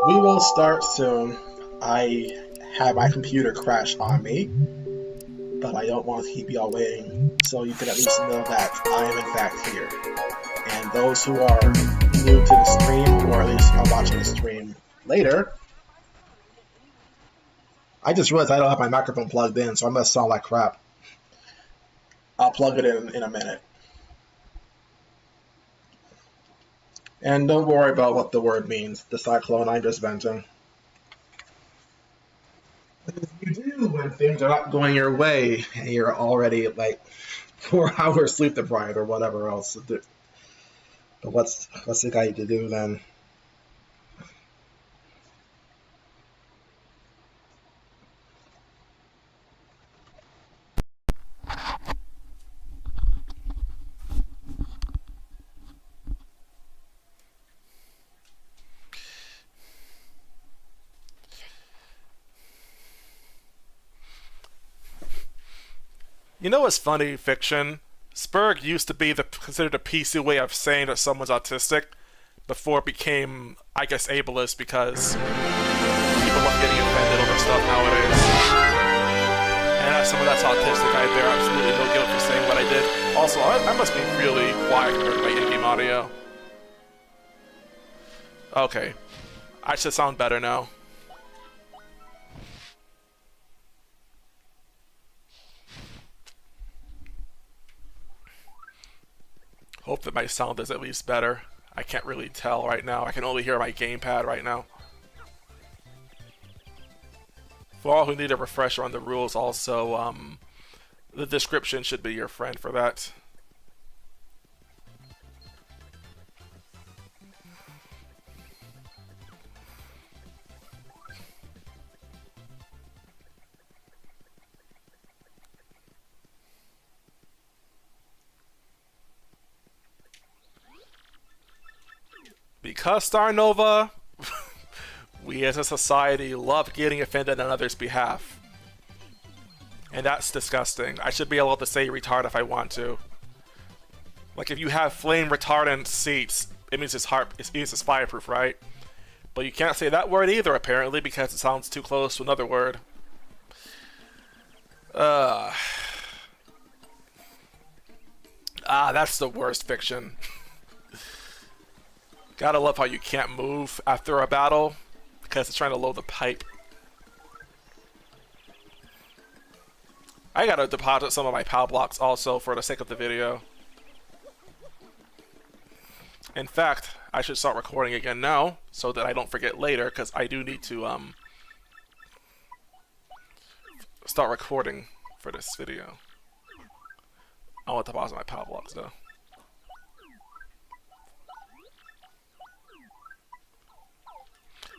We will start soon. I had my computer crash on me, but I don't want to keep y'all waiting, so you can at least know that I am in fact here. And those who are new to the stream, or at least are watching the stream later, I just realized I don't have my microphone plugged in, so I'm gonna sound like crap. I'll plug it in a minute. And don't worry about what the word means, the cyclone I'm just venting. You do when things are not going your way and you're already like 4 hours sleep deprived or whatever else. But what's the guy to do then? You know what's funny, Fiction? Spurg used to be considered a PC way of saying that someone's autistic before it became, I guess, ableist because people love getting offended over stuff nowadays. And as someone that's autistic, I bear absolutely no guilt for saying what I did. Also, I must be really quiet compared to my in-game audio. Okay. I should sound better now. Hope that my sound is at least better. I can't really tell right now. I can only hear my gamepad right now. For all who need a refresher on the rules, also, the description should be your friend for that. Because Star Nova, we as a society love getting offended on others' behalf. And that's disgusting. I should be able to say retard if I want to. Like if you have flame retardant seats, it means it's fireproof, right? But you can't say that word either apparently because it sounds too close to another word. That's the worst, Fiction. Gotta love how you can't move after a battle because it's trying to load the pipe. I gotta deposit some of my PAL blocks also for the sake of the video. In fact, I should start recording again now so that I don't forget later because I do need to start recording for this video. I want to deposit my PAL blocks though.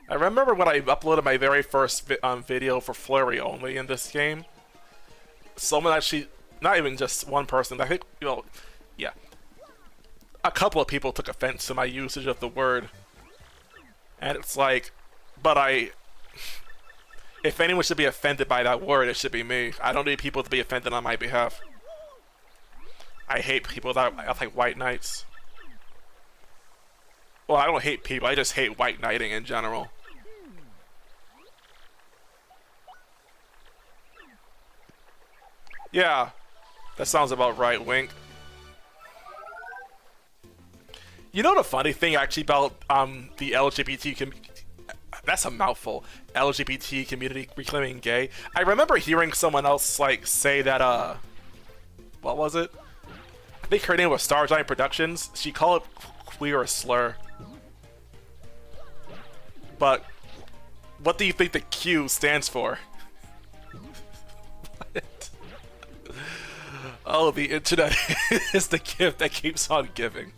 I remember when I uploaded my very first video for Flurry only in this game. Someone actually, not even just one person, I think, yeah. A couple of people took offense to my usage of the word. And it's like, if anyone should be offended by that word, it should be me. I don't need people to be offended on my behalf. I hate people that are like white knights. Well, I don't hate people, I just hate white knighting in general. Yeah, that sounds about right, Wink. You know the funny thing actually about the LGBT that's a mouthful. LGBT community reclaiming gay. I remember hearing someone else like say that what was it? I think her name was Star Giant Productions. She called it queer a slur. But what do you think the Q stands for? What? Oh, the internet is the gift that keeps on giving.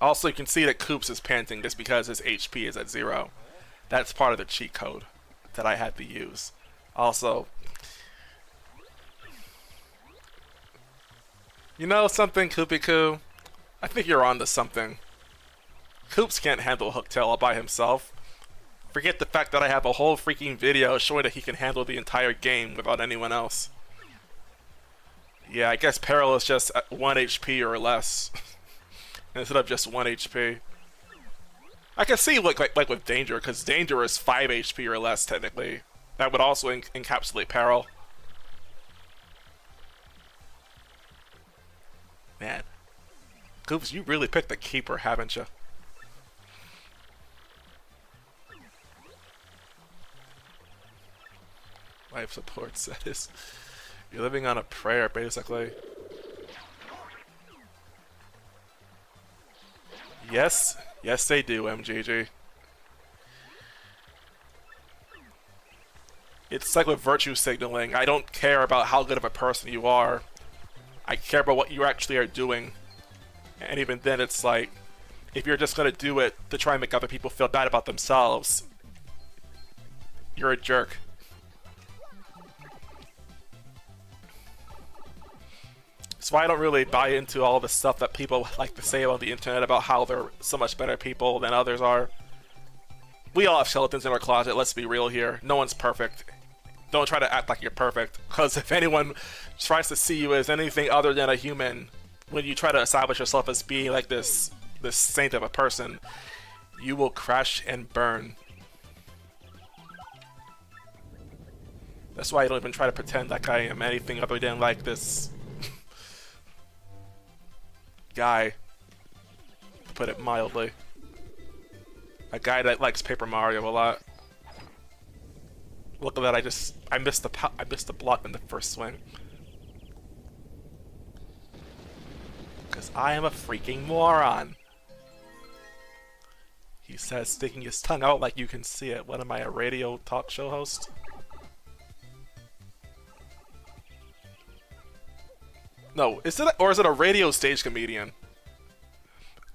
Also, you can see that Koops is panting just because his HP is at 0. That's part of the cheat code that I had to use. Also, you know something, Koopy-Koo? I think you're onto something. Koops can't handle Hooktail all by himself. Forget the fact that I have a whole freaking video showing that he can handle the entire game without anyone else. Yeah, I guess Peril is just at 1 HP or less instead of just 1 HP. I can see like with Danger, because Danger is 5 HP or less technically. That would also encapsulate Peril. Man, Goofs, you really picked the keeper, haven't you? Life support status. You're living on a prayer, basically. Yes, yes they do, MGG. It's like with virtue signaling. I don't care about how good of a person you are. I care about what you actually are doing. And even then, it's like, if you're just gonna do it to try and make other people feel bad about themselves, you're a jerk. So I don't really buy into all the stuff that people like to say on the internet about how they're so much better people than others are. We all have skeletons in our closet, let's be real here. No one's perfect. Don't try to act like you're perfect, because if anyone tries to see you as anything other than a human, when you try to establish yourself as being like this saint of a person, you will crash and burn. That's why I don't even try to pretend like I am anything other than like this guy, to put it mildly. A guy that likes Paper Mario a lot. Look at that! I missed the block in the first swing. Because I am a freaking moron. He says, sticking his tongue out like you can see it. What am I, a radio talk show host? No, is it a radio stage comedian?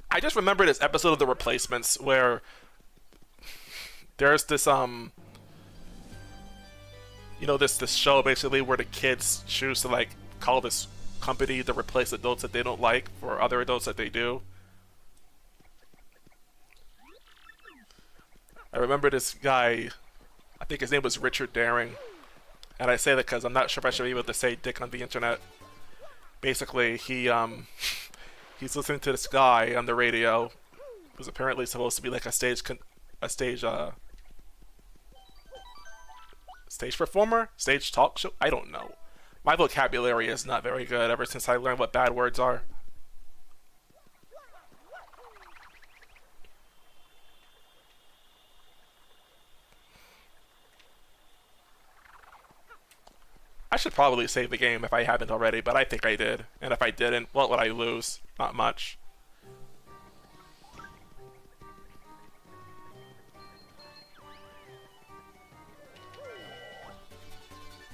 I just remember this episode of The Replacements where there's this you know, this show basically where the kids choose to like call this company to replace adults that they don't like for other adults that they do. I remember this guy, I think his name was Richard Daring, and I say that because I'm not sure if I should be able to say dick on the internet. Basically, he's listening to this guy on the radio, who's apparently supposed to be like a stage performer, stage talk show. I don't know. My vocabulary is not very good ever since I learned what bad words are. I should probably save the game if I haven't already, but I think I did. And if I didn't, what would I lose? Not much.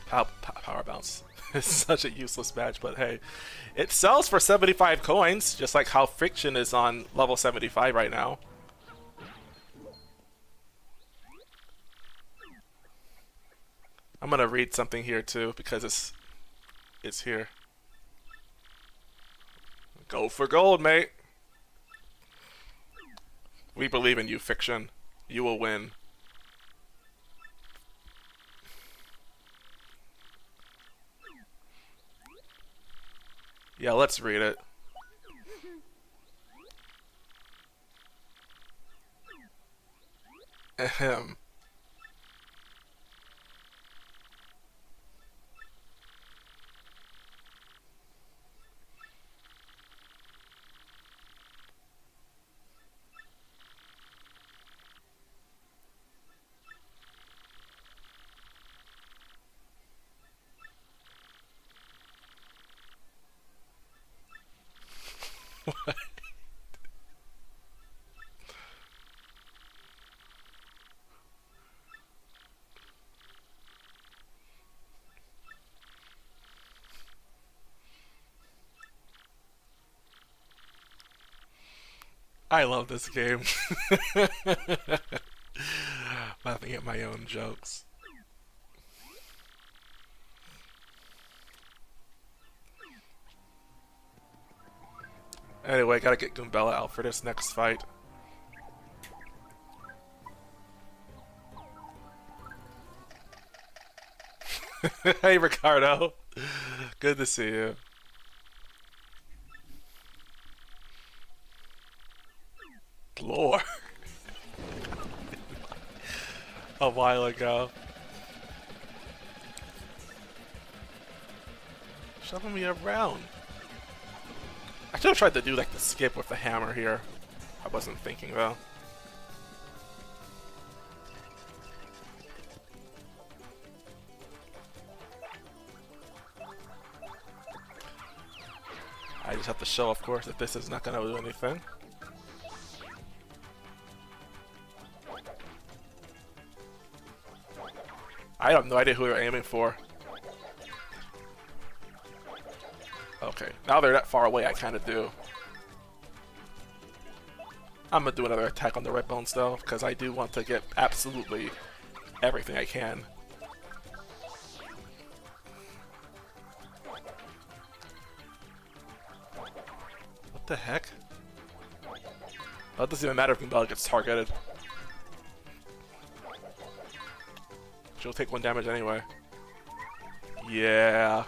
Power bounce. It's such a useless badge, but hey. It sells for 75 coins, just like how Fiction is on level 75 right now. I'm gonna read something here too, because it's here. Go for gold, mate. We believe in you, Fiction. You will win. Yeah, let's read it. Ahem. What? I love this game. Laughing at my own jokes. Anyway, gotta get Goombella out for this next fight. Hey, Ricardo. Good to see you. floor a while ago. Shoving me around. I should have tried to do like the skip with the hammer here. I wasn't thinking though. I just have to show, of course, that this is not going to do anything. I have no idea who they're aiming for. Okay, now they're that far away, I kind of do. I'm going to do another attack on the red bones, though, because I do want to get absolutely everything I can. What the heck? Oh, it doesn't even matter if Goombella gets targeted. She'll take 1 damage anyway. Yeah.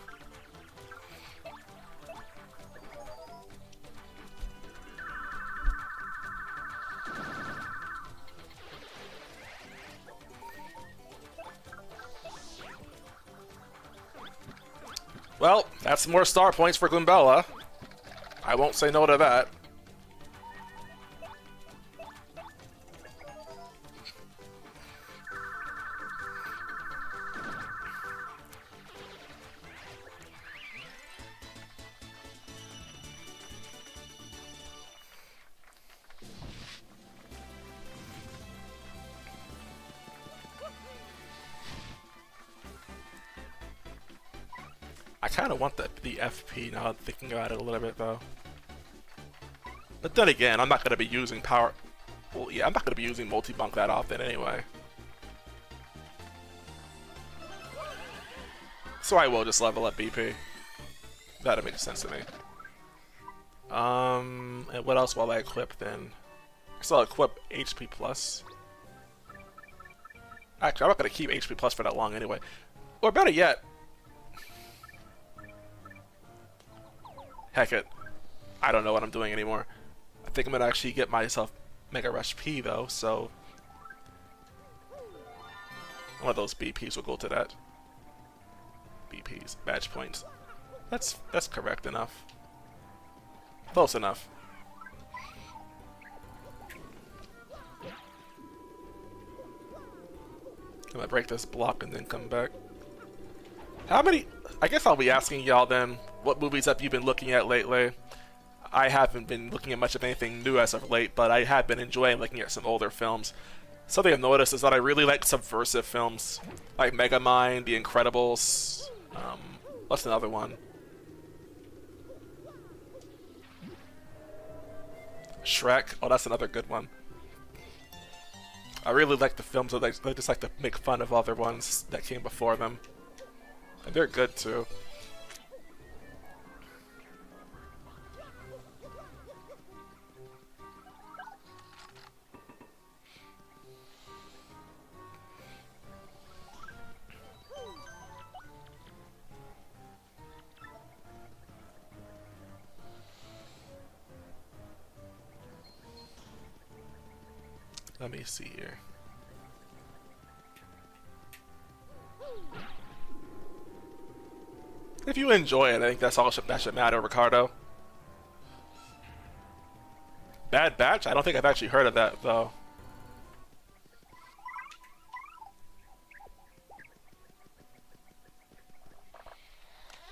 Well, that's more star points for Goombella. I won't say no to that. I kind of want the FP now, thinking about it a little bit though. But then again, I'm not going to be using power. Well, yeah, I'm not going to be using multi-bunk that often anyway. So I will just level up BP. That'll make sense to me. And what else will I equip then? I still equip HP plus. Actually, I'm not going to keep HP plus for that long anyway. Or better yet, heck it. I don't know what I'm doing anymore. I think I'm going to actually get myself Mega Rush P though, so one of those BPs will go to that. BPs, badge points. That's correct enough. Close enough. I'm going to break this block and then come back. How many... I guess I'll be asking y'all then, what movies have you been looking at lately? I haven't been looking at much of anything new as of late, but I have been enjoying looking at some older films. Something I've noticed is that I really like subversive films, like Megamind, The Incredibles, what's another one? Shrek, oh that's another good one. I really like the films that they just like to make fun of other ones that came before them. And they're good too. Let me see here. If you enjoy it, I think that's all that should matter, Ricardo. Bad Batch? I don't think I've actually heard of that, though.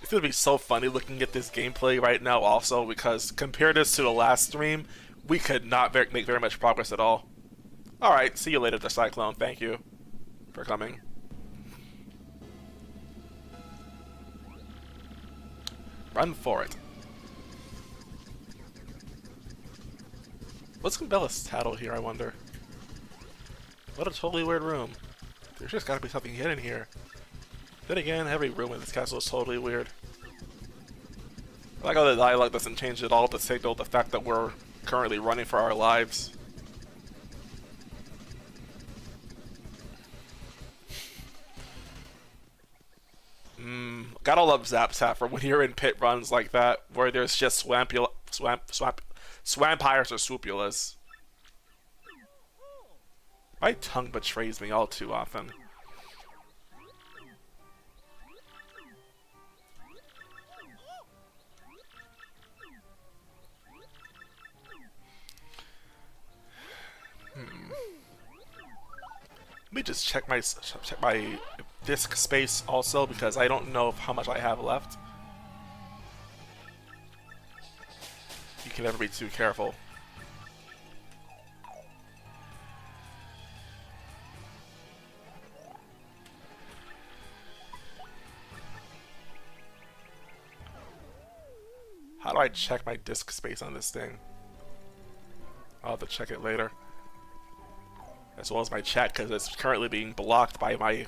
It's gonna be so funny looking at this gameplay right now also, because compared this to the last stream, we could not make very much progress at all. Alright, see you later, the Cyclone. Thank you for coming. Run for it. What's Goombella's title here, I wonder? What a totally weird room. There's just gotta be something hidden here. Then again, every room in this castle is totally weird. I like how the dialogue doesn't change at all to signal the fact that we're currently running for our lives. Gotta love Zap for when you're in pit runs like that, where there's just swampires or swoopulas. My tongue betrays me all too often. Let me just check my disk space also, because I don't know how much I have left. You can never be too careful. How do I check my disk space on this thing? I'll have to check it later. As well as my chat, because it's currently being blocked by my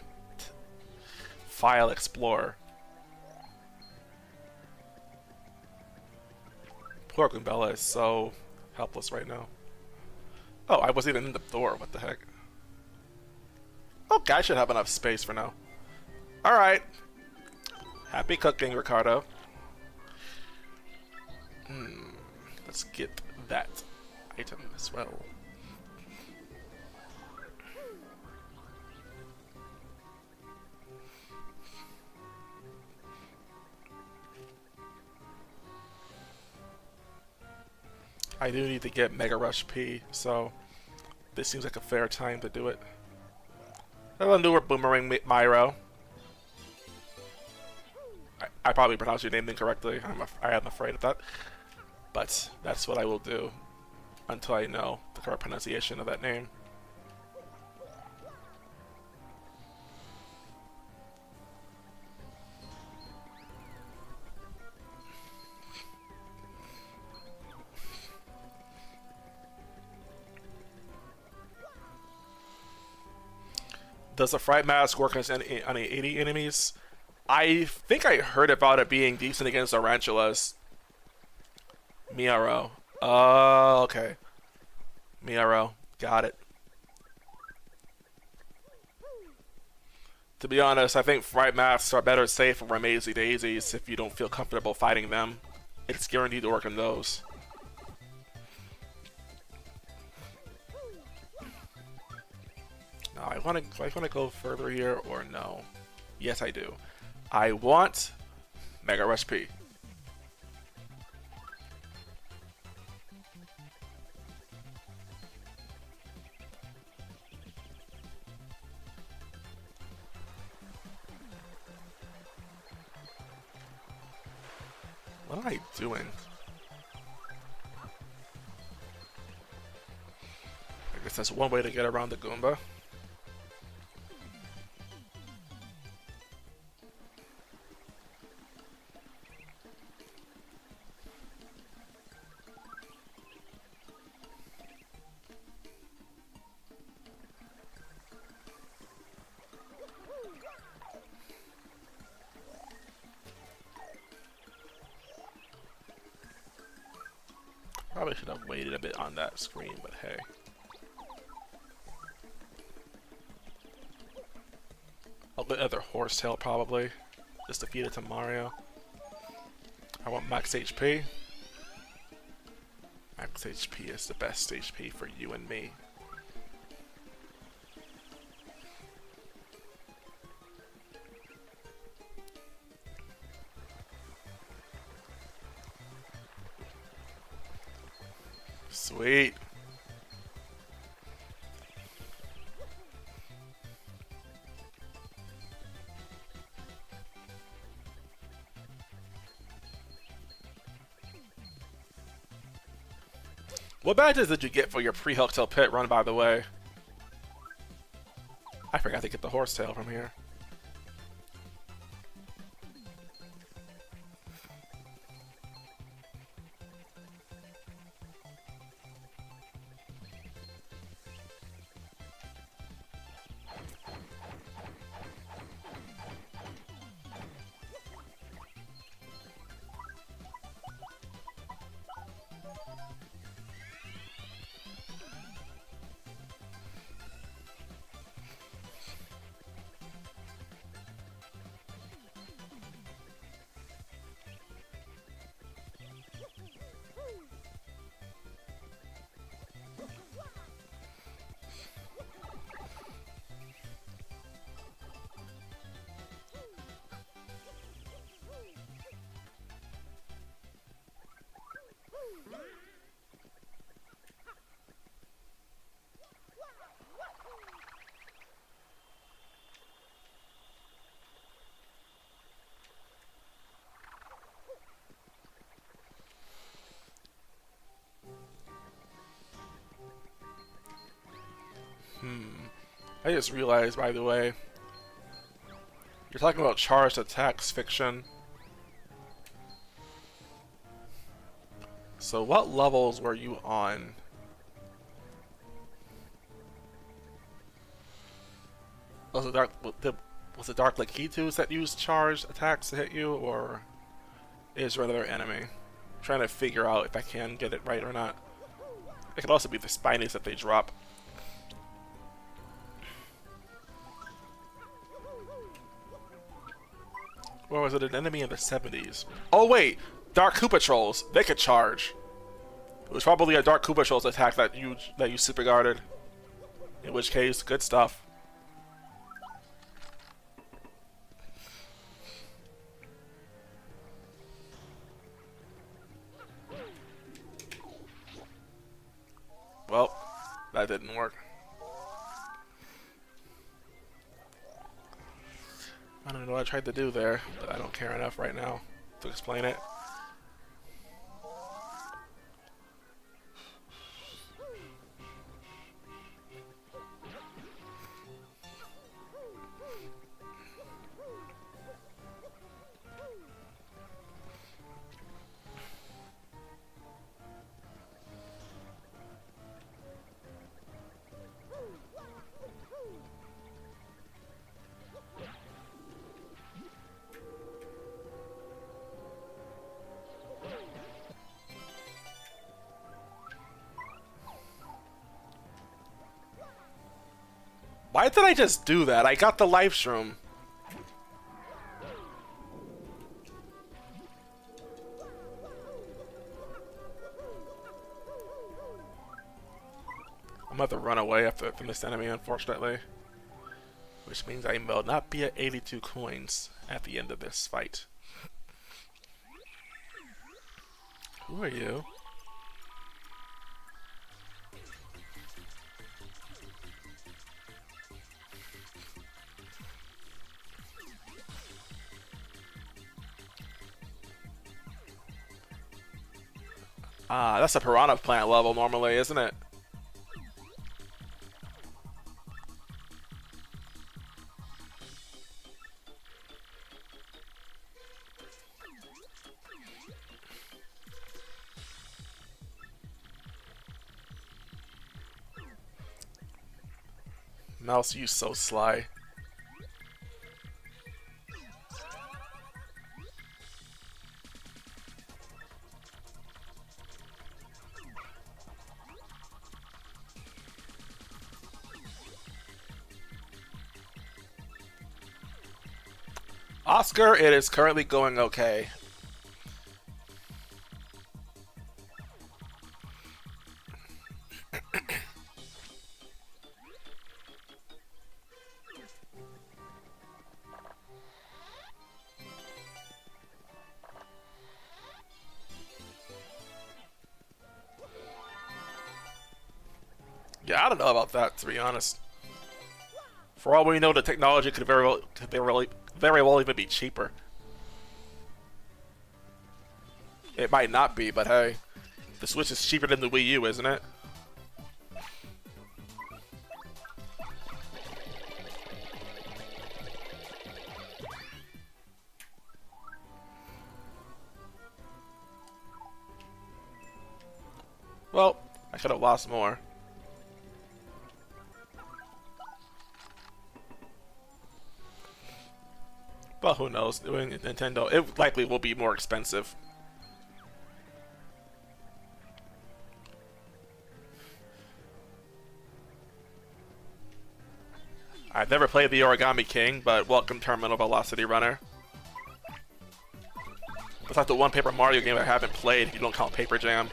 file explorer. Poor Goombella is so helpless right now. Oh, I wasn't even in the door. What the heck? Okay, I should have enough space for now. Alright. Happy cooking, Ricardo. Let's get that item as well. I do need to get Mega Rush P, so this seems like a fair time to do it. Hello, newer Boomerang Myro. I probably pronounced your name incorrectly. I am afraid of that. But that's what I will do until I know the correct pronunciation of that name. Does the Fright Mask work on any 80 enemies? I think I heard about it being decent against Tarantulas. Miaro. Oh, okay. Miaro. Got it. To be honest, I think Fright Masks are better safe from Mazy Daisies if you don't feel comfortable fighting them. It's guaranteed to work on those. Now, do I want to go further here or no? Yes, I do. I want Mega Rush P. What am I doing? I guess that's one way to get around the Goomba. Probably should have waited a bit on that screen, but hey. I'll get another Horsetail probably. Just to feed it to Mario. I want max HP. Max HP is the best HP for you and me. Sweet. What badges did you get for your pre-Hooktail pit run, by the way? I forgot to get the Horsetail from here. I just realized, by the way, you're talking about charged attacks fiction. So what levels were you on? Was it Dark Lakitus that used charged attacks to hit you, or is there another enemy? I'm trying to figure out if I can get it right or not. It could also be the Spinies that they drop. Or was it an enemy in the 70s? Oh wait! Dark Koopa Trolls! They could charge! It was probably a Dark Koopa Trolls attack that you super guarded. In which case, good stuff. Well, that didn't work. I don't know what I tried to do there, but I don't care enough right now to explain it. Why did I just do that? I got the life shroom. I'm about to run away from this enemy, unfortunately. Which means I will not be at 82 coins at the end of this fight. Who are you? Ah, that's a piranha plant level normally, isn't it? Mouse, you so sly. Oscar, it is currently going okay. Yeah, I don't know about that, to be honest. For all we know, the technology could very well even be cheaper. It might not be, but hey, the Switch is cheaper than the Wii U, isn't it? Well, I could have lost more. But who knows? Doing Nintendo, it likely will be more expensive. I've never played the Origami King, but welcome Terminal Velocity Runner. It's like the one Paper Mario game I haven't played if you don't count Paper Jam.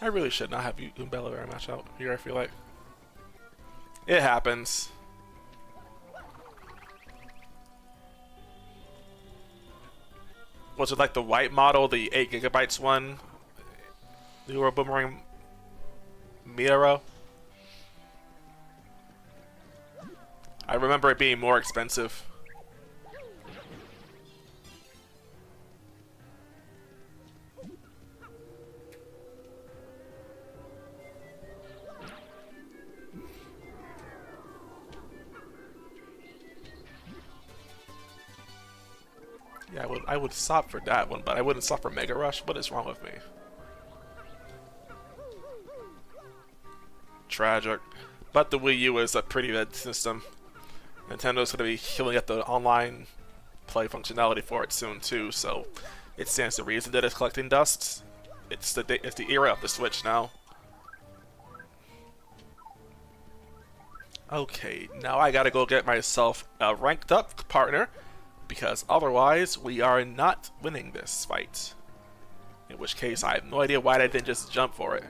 I really should not have Goombella very much out here, I feel like. It happens. Was it like the white model, the 8 GB one? The Euro Boomerang Miro? I remember it being more expensive. Yeah, I would stop for that one, but I wouldn't stop for Mega Rush. What is wrong with me? Tragic. But the Wii U is a pretty good system. Nintendo's going to be killing at the online play functionality for it soon too, so it stands to reason that it's collecting dust. It's the era of the Switch now. Okay, now I gotta go get myself a ranked up partner, because otherwise we are not winning this fight. In which case I have no idea why I didn't just jump for it.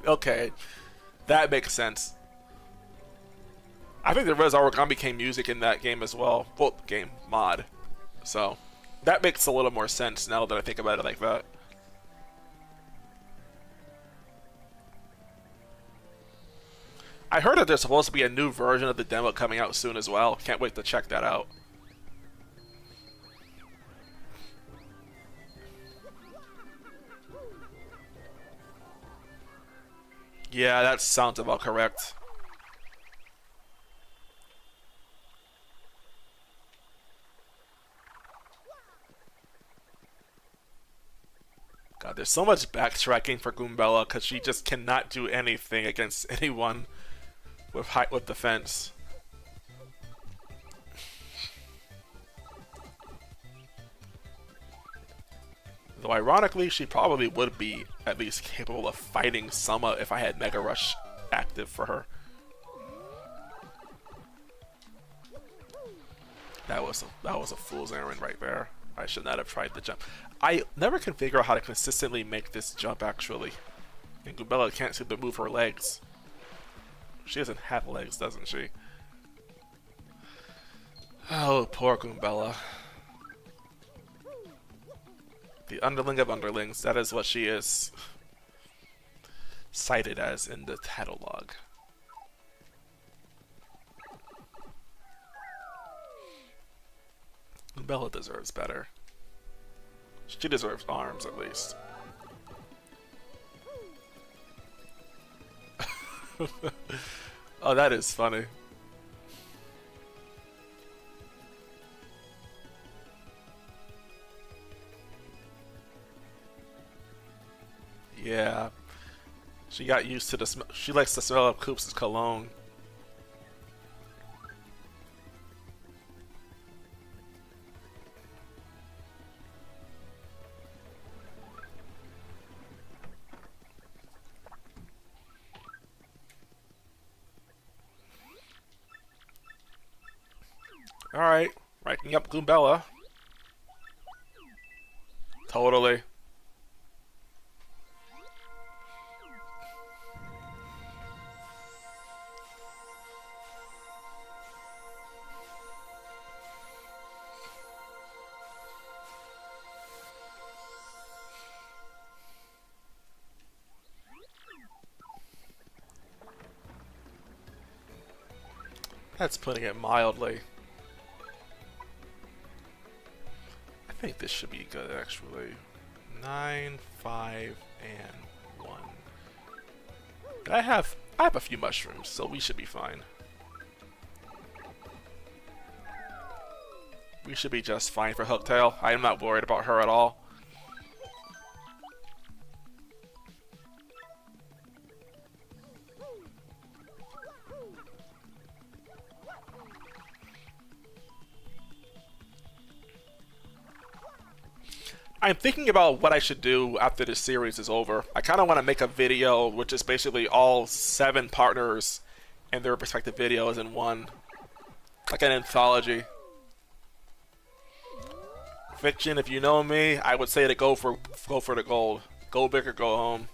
Okay. That makes sense. I think there was Origami King music in that game as well. Well, game mod. So, that makes a little more sense now that I think about it like that. I heard that there's supposed to be a new version of the demo coming out soon as well. Can't wait to check that out. Yeah, that sounds about correct. God, there's so much backtracking for Goombella because she just cannot do anything against anyone with defense. Though ironically, she probably would be at least capable of fighting Summer if I had Mega Rush active for her. That was a fool's errand right there. I should not have tried the jump. I never can figure out how to consistently make this jump actually. And Goombella can't seem to move her legs. She doesn't have legs, doesn't she? Oh, poor Goombella. The underling of underlings, that is what she is cited as in the catalog. Goombella deserves better. She deserves arms, at least. Oh, that is funny. Yeah. She got used to the smell. She likes the smell of Koops' cologne. Alright, ranking up Goombella. Totally. That's putting it mildly. I think this should be good, actually. 9, 5, and 1. And I have a few mushrooms, so we should be fine. We should be just fine for Hooktail. I am not worried about her at all. I'm thinking about what I should do after this series is over. I kind of want to make a video which is basically all 7 partners and their respective videos in one. Like an anthology. Fiction, if you know me, I would say to go for the gold. Go big or go home.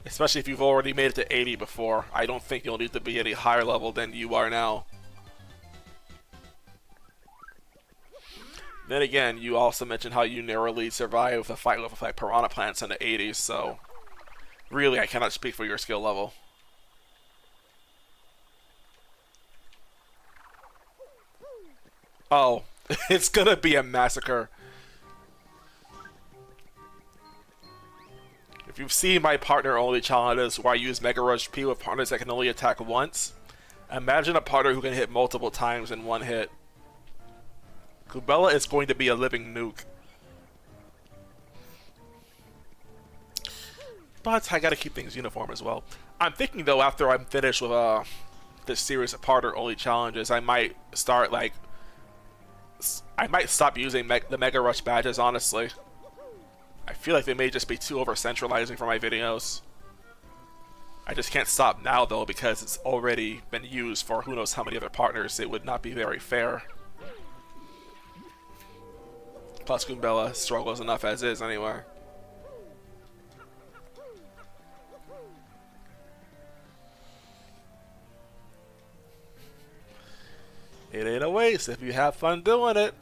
Especially if you've already made it to 80 before. I don't think you'll need to be any higher level than you are now. Then again, you also mentioned how you narrowly survived a fight with like piranha plants in the 80s, so really I cannot speak for your skill level. Oh, it's gonna be a massacre. If you've seen my partner-only challenges where I use Mega Rush P with partners that can only attack once, imagine a partner who can hit multiple times in one hit. Goombella is going to be a living nuke. But I gotta keep things uniform as well. I'm thinking though, after I'm finished with this series of partner-only challenges, I might start like... I might stop using the Mega Rush badges, honestly. I feel like they may just be too over-centralizing for my videos. I just can't stop now, though, because it's already been used for who knows how many other partners. It would not be very fair. Plus, Goombella struggles enough as is, anyway. It ain't a waste if you have fun doing it.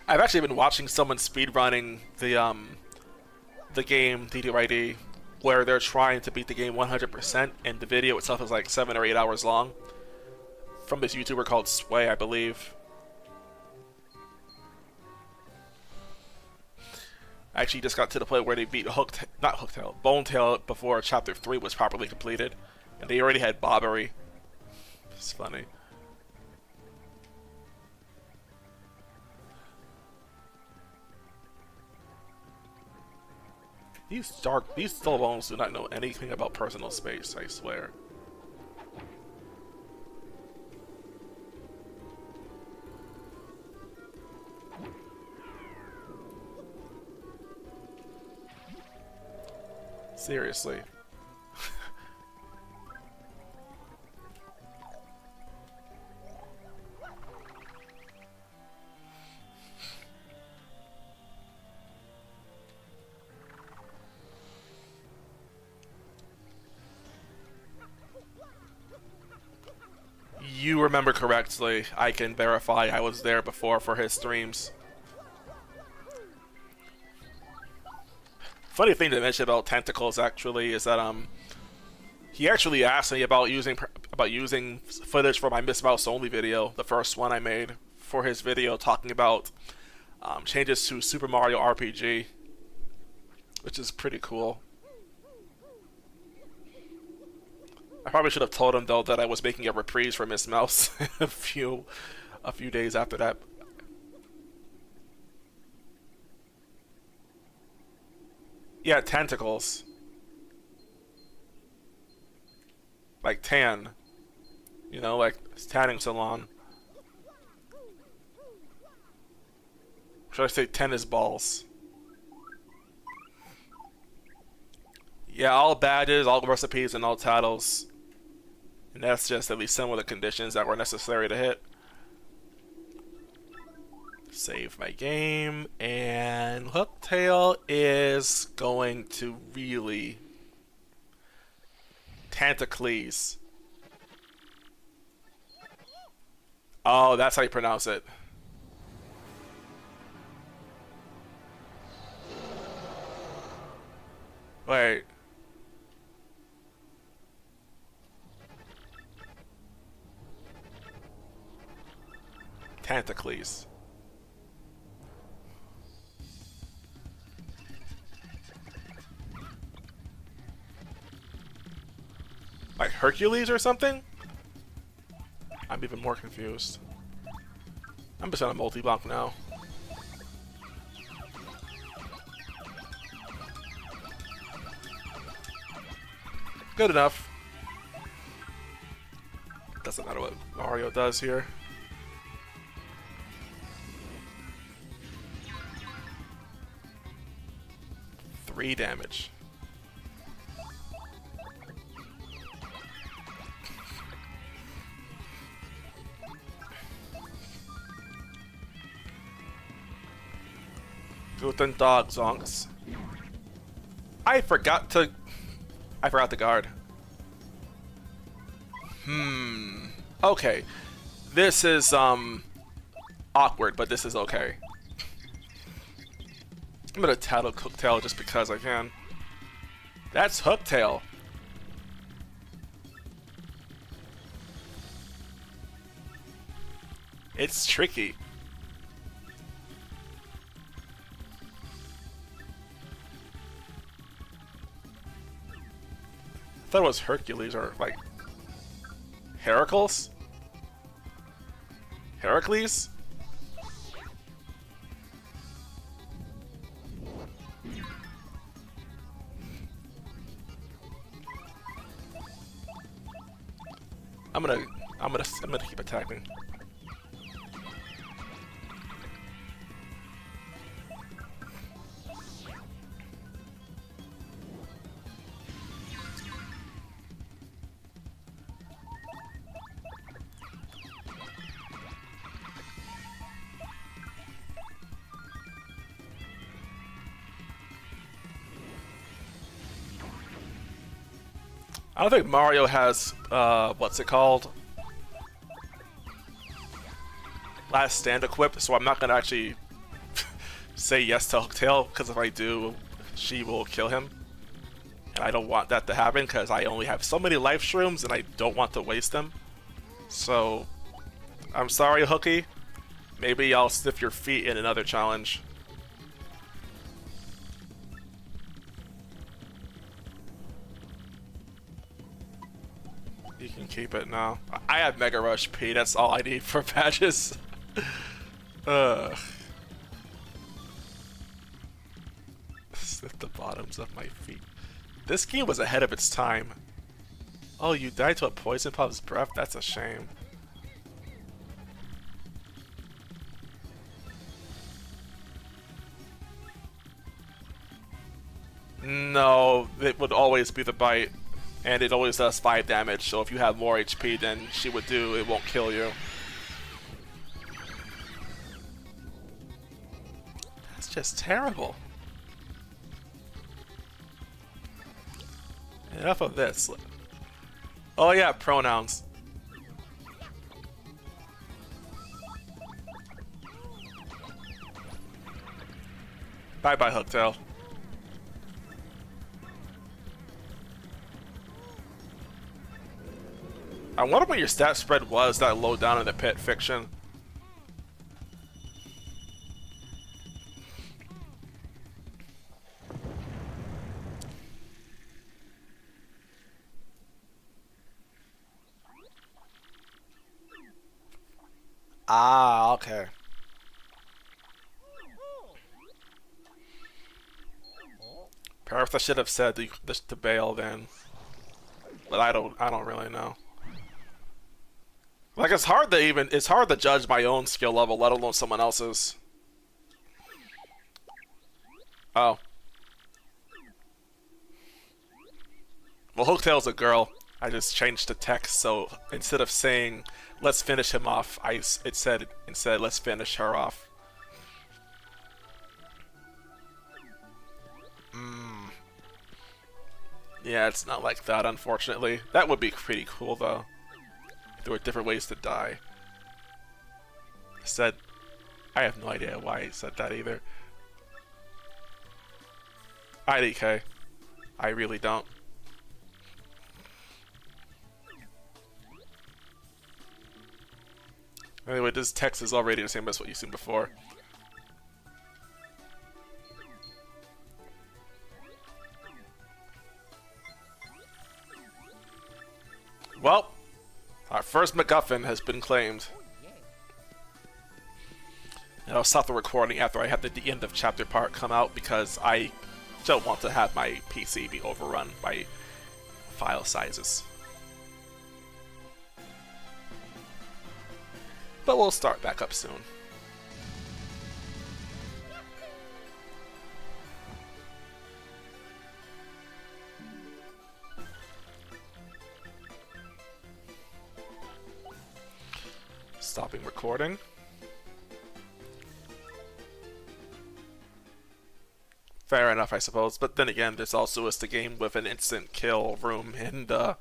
I've actually been watching someone speedrunning the game TTYD, where they're trying to beat the game 100%, and the video itself is like 7 or 8 hours long. From this YouTuber called Sway, I believe. I actually just got to the point where they beat Bonetail before Chapter 3 was properly completed, and they already had Bobbery. It's funny. These Stallbones do not know anything about personal space, I swear. Seriously. You remember correctly. I can verify I was there before for his streams. Funny thing to mention about Tentacles actually is that he actually asked me about using footage for my Miss Mouse Only video, the first one I made, for his video talking about changes to Super Mario RPG, which is pretty cool. I probably should have told him though that I was making a reprise for Miss Mouse a few days after that. Yeah, Tentacles. Like tan. You know, like tanning salon. Should I say tennis balls? Yeah, all badges, all recipes, and all titles. And that's just at least some of the conditions that were necessary to hit. Save my game, and Hooktail is going to really Tentacles. Oh, that's how you pronounce it. Wait. Tentacles. Like Hercules or something? I'm even more confused. I'm just on a multi-block now. Good enough. Doesn't matter what Mario does here. Three damage. Charlieton dog zonks. I forgot to guard. Okay. This is awkward, but this is okay. I'm gonna tattle Hooktail just because I can. That's Hooktail. It's tricky. I thought it was Hercules or like Heracles? Heracles? I'm gonna keep attacking. I don't think Mario has, what's it called? Last Stand equipped, so I'm not gonna actually say yes to Hooktail, because if I do, she will kill him. And I don't want that to happen, because I only have so many life shrooms, and I don't want to waste them. So, I'm sorry, Hooky. Maybe I'll sniff your feet in another challenge. You can keep it now. I have Mega Rush P, that's all I need for badges. Ugh. Sniff the bottoms of my feet. This game was ahead of its time. Oh, you died to a poison pup's breath? That's a shame. No, it would always be the bite. And it always does 5 damage, so if you have more HP than she would do, it won't kill you. That's just terrible. Enough of this. Oh yeah, pronouns. Bye-bye, Hooktail. I wonder what your stat spread was that low down in the pit fiction. Ah, okay. Perhaps I should have said to bail then, but I don't really know. Like, it's hard to judge my own skill level, let alone someone else's. Oh. Well, Hooktail's a girl. I just changed the text, so instead of saying, let's finish him off, it said, instead, let's finish her off. Yeah, it's not like that, unfortunately. That would be pretty cool, though. There were different ways to die. I have no idea why he said that either. IDK. I really don't. Anyway, this text is already the same as what you've seen before. Well, our first MacGuffin has been claimed. And I'll stop the recording after I have the end of chapter part come out because I don't want to have my PC be overrun by file sizes. But we'll start back up soon. Stopping recording. Fair enough, I suppose. But then again, there's also is the game with an instant kill room in the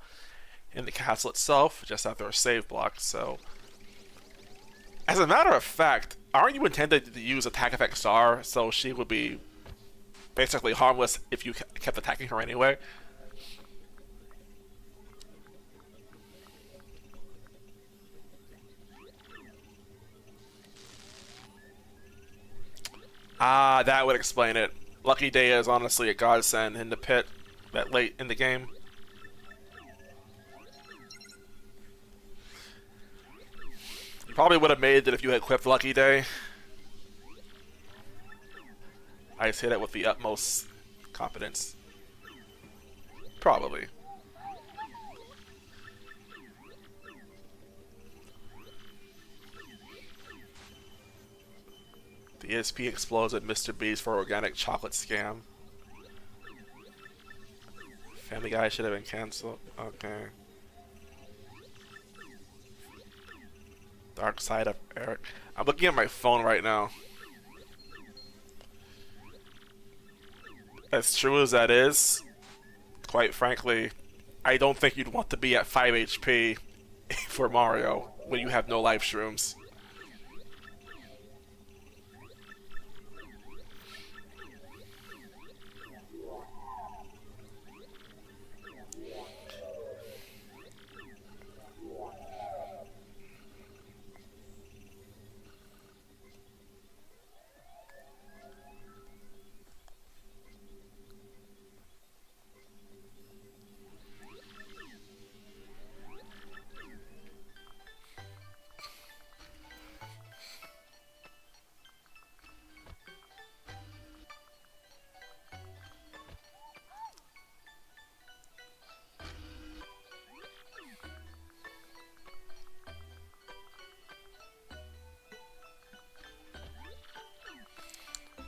castle itself, just after a save block. So, as a matter of fact, aren't you intended to use attack effect Star, so she would be basically harmless if you kept attacking her anyway? Ah, that would explain it. Lucky Day is honestly a godsend in the pit that late in the game. You probably would have made it if you had equipped Lucky Day. I say that with the utmost confidence. Probably. The ESP explodes at Mr. B's for organic chocolate scam. Family Guy should have been cancelled. Okay. Dark Side of Eric. I'm looking at my phone right now. As true as that is, quite frankly, I don't think you'd want to be at 5 HP for Mario when you have no life shrooms.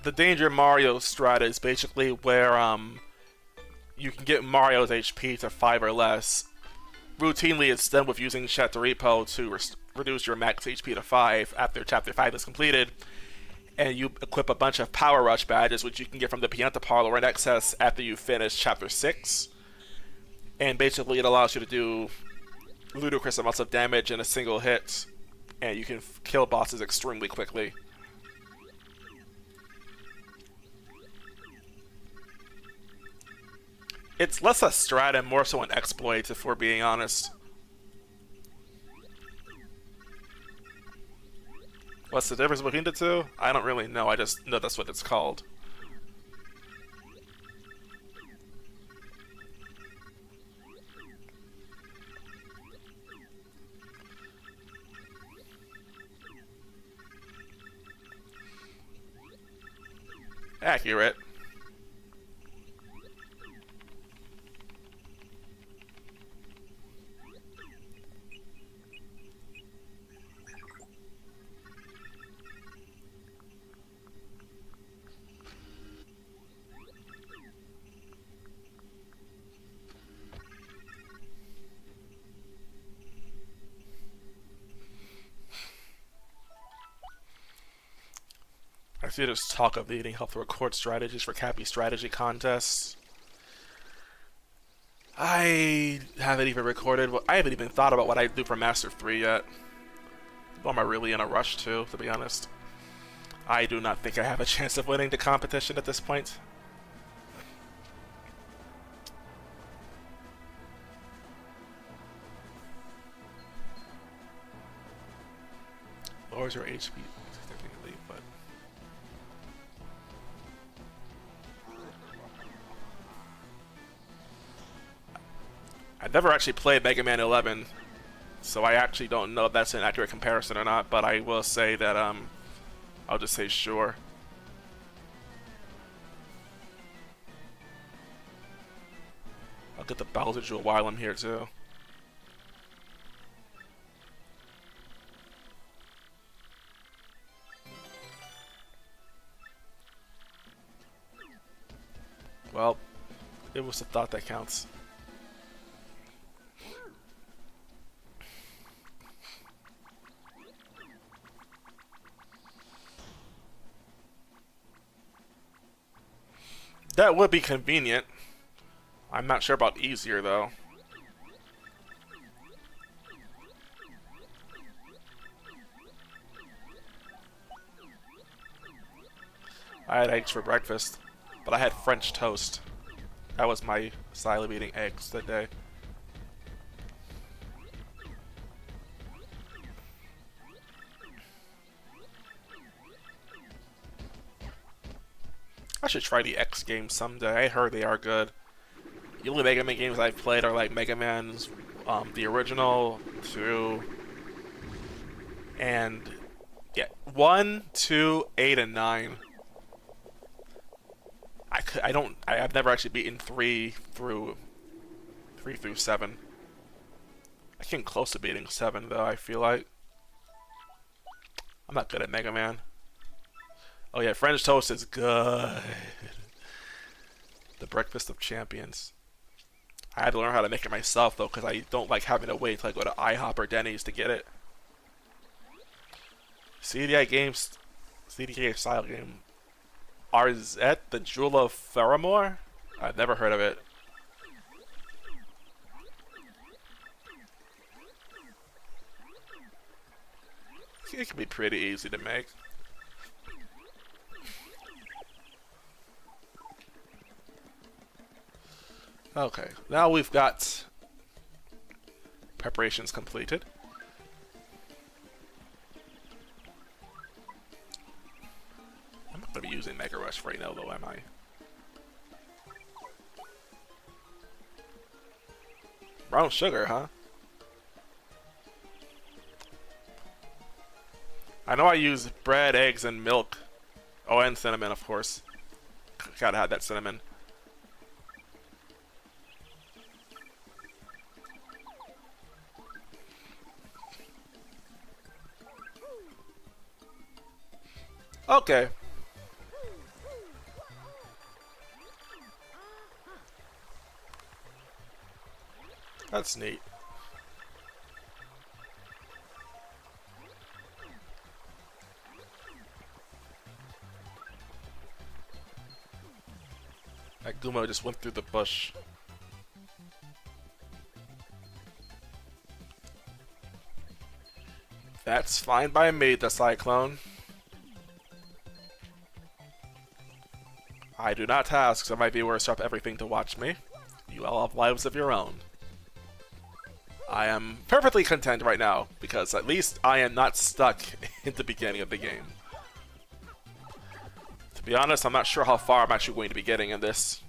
The Danger Mario strat is basically where you can get Mario's HP to 5 or less. Routinely, it's done with using Chateripo to reduce your max HP to 5 after Chapter 5 is completed. And you equip a bunch of Power Rush badges, which you can get from the Pianta Parlor in excess after you finish Chapter 6. And basically, it allows you to do ludicrous amounts of damage in a single hit. And you can kill bosses extremely quickly. It's less a strat and more so an exploit, if we're being honest. What's the difference between the two? I don't really know, I just know that's what it's called. Accurate. I see there's talk of needing help to record strategies for Cappy strategy contests. I haven't even recorded. I haven't even thought about what I'd do for Master 3 yet. Or am I really in a rush to be honest? I do not think I have a chance of winning the competition at this point. Lowers your HP technically, but I've never actually played Mega Man 11, so I actually don't know if that's an accurate comparison or not, but I will say that I'll just say sure. I'll get the Bowser Jewel while I'm here too. Well, it was the thought that counts. That would be convenient. I'm not sure about easier, though. I had eggs for breakfast, but I had French toast. That was my style of eating eggs that day. I should try the X games someday. I heard they are good. The only Mega Man games I've played are like Mega Man's, the original, 2, and yeah, 1, 2, 8, and 9. I've never actually beaten 3 through 7. I came close to beating 7 though, I feel like. I'm not good at Mega Man. Oh yeah, French toast is good. The breakfast of champions. I had to learn how to make it myself though, because I don't like having to wait till I go to IHOP or Denny's to get it. CDI style game. Arzette, the Jewel of Faramore? I've never heard of it. It can be pretty easy to make. Okay, now we've got preparations completed. I'm not going to be using Mega Rush right now, though, am I? Brown sugar, huh? I know I use bread, eggs, and milk. Oh, and cinnamon, of course. Gotta have that cinnamon. Okay. That's neat. That Goomba just went through the bush. That's fine by me, the Cyclone. I do not ask, so my viewers drop everything to watch me. You all have lives of your own. I am perfectly content right now, because at least I am not stuck in the beginning of the game. To be honest, I'm not sure how far I'm actually going to be getting in this.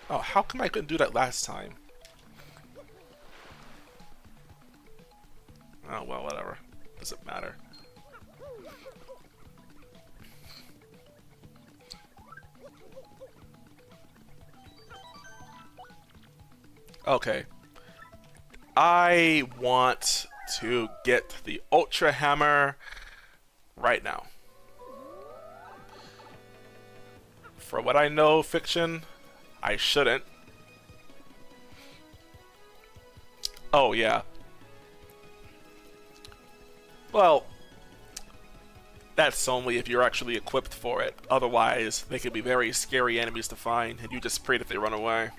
Oh, how come I couldn't do that last time? Oh, well, whatever. Doesn't matter. Okay. I want to get the Ultra Hammer right now. For what I know, Fiction, I shouldn't. Oh, yeah. Well, that's only if you're actually equipped for it. Otherwise, they can be very scary enemies to find, and you just pray that they run away.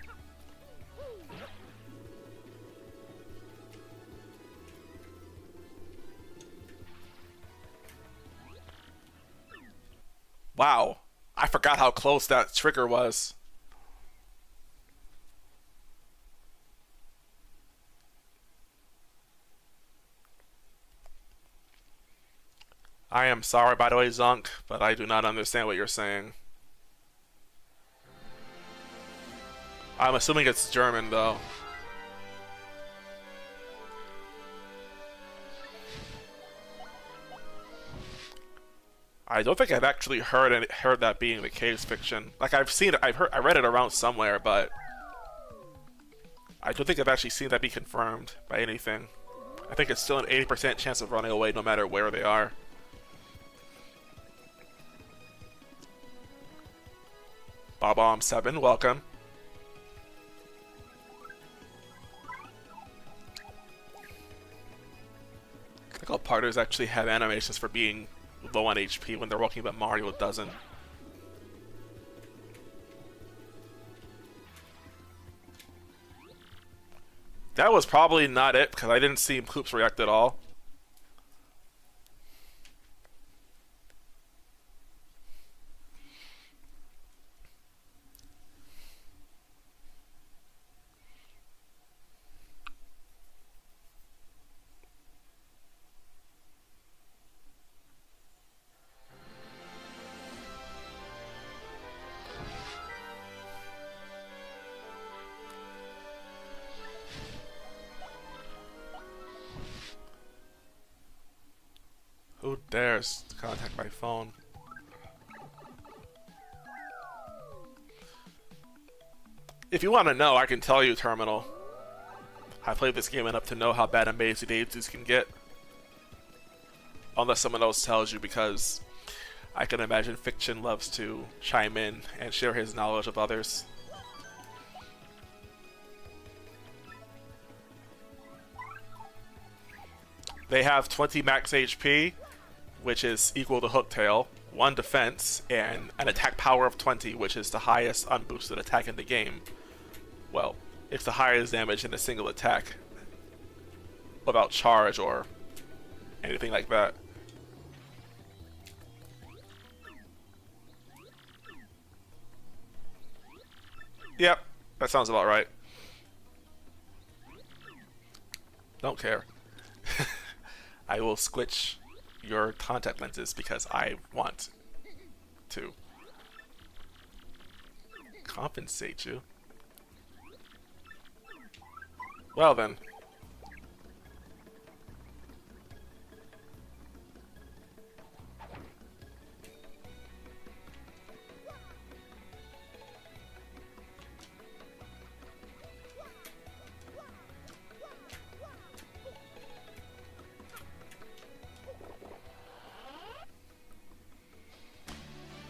Wow, I forgot how close that trigger was. I am sorry, by the way, Zonk, but I do not understand what you're saying. I'm assuming it's German, though. I don't think I've actually heard that being the case, Fiction. Like, I've seen it, I read it around somewhere, but I don't think I've actually seen that be confirmed by anything. I think it's still an 80% chance of running away no matter where they are. Bob-omb7, welcome. I think all partners actually have animations for being low on HP when they're walking, but Mario doesn't. That was probably not it, because I didn't see Koops react at all. Who dares to contact my phone? If you want to know, I can tell you, Terminal. I played this game enough to know how bad Amazing Daisies can get. Unless someone else tells you, because I can imagine Fiction loves to chime in and share his knowledge of others. They have 20 max HP, which is equal to Hooktail, 1 defense, and an attack power of 20, which is the highest unboosted attack in the game. Well, it's the highest damage in a single attack, without charge or anything like that. Yep, that sounds about right. Don't care. I will squitch your contact lenses because I want to compensate you. Well then.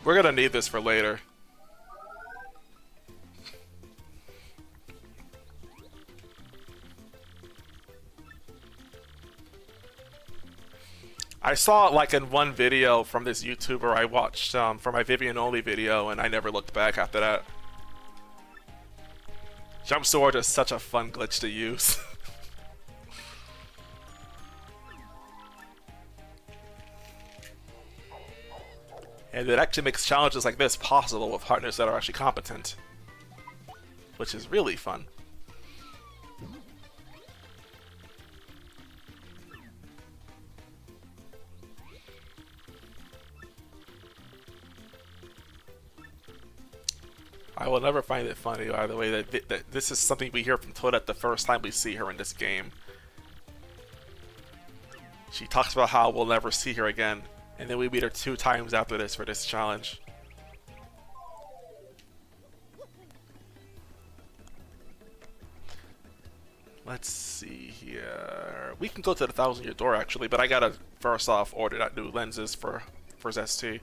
We're gonna need this for later. I saw it like in one video from this YouTuber I watched for my Vivian Only video, and I never looked back after that. Jump Sword is such a fun glitch to use. And it actually makes challenges like this possible with partners that are actually competent, which is really fun. I will never find it funny, by the way, that this is something we hear from Toadette the first time we see her in this game. She talks about how we'll never see her again, and then we meet her 2 times after this for this challenge. Let's see here. We can go to the 1,000-year door actually, but I gotta first off order that new lenses for ZT.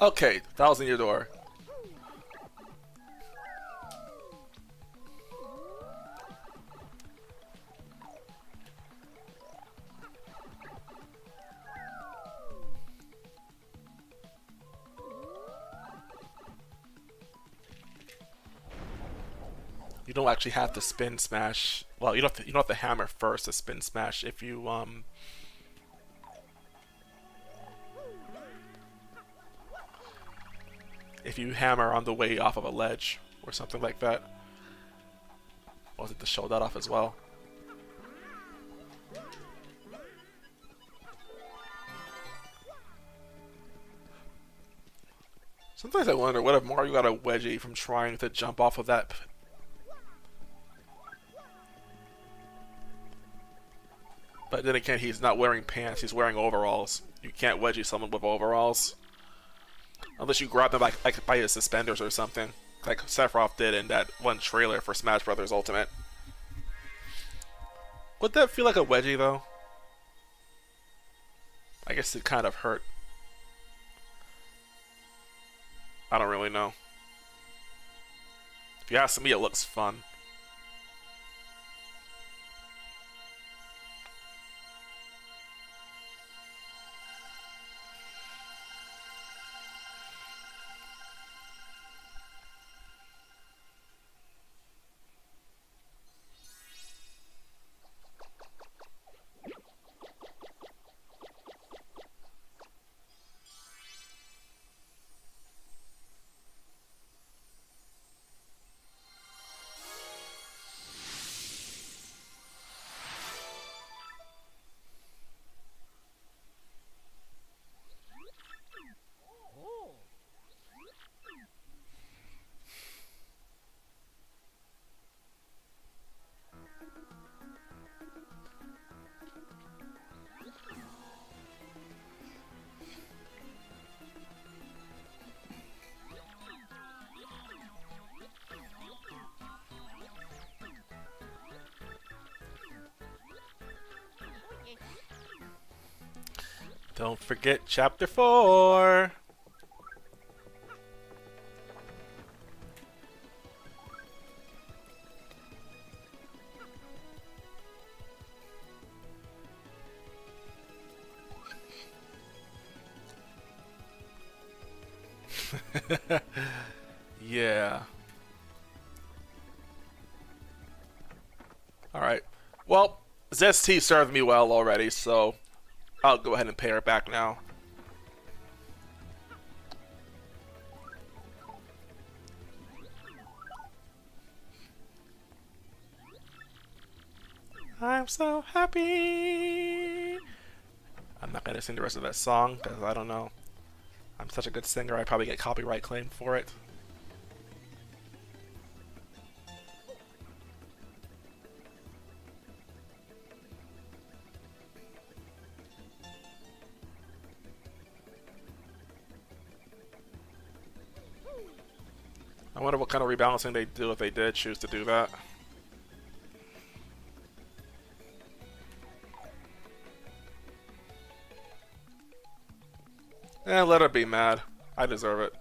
Okay, 1,000-year door. You don't actually have to spin smash. Well, you don't have to hammer first to spin smash if you hammer on the way off of a ledge or something like that. Or was it to show that off as well? Sometimes I wonder, what if Mario got a wedgie from trying to jump off of that? But then again, he's not wearing pants, he's wearing overalls. You can't wedgie someone with overalls. Unless you grab them by his suspenders or something. Like Sephiroth did in that one trailer for Smash Bros. Ultimate. Would that feel like a wedgie, though? I guess it kind of hurt. I don't really know. If you ask me, it looks fun. Don't forget Chapter 4! Yeah. Alright. Well, ZST served me well already, so I'll go ahead and pay her back now. I'm so happy. I'm not gonna sing the rest of that song because I don't know. I'm such a good singer, I probably get copyright claim for it. I wonder what kind of rebalancing they'd do if they did choose to do that. Let her be mad. I deserve it.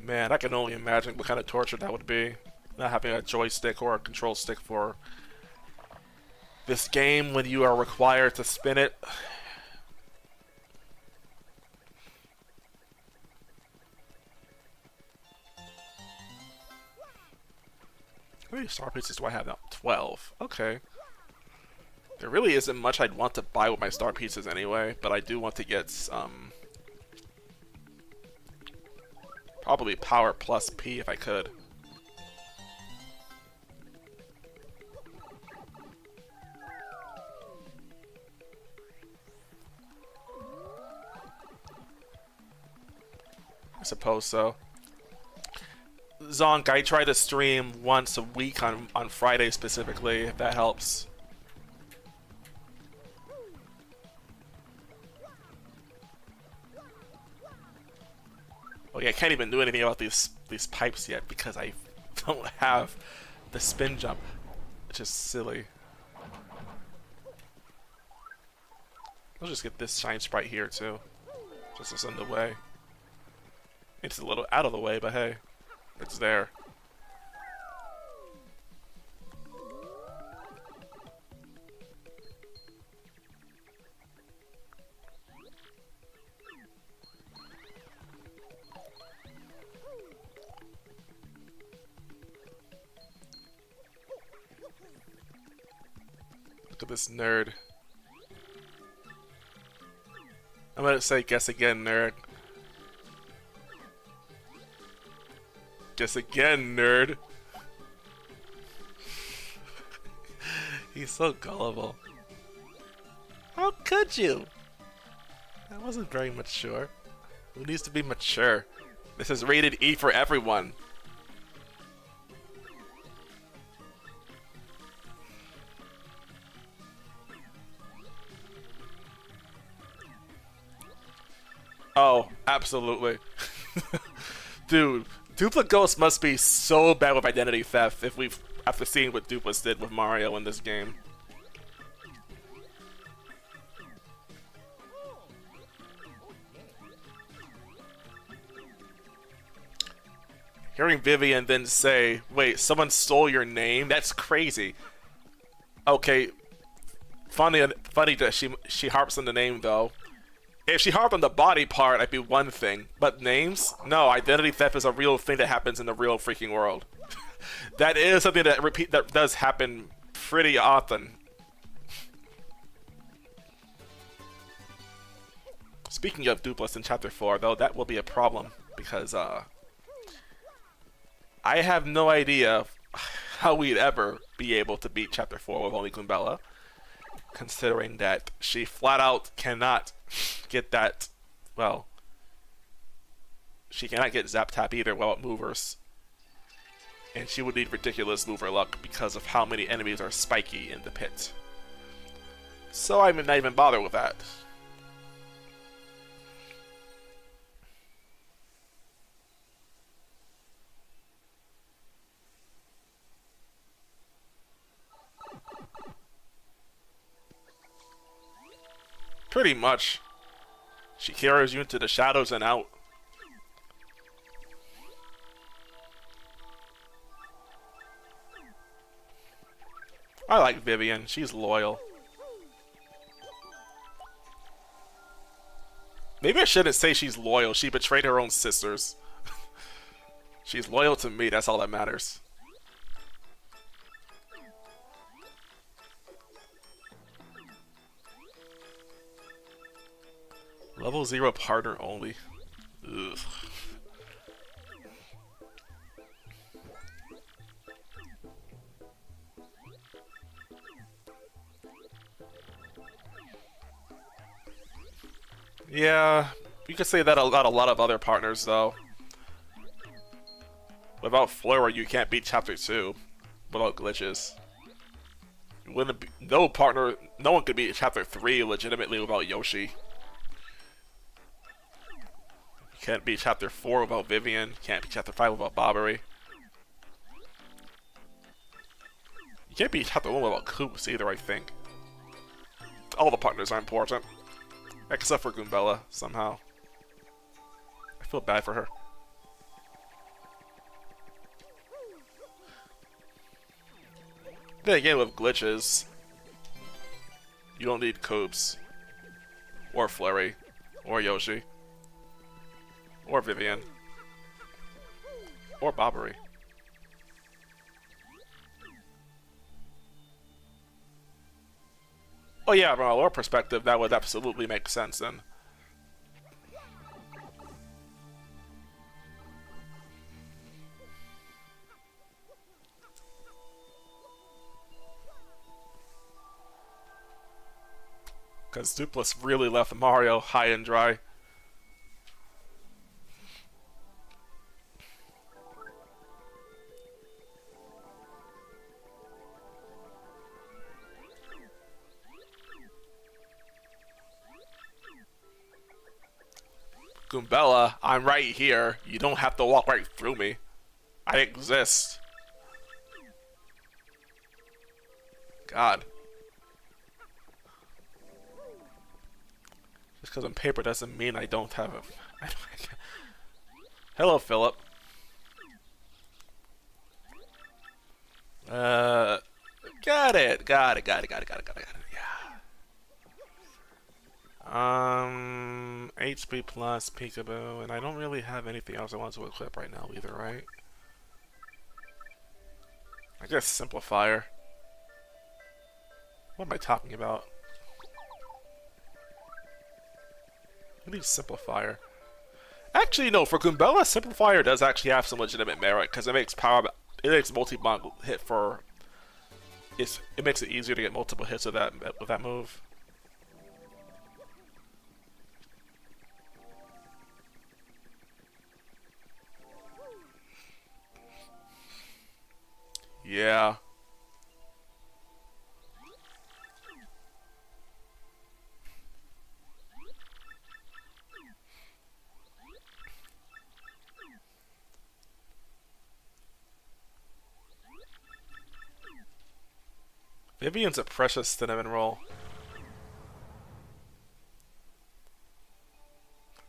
Man, I can only imagine what kind of torture that would be. Not having a joystick or a control stick for this game when you are required to spin it. How many star pieces do I have now? 12. Okay. There really isn't much I'd want to buy with my star pieces anyway, but I do want to get some... probably Power plus P if I could. I suppose so. Zonk, I try to stream once a week on Friday specifically, if that helps. Oh yeah, I can't even do anything about these pipes yet because I don't have the spin jump, which is silly. I'll just get this shine sprite here too, just as in the way. It's a little out of the way, but hey, it's there. Look at this nerd. I'm gonna say guess again, nerd. Guess again, nerd. He's so gullible. How could you? That wasn't very mature. Who needs to be mature? This is rated E for everyone. Oh, absolutely. Dude, Dupla Ghost must be so bad with identity theft after seeing what Dupla's did with Mario in this game. Hearing Vivian then say, wait, someone stole your name? That's crazy. Okay, funny that she harps on the name though. If she harped on the body part, I'd be one thing. But names? No, identity theft is a real thing that happens in the real freaking world. That is something that does happen pretty often. Speaking of Dupless in Chapter 4, though, that will be a problem. Because, I have no idea how we'd ever be able to beat Chapter 4 with only Goombella. Considering that she flat out cannot get that, well, she cannot get Zap Tap either without movers. And she would need ridiculous mover luck because of how many enemies are spiky in the pit. So I'm not even bothered with that. Pretty much. She carries you into the shadows and out. I like Vivian. She's loyal. Maybe I shouldn't say she's loyal. She betrayed her own sisters. She's loyal to me. That's all that matters. Level 0 partner only. Ugh. Yeah, you could say that about a lot of other partners, though. Without Flora, you can't beat Chapter 2 without glitches. You wouldn't be, no one could beat Chapter 3 legitimately without Yoshi. Can't beat Chapter 4 without Vivian. Can't beat Chapter 5 without Bobbery. You can't beat Chapter 1 without Koops either, I think. All the partners are important. Except for Goombella, somehow. I feel bad for her. Then again, with glitches, you don't need Koops. Or Flurry. Or Yoshi. Or Vivian. Or Bobbery. Oh yeah, from a lore perspective, that would absolutely make sense then. Because Dupless really left Mario high and dry. Goombella, I'm right here. You don't have to walk right through me. I exist. God. Just because I'm paper doesn't mean I don't have a... Hello, Philip. Got it. Got it. HP plus Peekaboo, and I don't really have anything else I want to equip right now either, right? I guess Simplifier. What am I talking about? Who needs Simplifier? Actually, no, for Goombella, Simplifier does actually have some legitimate merit, because it makes multi-bond hit for it makes it easier to get multiple hits with that move. Yeah. Vivian's a precious cinnamon roll.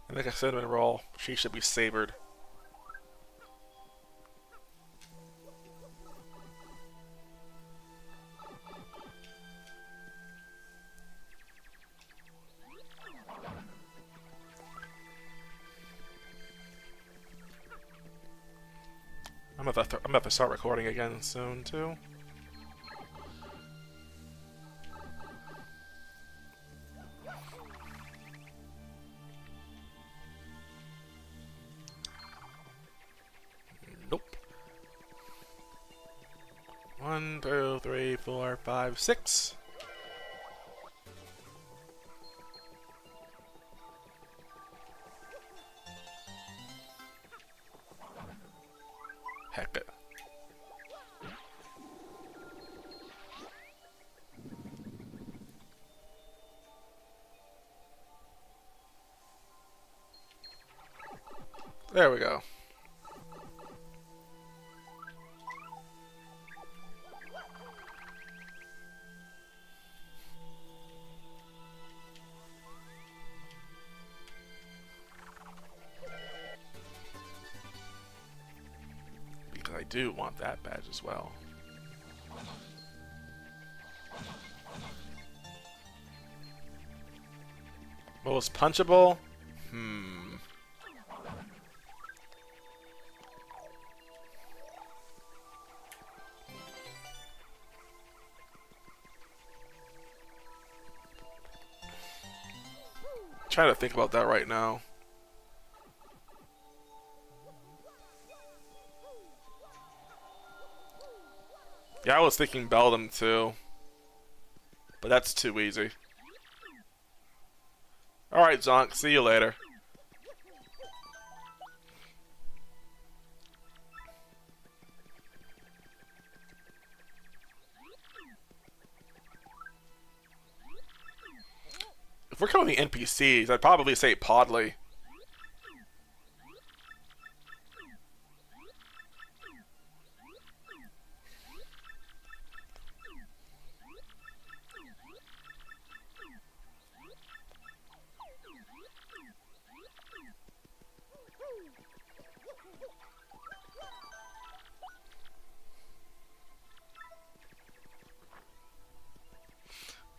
I think a cinnamon roll, she should be savored. I'm about to start recording again soon too. Nope. 1, 2, 3, 4, 5, 6. Heck it. There we go. Because I do want that badge as well. Most punchable? Trying to think about that right now. Yeah, I was thinking Beldam too. But that's too easy. Alright, Zonk, see you later. If we're counting NPCs, I'd probably say Podley.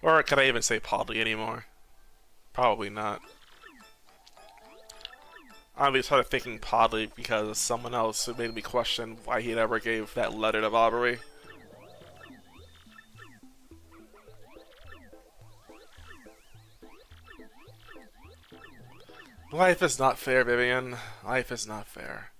Or could I even say Podley anymore? Probably not. I only started thinking Podley because of someone else who made me question why he never gave that letter to Bobbery. Life is not fair, Vivian. Life is not fair.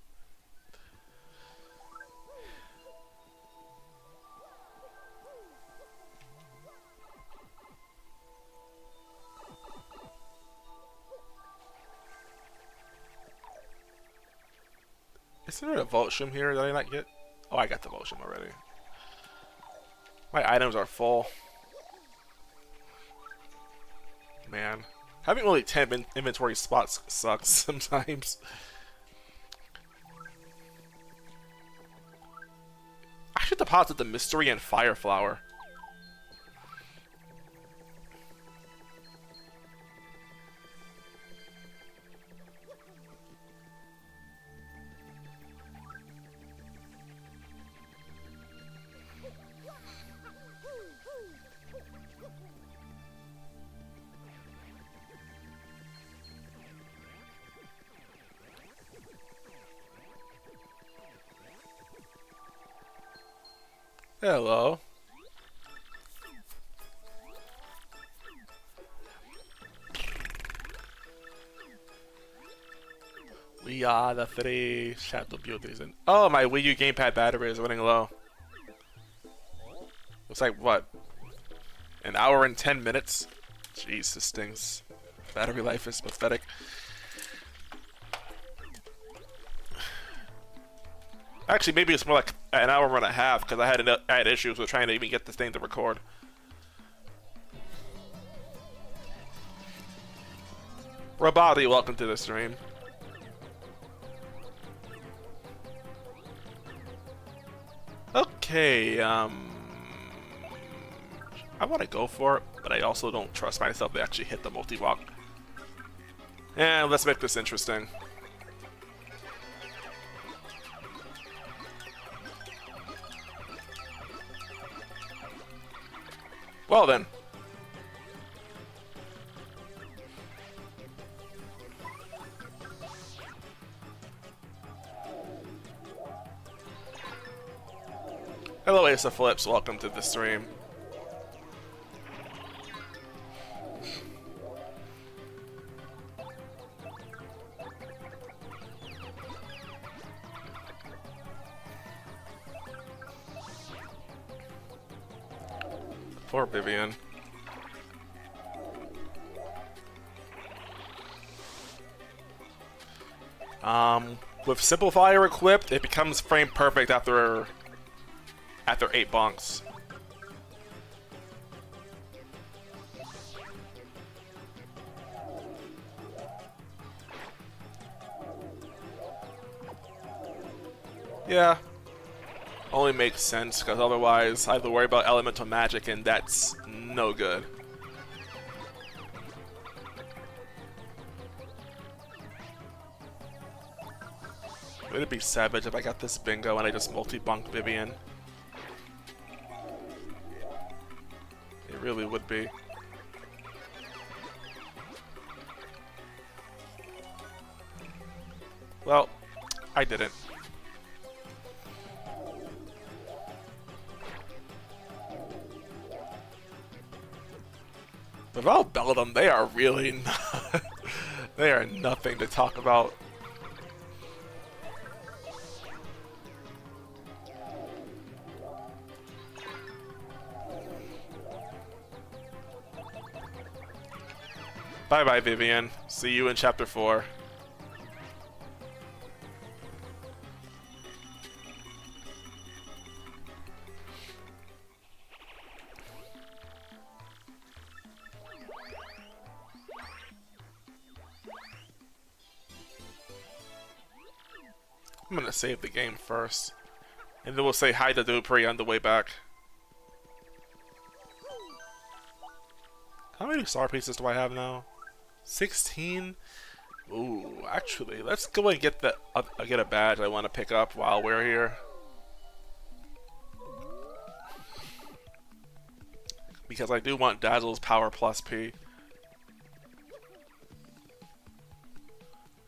Is there a Voltshim here that I not get? Oh, I got the Voltshim already. My items are full. Man. Having only 10 inventory spots sucks sometimes. I should deposit the Mystery and Fire Flower. Hello. We are the 3 Shadow Beauties and oh, my Wii U gamepad battery is running low. It's like, what? An hour and 10 minutes? Jeez, this thing's battery life is pathetic. Actually, maybe it's more like an hour and a half because I had issues with trying to even get this thing to record. Robati, welcome to the stream. Okay, I want to go for it, but I also don't trust myself to actually hit the multi-walk. And let's make this interesting. Well then. Hello Ace of Flips, welcome to the stream. Poor Vivian. With Simplifier equipped, it becomes frame perfect after 8 bonks. Yeah. Only makes sense, because otherwise I have to worry about elemental magic, and that's no good. Would it be savage if I got this bingo and I just multi-bunked Vivian? It really would be. Well, I didn't. Without Belladum, they are really not, they are nothing to talk about. Bye bye, Vivian. See you in chapter 4. I'm gonna save the game first, and then we'll say hi to Dupree on the way back. How many star pieces do I have now? 16? Ooh, actually, let's go and get get a badge I want to pick up while we're here. Because I do want Dazzle's Power Plus P.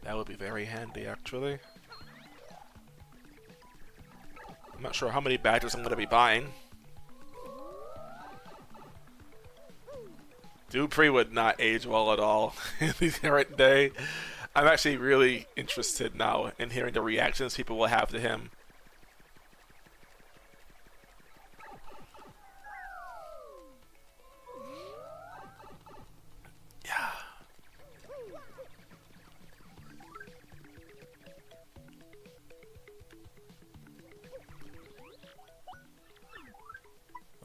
That would be very handy, actually. I'm not sure how many badges I'm going to be buying. Dupree would not age well at all in the current day. I'm actually really interested now in hearing the reactions people will have to him. Yeah.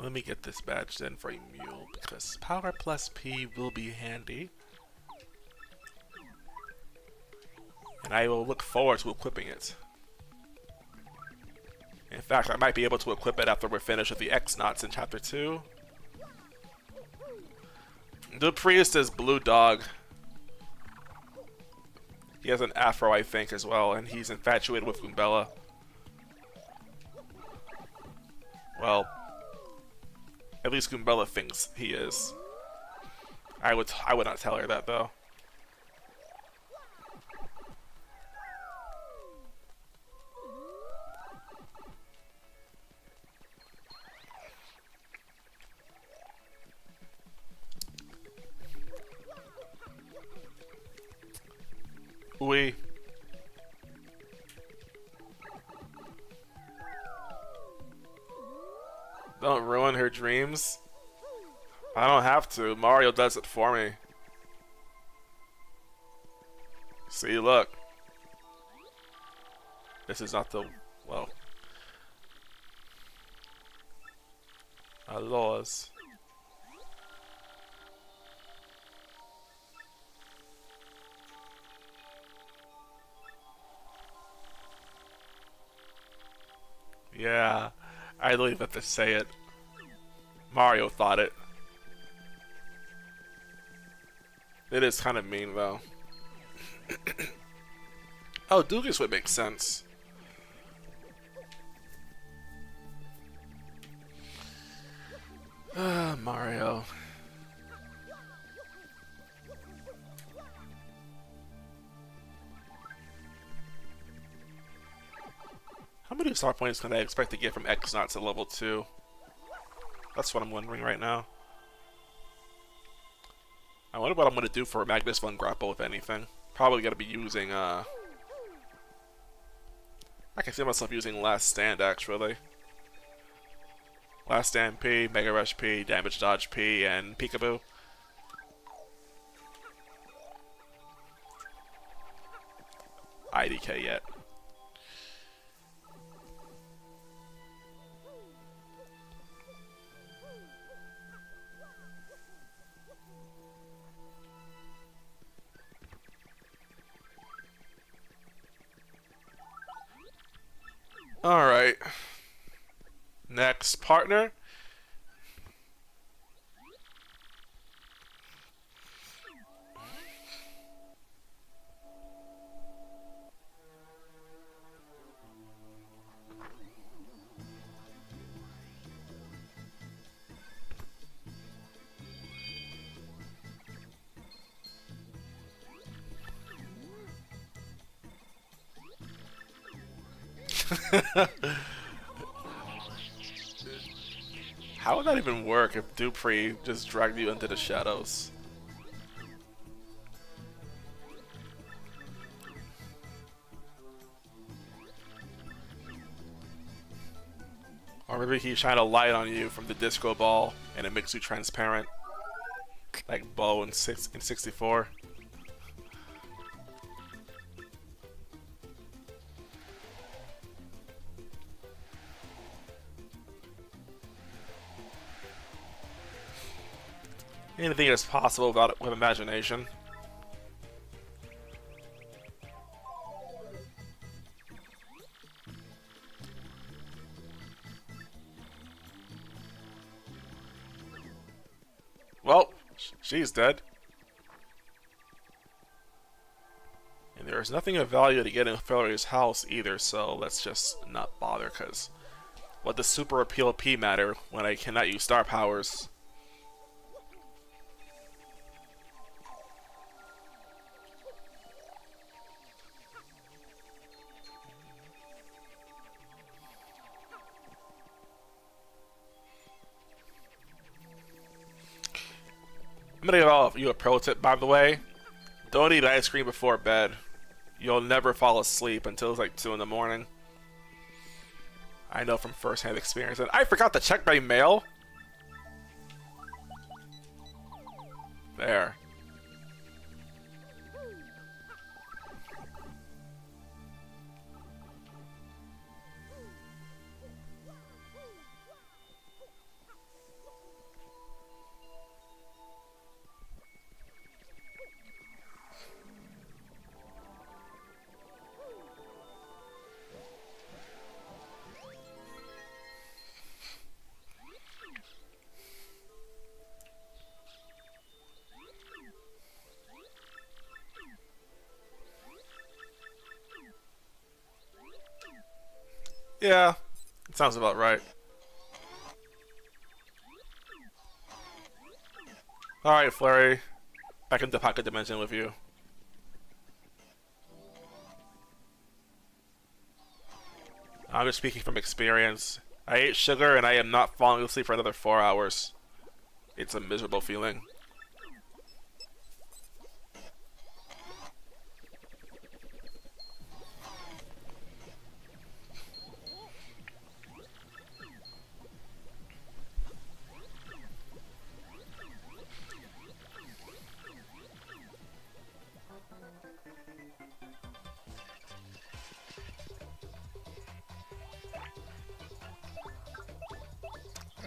Let me get this badge then for a mule, because Power Plus P will be handy. And I will look forward to equipping it. In fact, I might be able to equip it after we're finished with the X-Knots in Chapter 2. The priest is Blue Dog. He has an afro, I think, as well, and he's infatuated with Goombella. Well, at least Goombella thinks he is. I would not tell her that, though. Oui. Don't ruin her dreams. I don't have to. Mario does it for me. See, look. This is not the... well... laws. Yeah, I don't even have to say it. Mario thought it. It is kind of mean, though. Oh, Dugas would make sense. Mario. How many star points can I expect to get from X-Nauts at level 2? That's what I'm wondering right now. I wonder what I'm going to do for Magnus Von Grapple, if anything. Probably going to be using, I can see myself using Last Stand, actually. Last Stand P, Mega Rush P, Damage Dodge P, and Peekaboo. IDK yet. Alright. Next partner. How would that even work if Dupree just dragged you into the shadows? Or maybe he's trying to light on you from the disco ball and it makes you transparent. Like Bo in 64. Anything is possible about it with imagination. Well, she's dead. And there's nothing of value to get in Fairy's house either, so let's just not bother, because what does Super Appeal P matter when I cannot use star powers? I'm gonna give all of you a pro tip, by the way. Don't eat ice cream before bed. You'll never fall asleep until it's like 2 in the morning. I know from first-hand experience. And I forgot to check my mail. There. Yeah, it sounds about right. Alright, Flurry. Back into Pocket Dimension with you. I'm just speaking from experience. I ate sugar and I am not falling asleep for another 4 hours. It's a miserable feeling.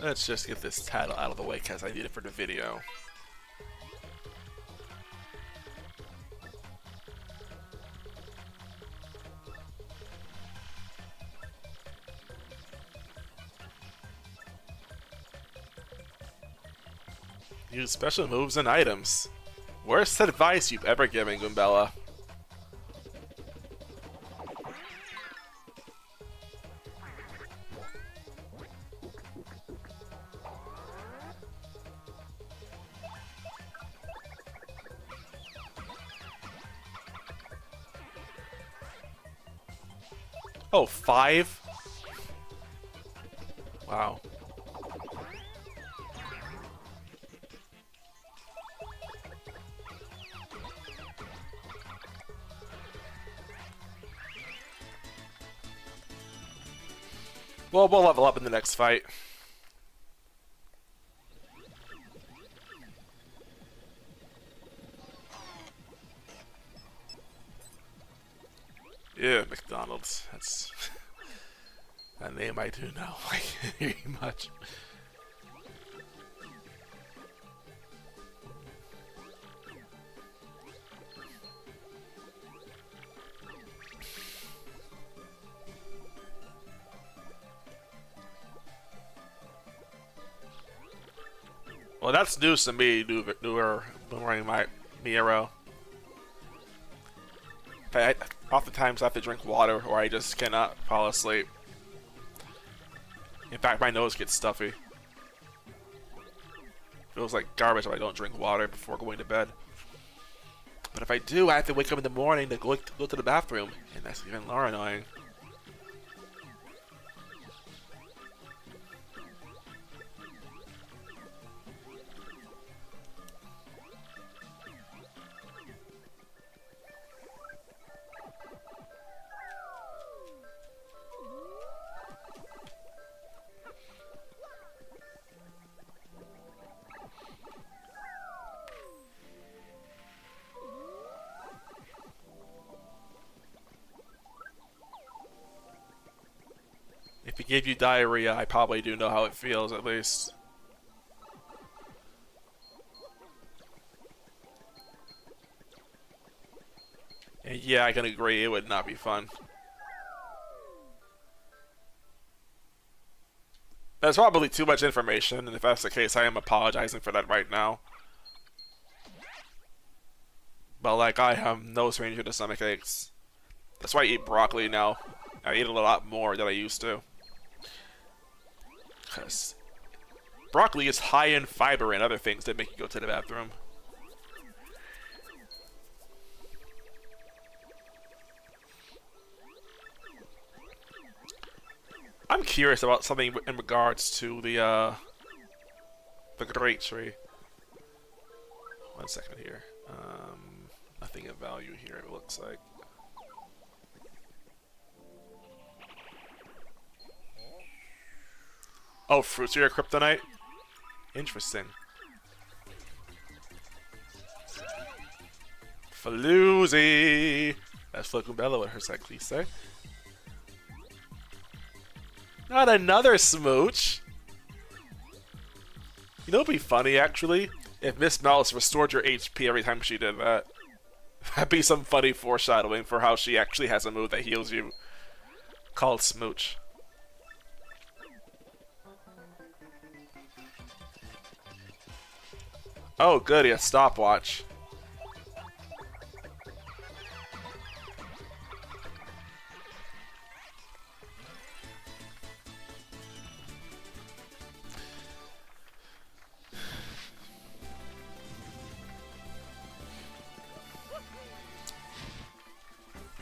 Let's just get this title out of the way because I need it for the video. Use special moves and items. Worst advice you've ever given, Goombella. Oh, 5? Wow. Well, we'll level up in the next fight. Yeah, McDonald's. That's that name I do know like very much. Well, that's news to me, newer boomerang my Miero. Oftentimes I have to drink water or I just cannot fall asleep. In fact, my nose gets stuffy. Feels like garbage if I don't drink water before going to bed. But if I do, I have to wake up in the morning to go to the bathroom, and that's even more annoying. If it gave you diarrhea, I probably do know how it feels, at least. And yeah, I can agree, it would not be fun. That's probably too much information, and if that's the case, I am apologizing for that right now. But like, I have no stranger to stomach aches. That's why I eat broccoli now. I eat a lot more than I used to. Because broccoli is high in fiber and other things that make you go to the bathroom. I'm curious about something in regards to the great tree. 1 second here. Nothing of value here, it looks like. Oh, fruits are your kryptonite? Interesting. Faloozy! That's what Goombella would exactly say. Not another smooch! You know what'd be funny, actually? If Miss Mouse restored your HP every time she did that. That'd be some funny foreshadowing for how she actually has a move that heals you. Called Smooch. Oh, goody, a stopwatch.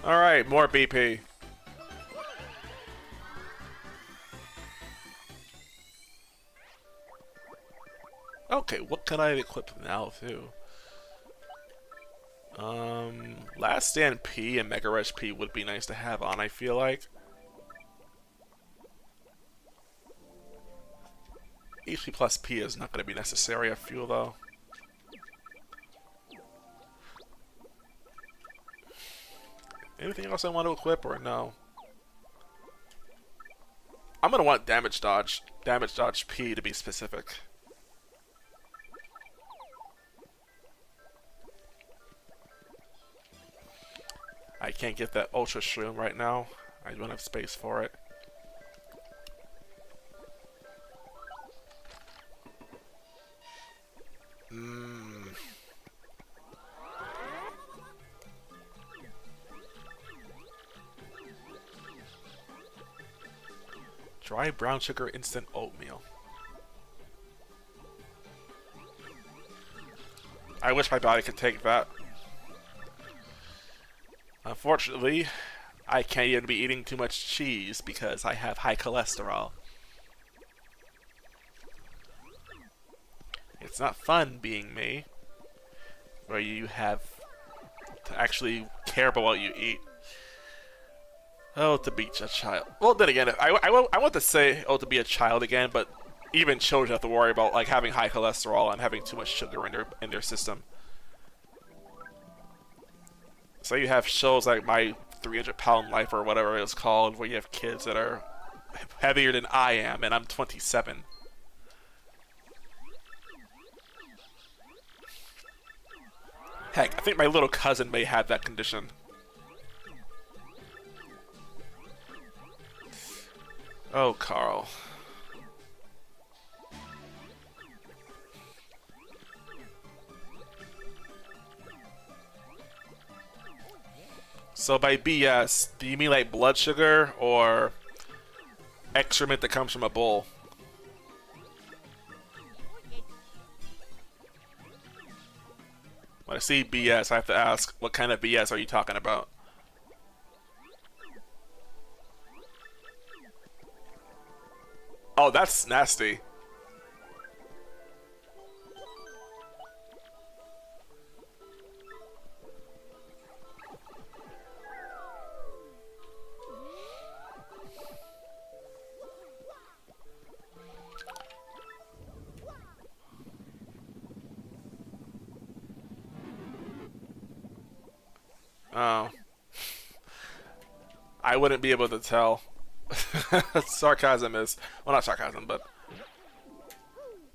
Alright, more BP. Okay, what can I equip now, too? Last Stand P and Mega Rush P would be nice to have on, I feel like. HP plus P is not going to be necessary, I feel, though. Anything else I want to equip, or no? I'm going to want Damage Dodge. Damage dodge P to be specific. I can't get that Ultra Shroom right now. I don't have space for it. Dry brown sugar instant oatmeal. I wish my body could take that. Unfortunately, I can't even be eating too much cheese because I have high cholesterol. It's not fun being me, where you have to actually care about what you eat. Oh, to be a child. Well, then again, I want to say, oh, to be a child again, but even children have to worry about like having high cholesterol and having too much sugar in their system. So you have shows like My 300-Pound Life or whatever it's called, where you have kids that are heavier than I am, and I'm 27. Heck, I think my little cousin may have that condition. Oh, Carl. So by BS, do you mean like blood sugar or excrement that comes from a bull? When I see BS, I have to ask, what kind of BS are you talking about? Oh, that's nasty. Oh. I wouldn't be able to tell. Sarcasm is... Well, not sarcasm, but...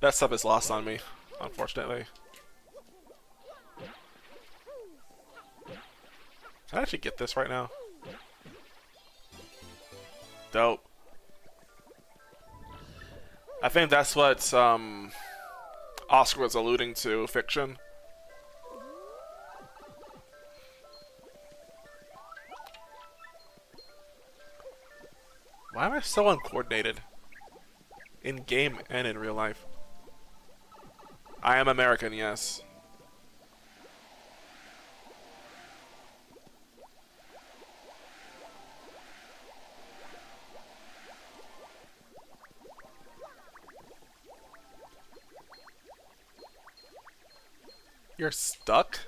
That stuff is lost on me, unfortunately. Can I actually get this right now? Dope. I think that's what Oscar was alluding to, fiction. Why am I so uncoordinated? In game and in real life. I am American, yes. You're stuck?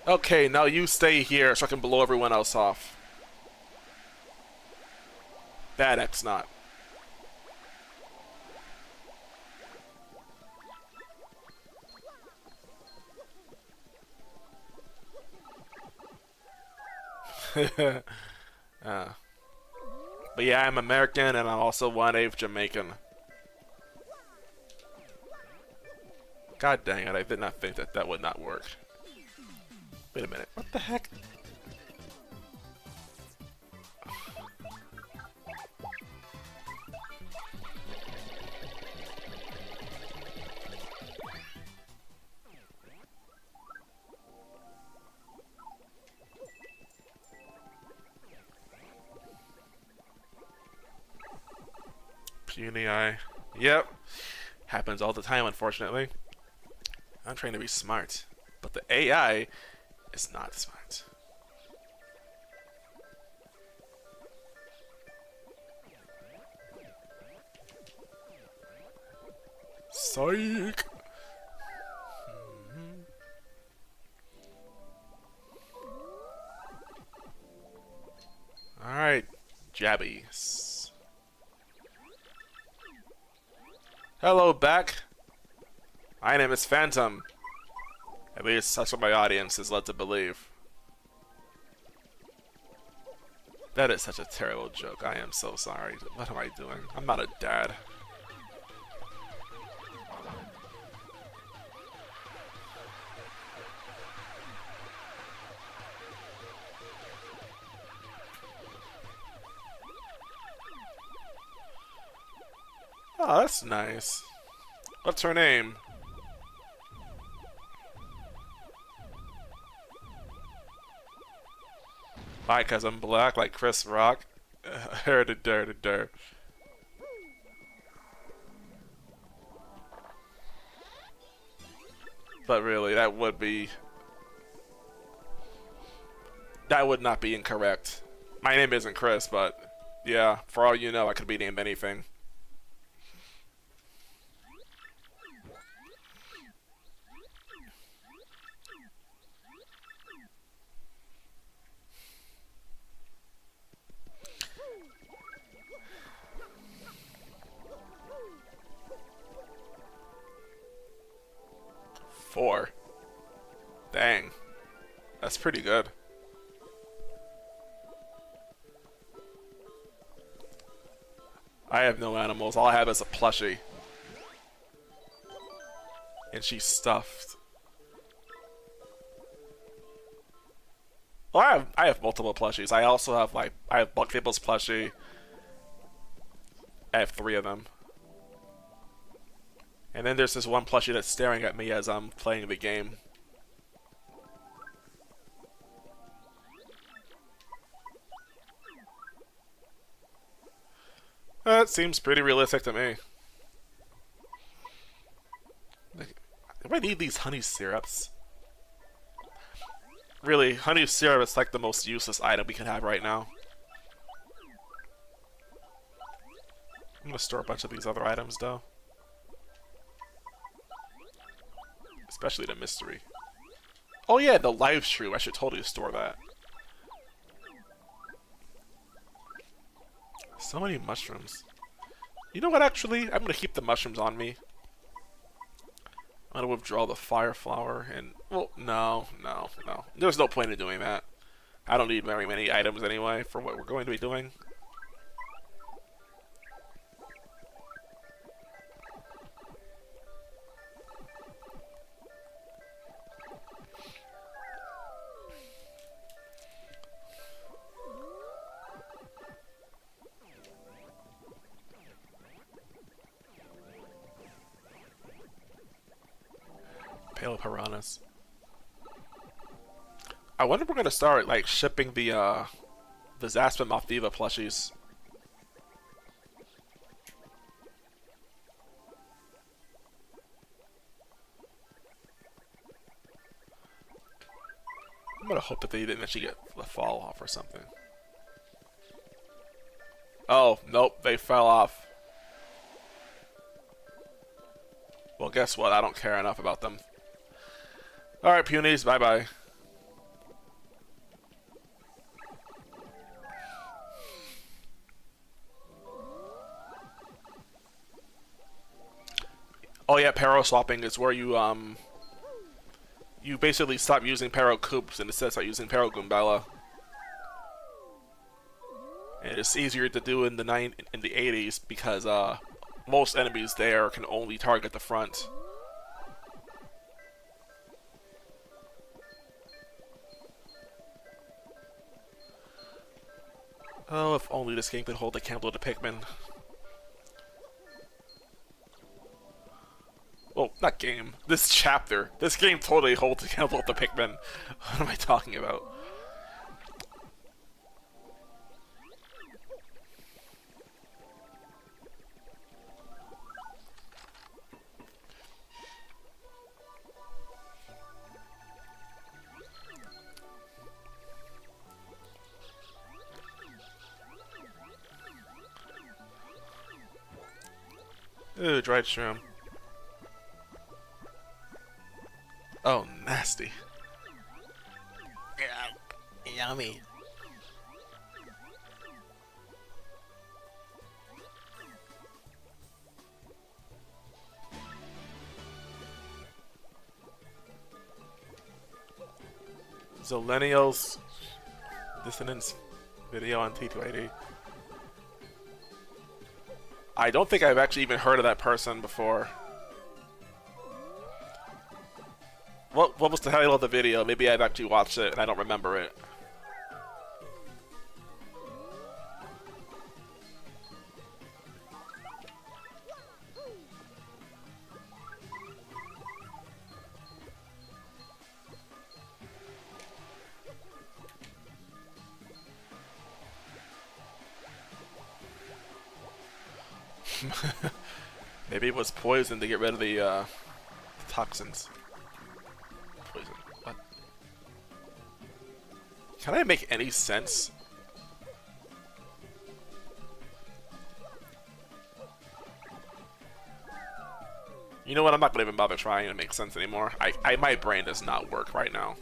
Okay, now you stay here so I can blow everyone else off. Bad X not. But yeah, I'm American and I'm also 1/8 Jamaican. God dang it, I did not think that that would not work. Wait a minute, what the heck? Puny eye. Yep. Happens all the time, unfortunately. I'm trying to be smart, but the AI is not smart. Psych! Jabbies. Hello, Beck. My name is Phantom. At least that's what my audience is led to believe. That is such a terrible joke. I am so sorry. What am I doing? I'm not a dad. Oh, that's nice. What's her name? Why, 'cause I'm black like Chris Rock? Her. But really, that would not be incorrect. My name isn't Chris, but yeah, for all you know, I could be named anything. Four. Dang. That's pretty good. I have no animals. All I have is a plushie. And she's stuffed. Well, I have multiple plushies. I also have I have Buckfable's plushie. I have 3 of them. And then there's this one plushie that's staring at me as I'm playing the game. That seems pretty realistic to me. Do I need these honey syrups? Really, honey syrup is like the most useless item we can have right now. I'm gonna store a bunch of these other items though. Especially the mystery. Oh yeah, the live shrew. I should totally store that. So many mushrooms. You know what, actually? I'm gonna keep the mushrooms on me. I'm gonna withdraw the fire flower and... Well, no. There's no point in doing that. I don't need very many items anyway for what we're going to be doing. Pale piranhas. I wonder if we're gonna start like shipping the Zaspin Mophiva plushies. I'm gonna hope that they didn't actually get the fall off or something. Oh, nope, they fell off. Well, guess what? I don't care enough about them. Alright, Punies, bye-bye. Oh yeah, Paro swapping is where you basically stop using Paro Coops and instead start using Paro Goombella. And it's easier to do in the 80s because most enemies there can only target the front. Oh, if only this game could hold a candle to Pikmin. Well, not game. This chapter. This game totally holds a candle to Pikmin. What am I talking about? Ooh, dried shroom. Oh, nasty. Yeah, yummy. Zillennials Dissonance video on TTYD. I don't think I've actually even heard of that person before. What was the title of the video? Maybe I've actually watched it and I don't remember it. Maybe it was poison to get rid of the toxins. Poison. What? Can I make any sense? You know what? I'm not gonna even bother trying to make sense anymore. My brain does not work right now.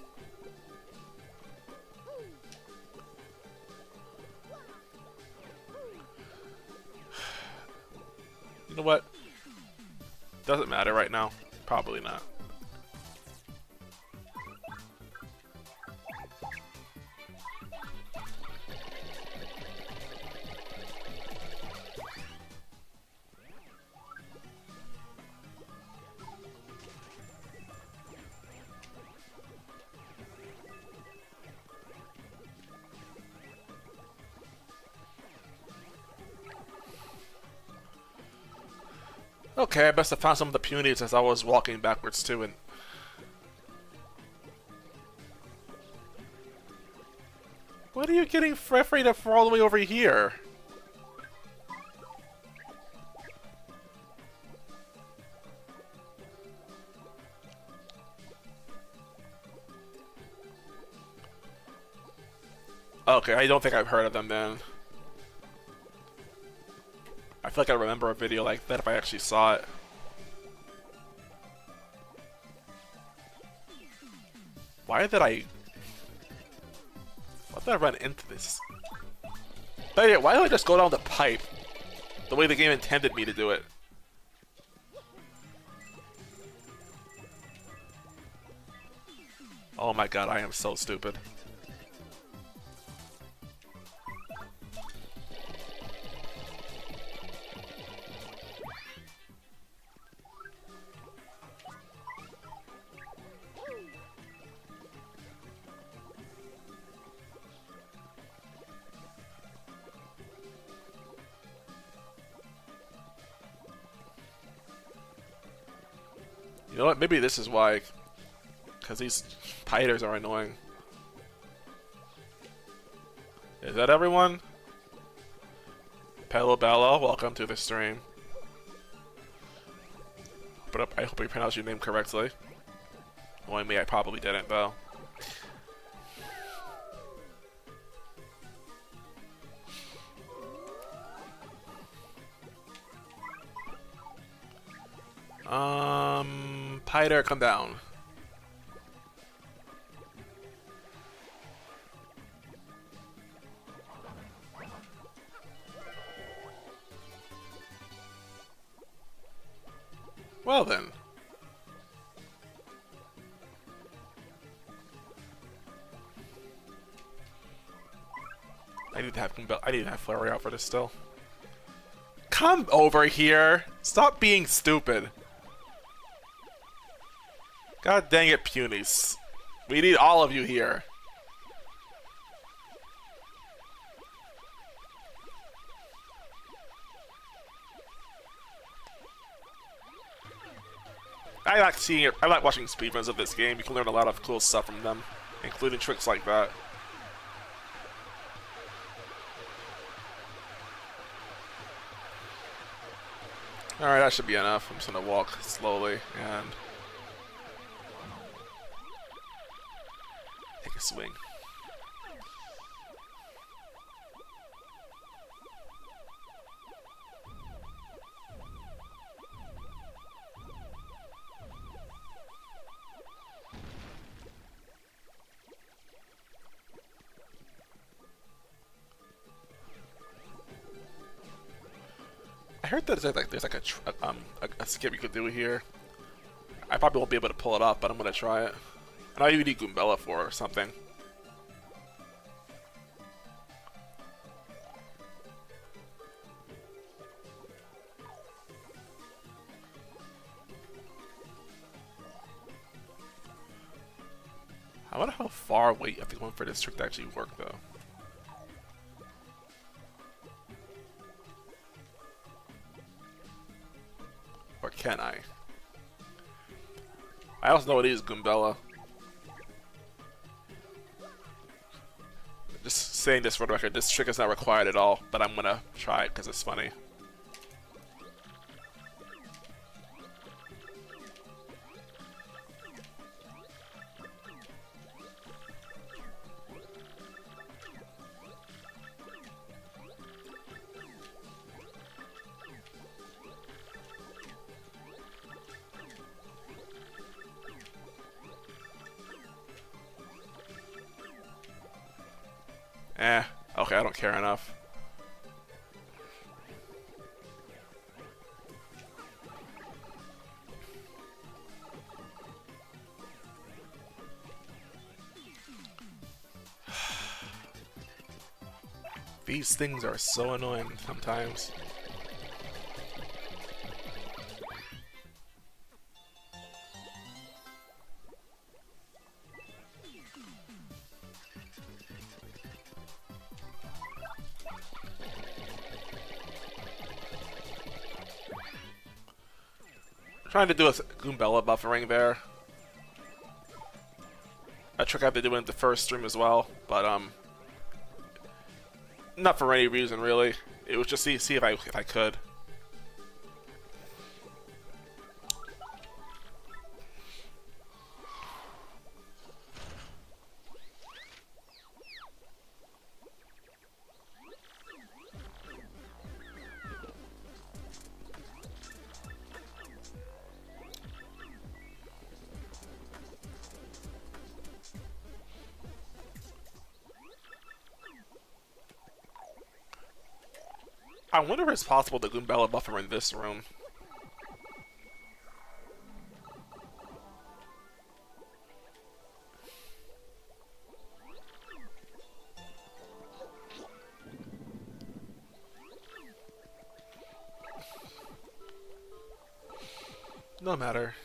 You know what? Doesn't matter right now. Probably not. Okay, I must have found some of the punies as I was walking backwards too, and what are you getting afraid of all the way over here? Okay, I don't think I've heard of them then. I feel like I remember a video like that if I actually saw it. Why did I run into this? But yeah, why did I just go down the pipe the way the game intended me to do it? Oh my god, I am so stupid. You know what? Maybe this is why. Because these spiders are annoying. Is that everyone? Pello Bello, welcome to the stream. But I hope I pronounced your name correctly. Knowing me, I probably didn't, though. Hider, come down. Well then. I need to have Flurry out for this still. Come over here! Stop being stupid. God dang it, punies. We need all of you here. I like seeing it. I like watching speedruns of this game. You can learn a lot of cool stuff from them, including tricks like that. Alright, that should be enough. I'm just gonna walk slowly and take a swing. I heard that there's like a skip you could do here. I probably won't be able to pull it off, but I'm gonna try it. And all you need Goombella for or something. I wonder how far away you have to go for this trick to actually work, though. Or can I? I also know it is Goombella. Just saying this for the record, this trick is not required at all, but I'm gonna try it because it's funny. Okay, I don't care enough. These things are so annoying sometimes. Trying to do a Goombella buffering there. A trick I had to do in the first stream as well, but not for any reason really. It was just see if I could. I wonder if it's possible to Goombella buffer in this room. No matter.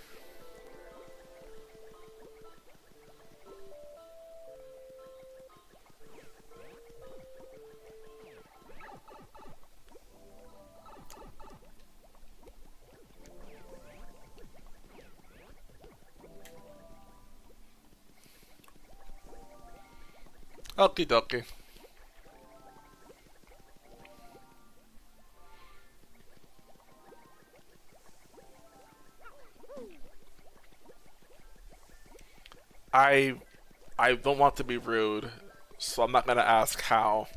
Okie dokie. I don't want to be rude, so I'm not gonna ask how.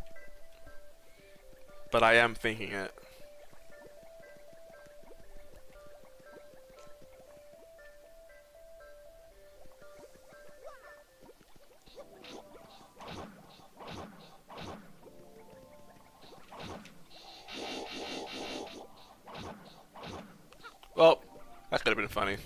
But I am thinking it. Well, that could have been funny.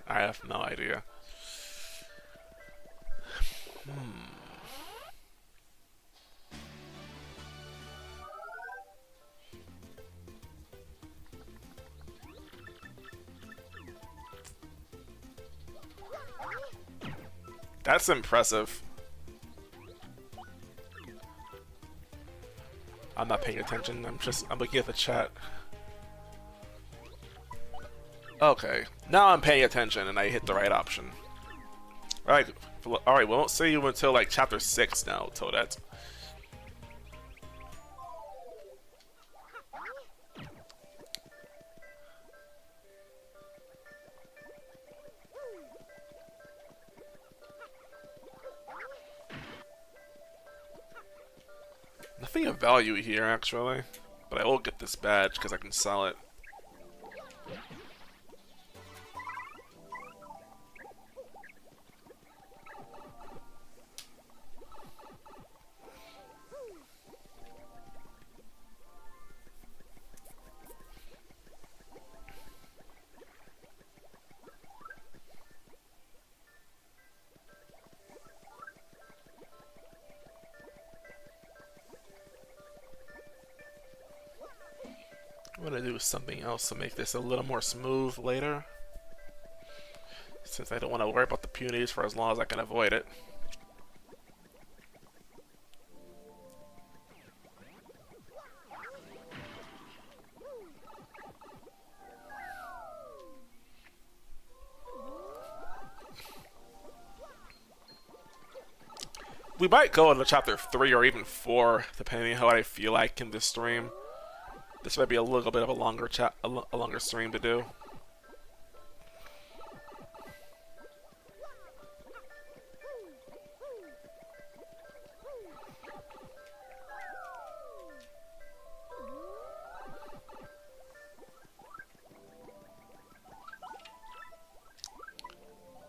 I have no idea. That's impressive. I'm not paying attention. I'm looking at the chat. Okay, now I'm paying attention and I hit the right option. Alright, we won't see you until like chapter 6 now, Toadette. Nothing of value here actually, but I will get this badge because I can sell it. do something else to make this a little more smooth later, since I don't want to worry about the punies for as long as I can avoid it. We might go into chapter 3 or even 4, depending on how I feel like in this stream. This might be a little bit of a longer longer stream to do.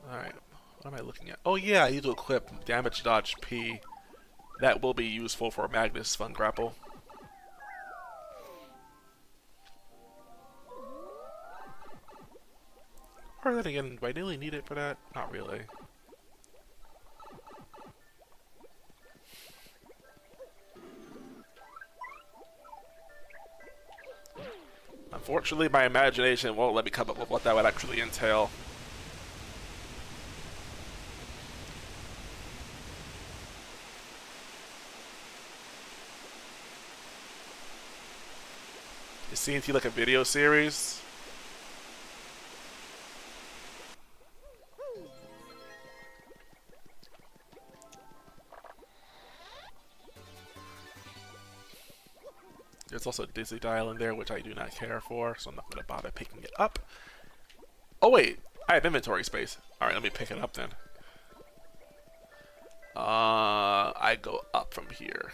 Alright, what am I looking at? Oh yeah, I need to equip Damage Dodge P. That will be useful for Magnus Fun Grapple. Or then again, do I really need it for that? Not really. Unfortunately, my imagination won't let me come up with what that would actually entail. Is CNT like a video series? There's also a Dizzy Dial in there, which I do not care for, so I'm not going to bother picking it up. Oh wait, I have inventory space. Alright, let me pick it up then. I go up from here.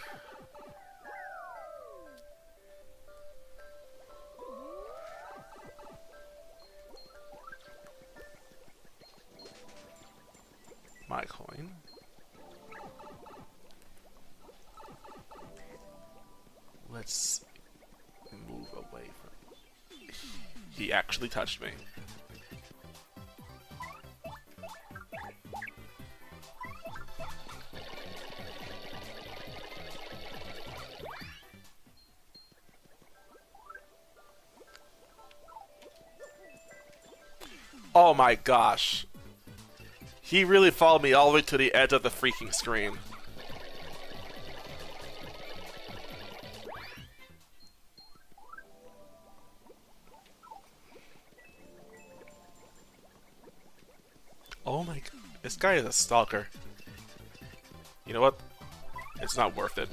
My coin. Let's move away from... He actually touched me. Oh my gosh. He really followed me all the way to the edge of the freaking screen. Oh my god. This guy is a stalker. You know what? It's not worth it.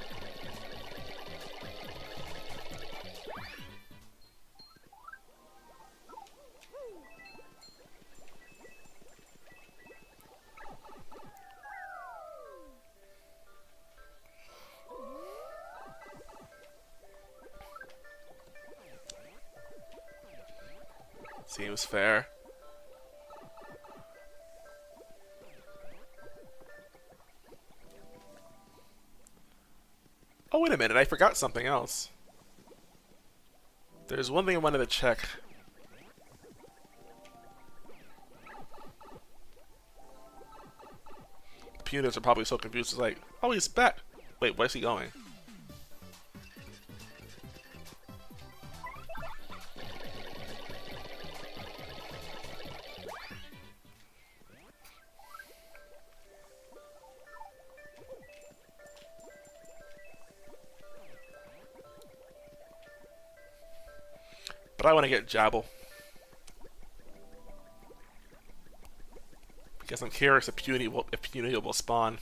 Seems fair. Oh, wait a minute, I forgot something else. There's one thing I wanted to check. Punists are probably so confused, it's like, oh, he's back. Wait, where's he going? But I want to get Jabble. Because I'm curious if Puny will spawn.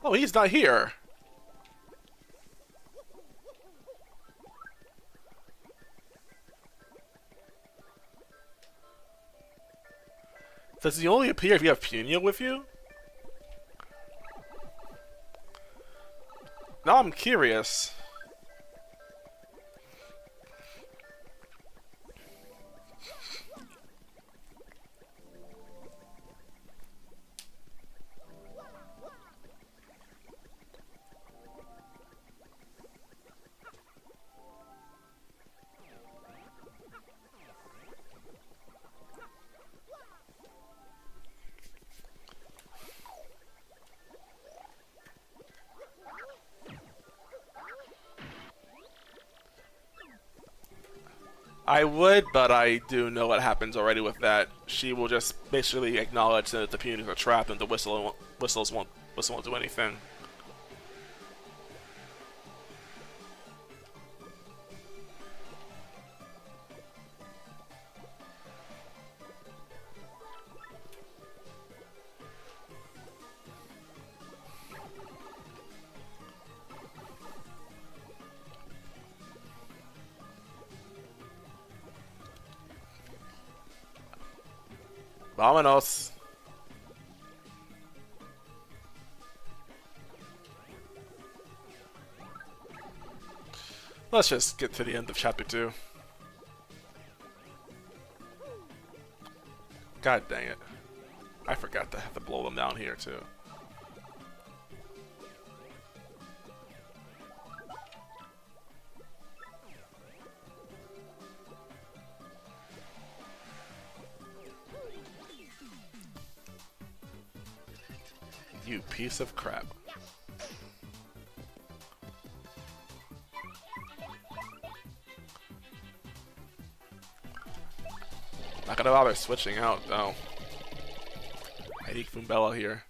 Oh, he's not here. Does he only appear if you have Punia with you? Now I'm curious. I would, but I do know what happens already with that. She will just basically acknowledge that the peonies are trapped and the whistle won't do anything. Vámonos. Let's just get to the end of chapter 2. God dang it. I forgot to have to blow them down here too. You piece of crap. Not gonna bother switching out though. I need Goombella here.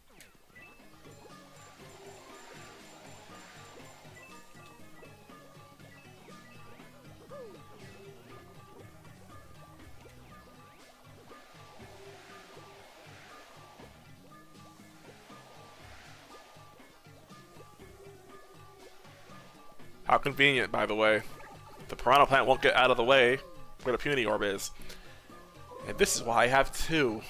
How convenient, by the way. The piranha plant won't get out of the way where the puny orb is. And this is why I have 2.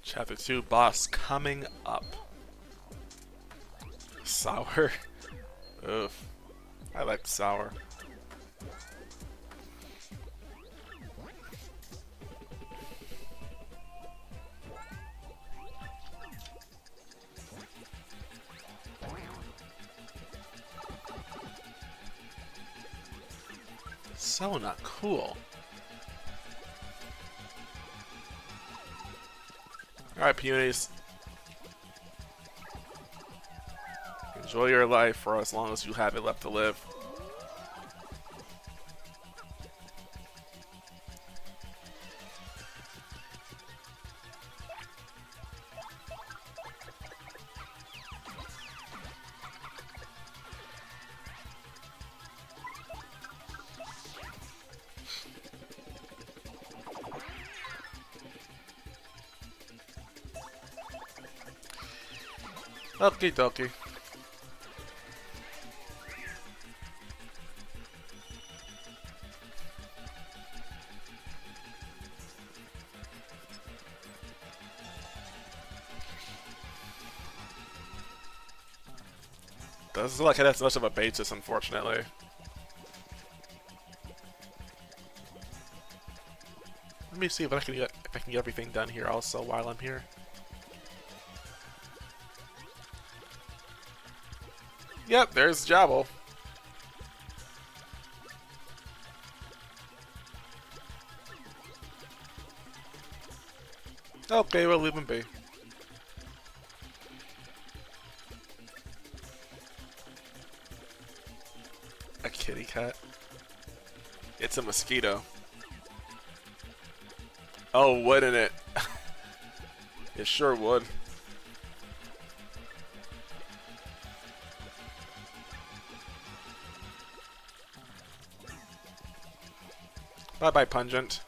Chapter 2 boss coming up. Sour. Ugh. I like sour. So not cool. Alright, peonies. Enjoy your life for as long as you have it left to live. Okie dokie. Doesn't look like it has much of a basis, unfortunately. Let me see if I can get everything done here also while I'm here. Yep, there's Jabble. Okay, we'll leave him be. A kitty cat? It's a mosquito. Oh, wouldn't it? It sure would. Bye-bye, Pungent.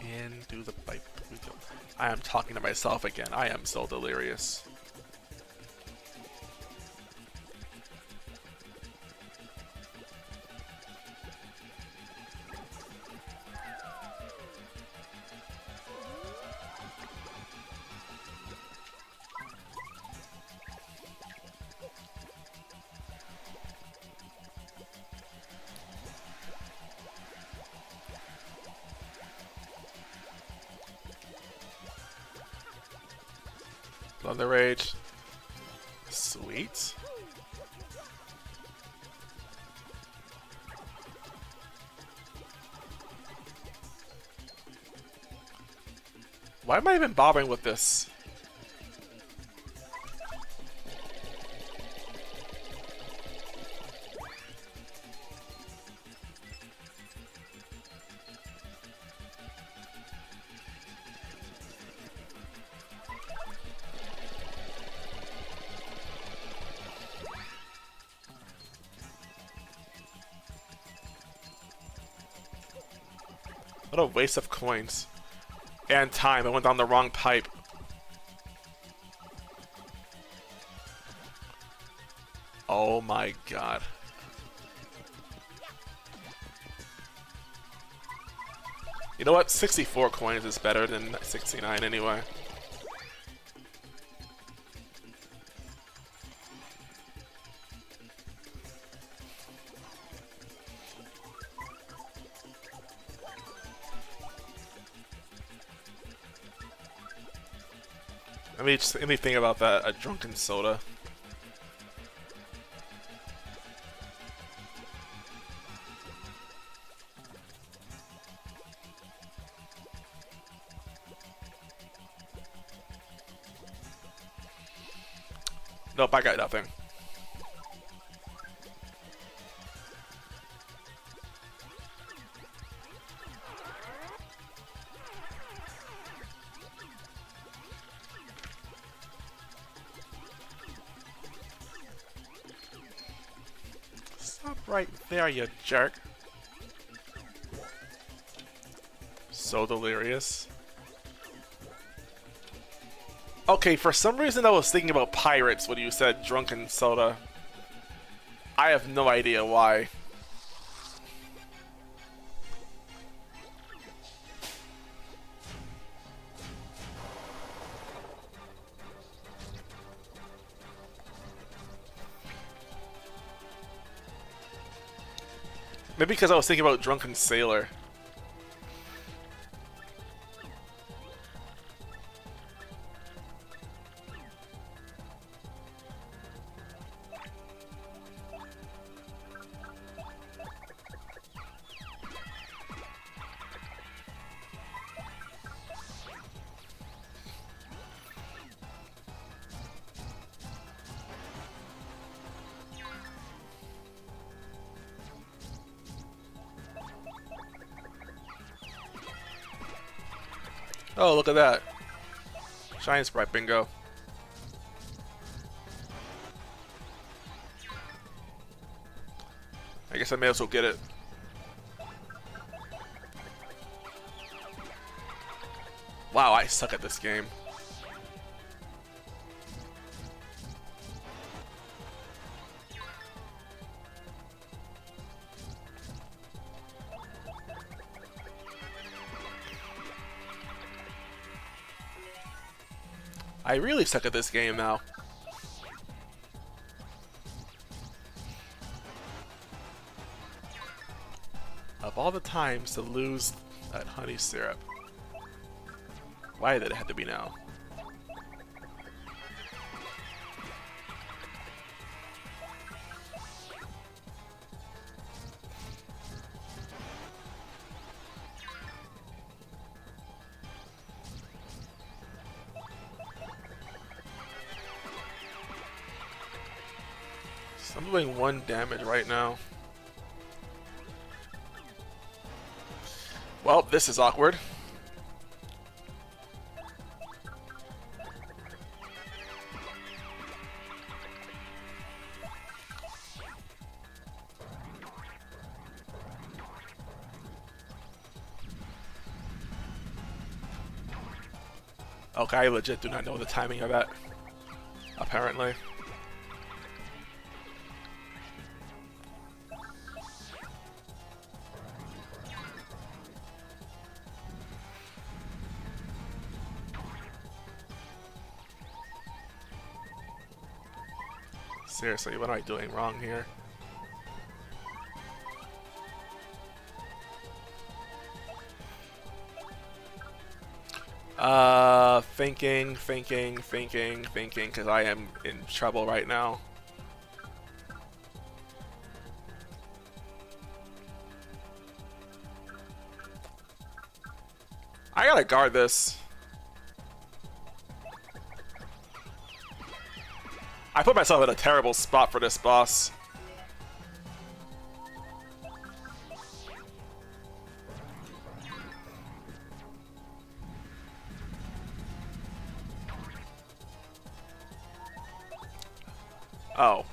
Into the pipe we go. I am talking to myself again. I am so delirious. Love the rage. Sweet. Why am I even bothering with this? What a waste of coins. And time. I went down the wrong pipe. Oh my god. You know what? 64 coins is better than 69 anyway. Let me think about that. A drunken soda. Nope, I got nothing. Stop right there, you jerk. So delirious. Okay, for some reason I was thinking about pirates when you said drunken soda. I have no idea why. Maybe because I was thinking about drunken sailor. Oh, look at that. Shine Sprite bingo. I guess I may as well get it. Wow, I suck at this game. I really suck at this game now. Of all the times to lose that honey syrup. Why did it have to be now? So I'm doing 1 damage right now. Well, this is awkward. Okay, I legit do not know the timing of that. Apparently. Seriously, what am I doing wrong here? Thinking, because I am in trouble right now. I gotta guard this. I put myself in a terrible spot for this boss. Oh,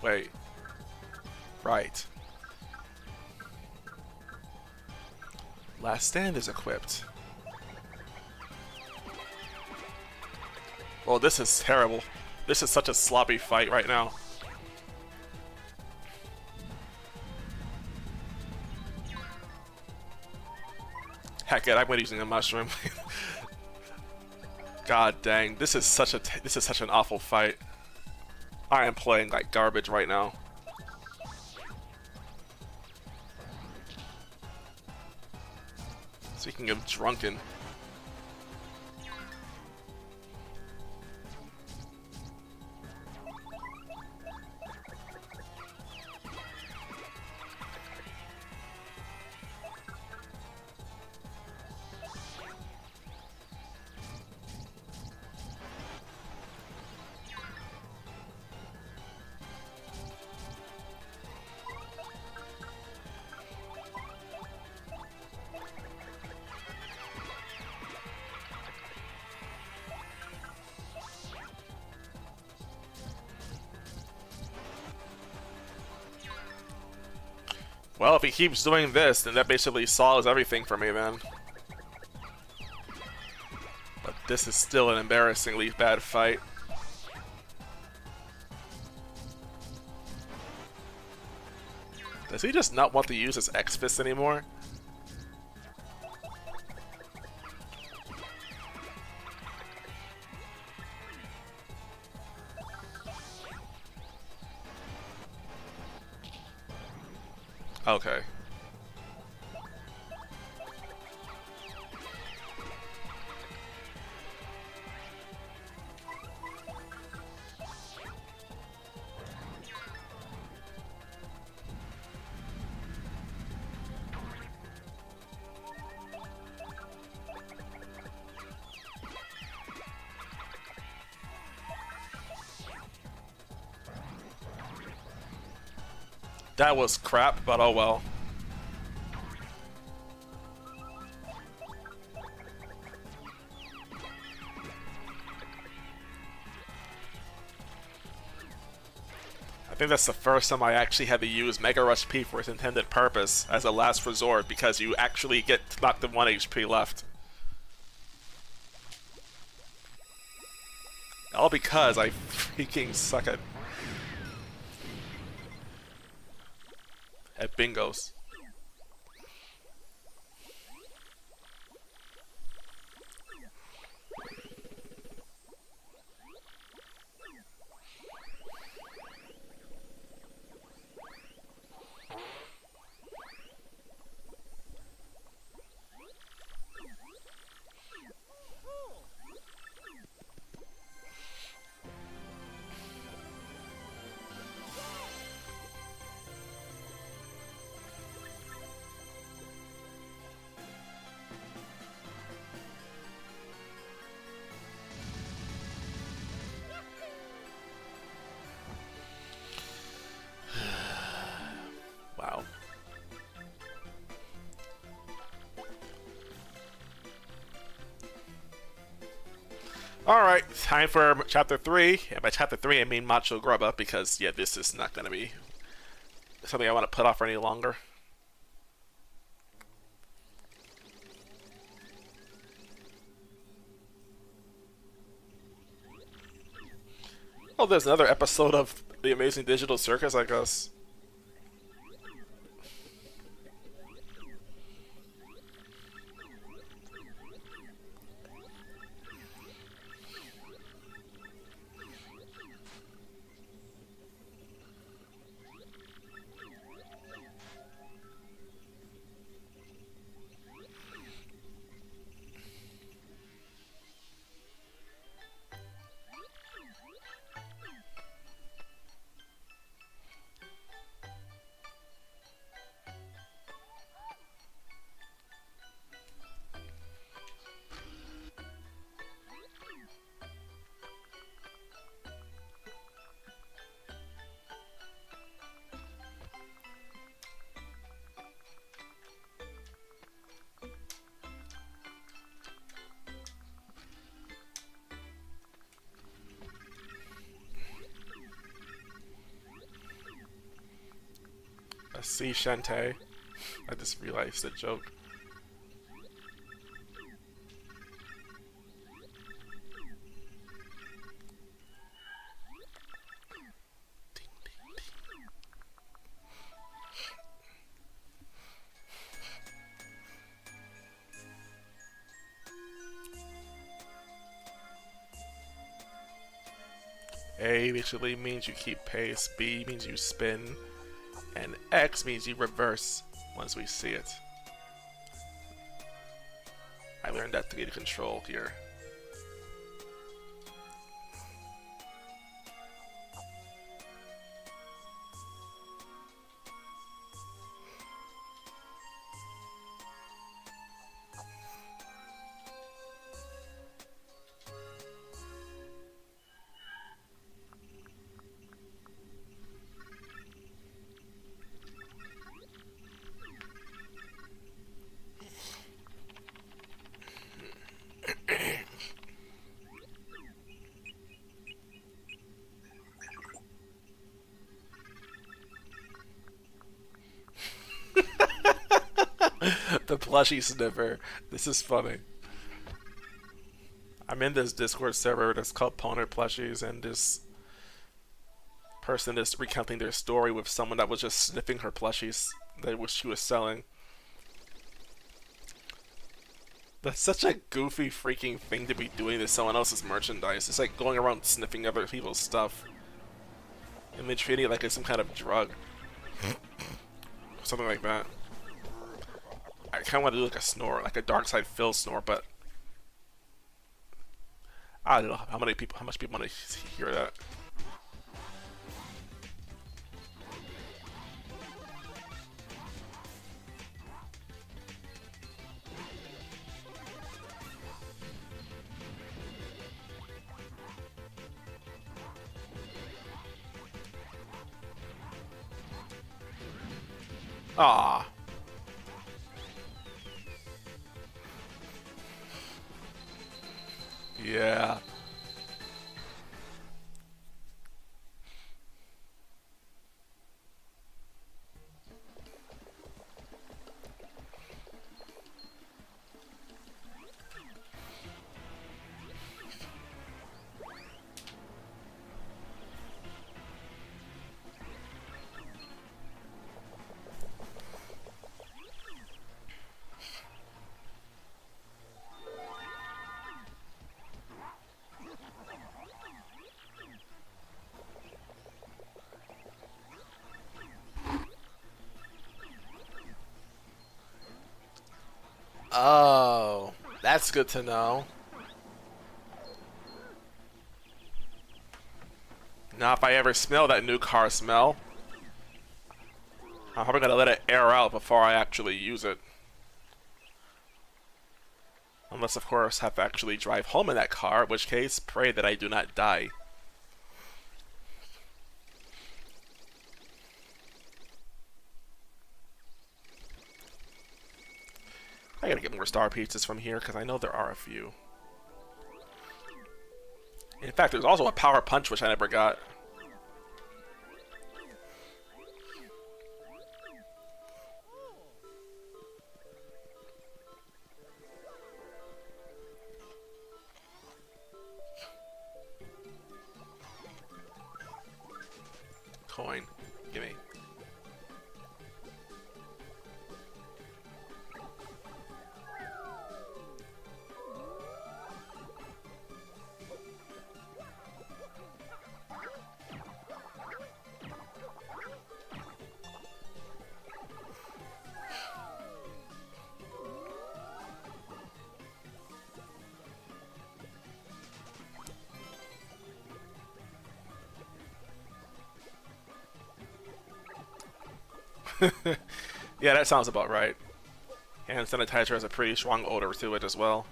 wait. Right. Last Stand is equipped. Well, this is terrible. This is such a sloppy fight right now. Heck it, I'm gonna using a mushroom. God dang, this is such an awful fight. I am playing like garbage right now. Speaking of drunken. Well, if he keeps doing this, then that basically solves everything for me, man. But this is still an embarrassingly bad fight. Does he just not want to use his X-Fist anymore? Okay. That was crap, but oh well. I think that's the first time I actually had to use Mega Rush P for its intended purpose as a last resort, because you actually get knocked to 1 HP left. All because I freaking suck at bingos. Wow. Alright, time for chapter 3. And by chapter 3 I mean Macho Grubba, because yeah, this is not going to be something I want to put off for any longer. Oh, there's another episode of The Amazing Digital Circus, I guess. See Shantae. I just realized the joke. A basically means you keep pace, B means you spin, and X means you reverse once we see it. I learned that to get control here. The plushie sniffer. This is funny. I'm in this Discord server that's called Poner Plushies, and this person is recounting their story with someone that was just sniffing her plushies that she was selling. That's such a goofy freaking thing to be doing to someone else's merchandise. It's like going around sniffing other people's stuff and then treating it like it's some kind of drug. Something like that. I kind of want to do like a snore, like a Dark Side Phil snore, but I don't know how much people want to hear that. Ah. Yeah. Oh, that's good to know. Now, if I ever smell that new car smell, I'm probably gonna let it air out before I actually use it. Unless, of course, I have to actually drive home in that car, in which case, pray that I do not die. I gotta get more star pieces from here because I know there are a few. In fact, there's also a power punch which I never got. Coin. Gimme. Yeah, that sounds about right. Hand sanitizer has a pretty strong odor to it as well.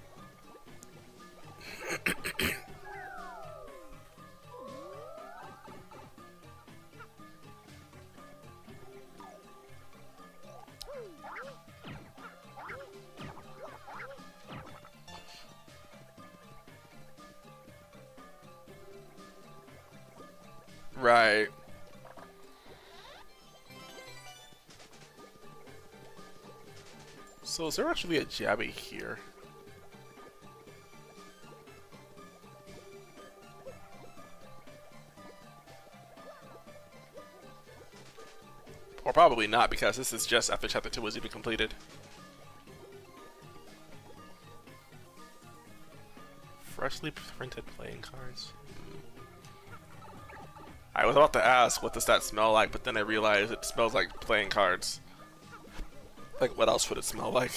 Right. So is there actually a Jabby here? Or probably not, because this is just after Chapter 2 was even completed. Freshly printed playing cards. I was about to ask what does that smell like, but then I realized it smells like playing cards. Like, what else would it smell like?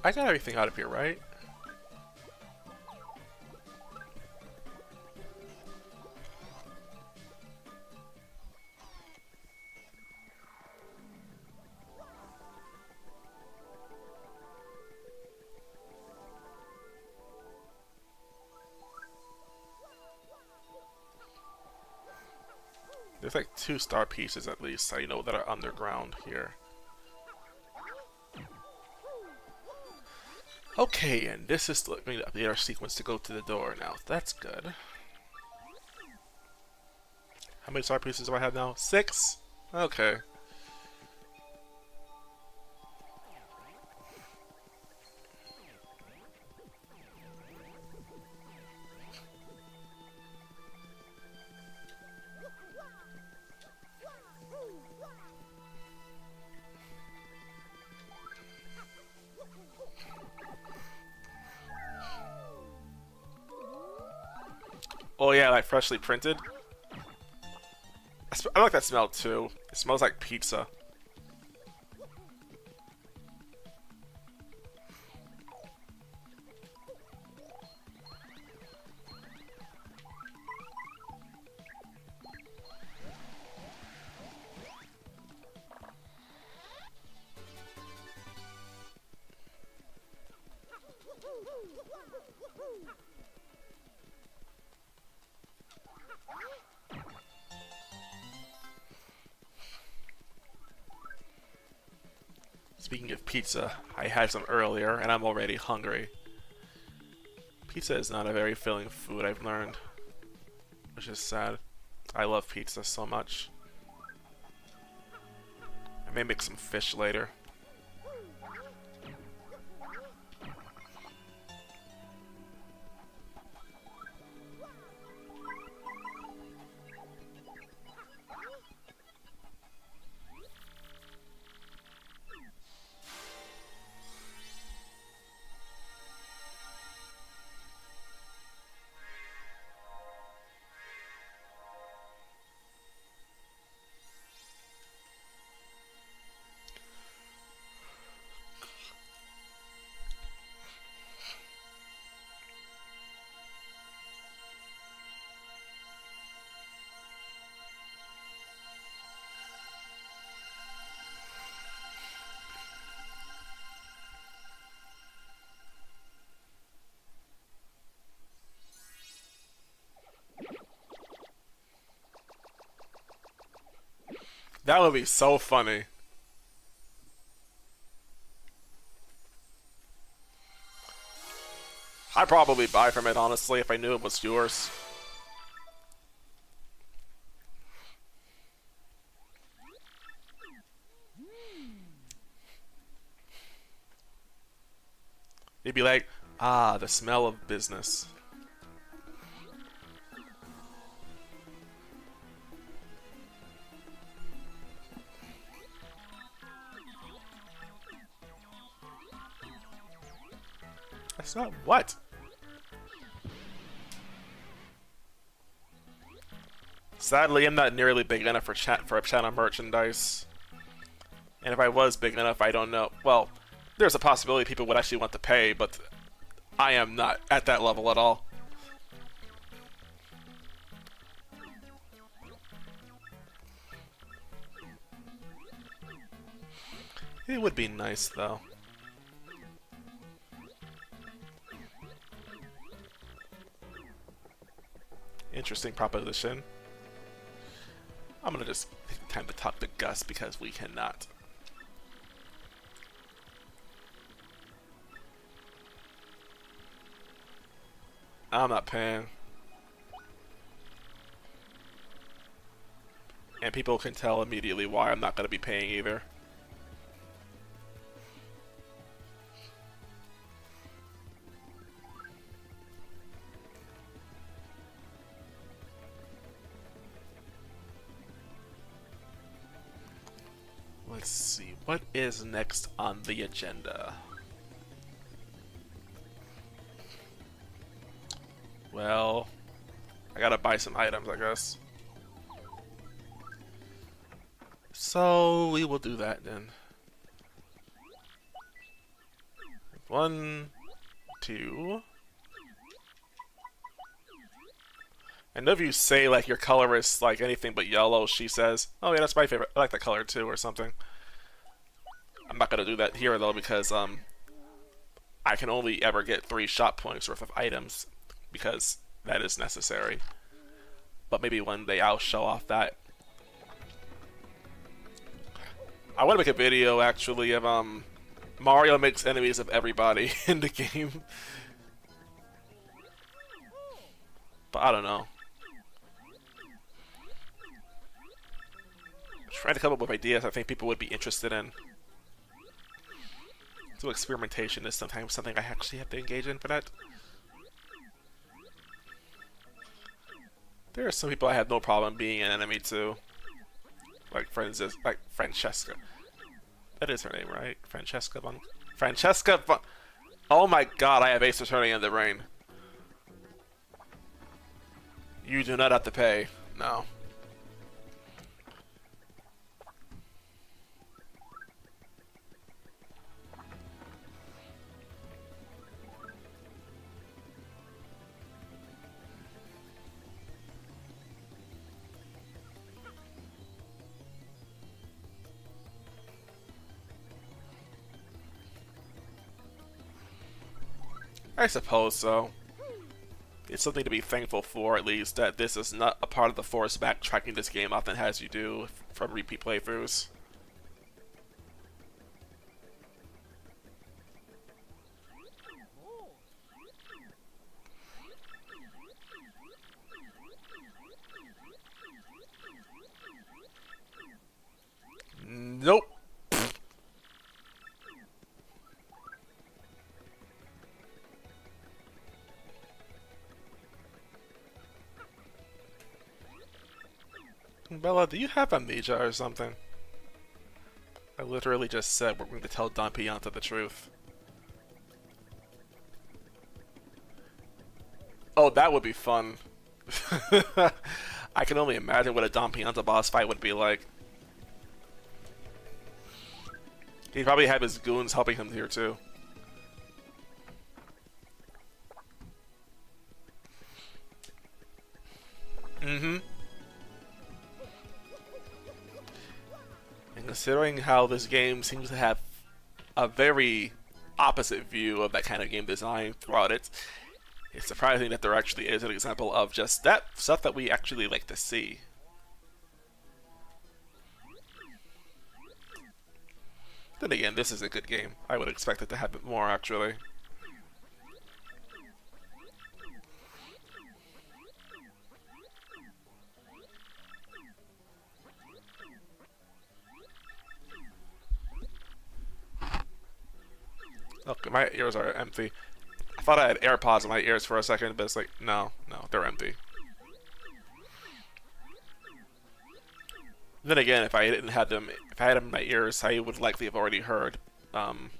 I got everything out of here, right? There's like 2 star pieces at least, I know, that are underground here. Okay, and this is going to update our sequence to go to the door now. That's good. How many star pieces do I have now? 6? Okay. Oh yeah, like freshly printed. I like that smell too. It smells like pizza. Speaking of pizza, I had some earlier and I'm already hungry. Pizza is not a very filling food, I've learned, which is sad. I love pizza so much. I may make some fish later. That would be so funny. I'd probably buy from it, honestly, if I knew it was yours. You'd be like, ah, the smell of business. That's not what? Sadly, I'm not nearly big enough for channel merchandise. And if I was big enough, I don't know. Well, there's a possibility people would actually want to pay, but I am not at that level at all. It would be nice, though. Interesting proposition. I'm gonna just take time to talk to Gus because we cannot. I'm not paying. And people can tell immediately why I'm not gonna be paying either. Let's see, what is next on the agenda? Well, I gotta buy some items, I guess. So, we will do that then. 1, 2. I know if you say like your color is like anything but yellow, she says, "Oh yeah, that's my favorite. I like that color too," or something. I'm not gonna do that here though because I can only ever get 3 shop points worth of items because that is necessary. But maybe one day I'll show off that. I want to make a video actually of Mario makes enemies of everybody in the game. But I don't know. Trying to come up with ideas I think people would be interested in. So experimentation is sometimes something I actually have to engage in for that. There are some people I have no problem being an enemy to. Like like Francesca. That is her name, right? Francesca Bun. Francesca Bun. Oh my god, I have Ace Attorney in the brain. You do not have to pay. No. I suppose so. It's something to be thankful for, at least, that this is not a part of the forced backtracking this game often has you do from repeat playthroughs. Nope. Bella, do you have amnesia or something? I literally just said we're going to tell Don Pianta the truth. Oh, that would be fun. I can only imagine what a Don Pianta boss fight would be like. He'd probably have his goons helping him here too. Mm-hmm. And considering how this game seems to have a very opposite view of that kind of game design throughout it, it's surprising that there actually is an example of just that stuff that we actually like to see. Then again, this is a good game. I would expect it to happen more, actually. Look, my ears are empty. I thought I had AirPods in my ears for a second, but it's like, no, they're empty. Then again, if I didn't have them, if I had them in my ears, I would likely have already heard, boom,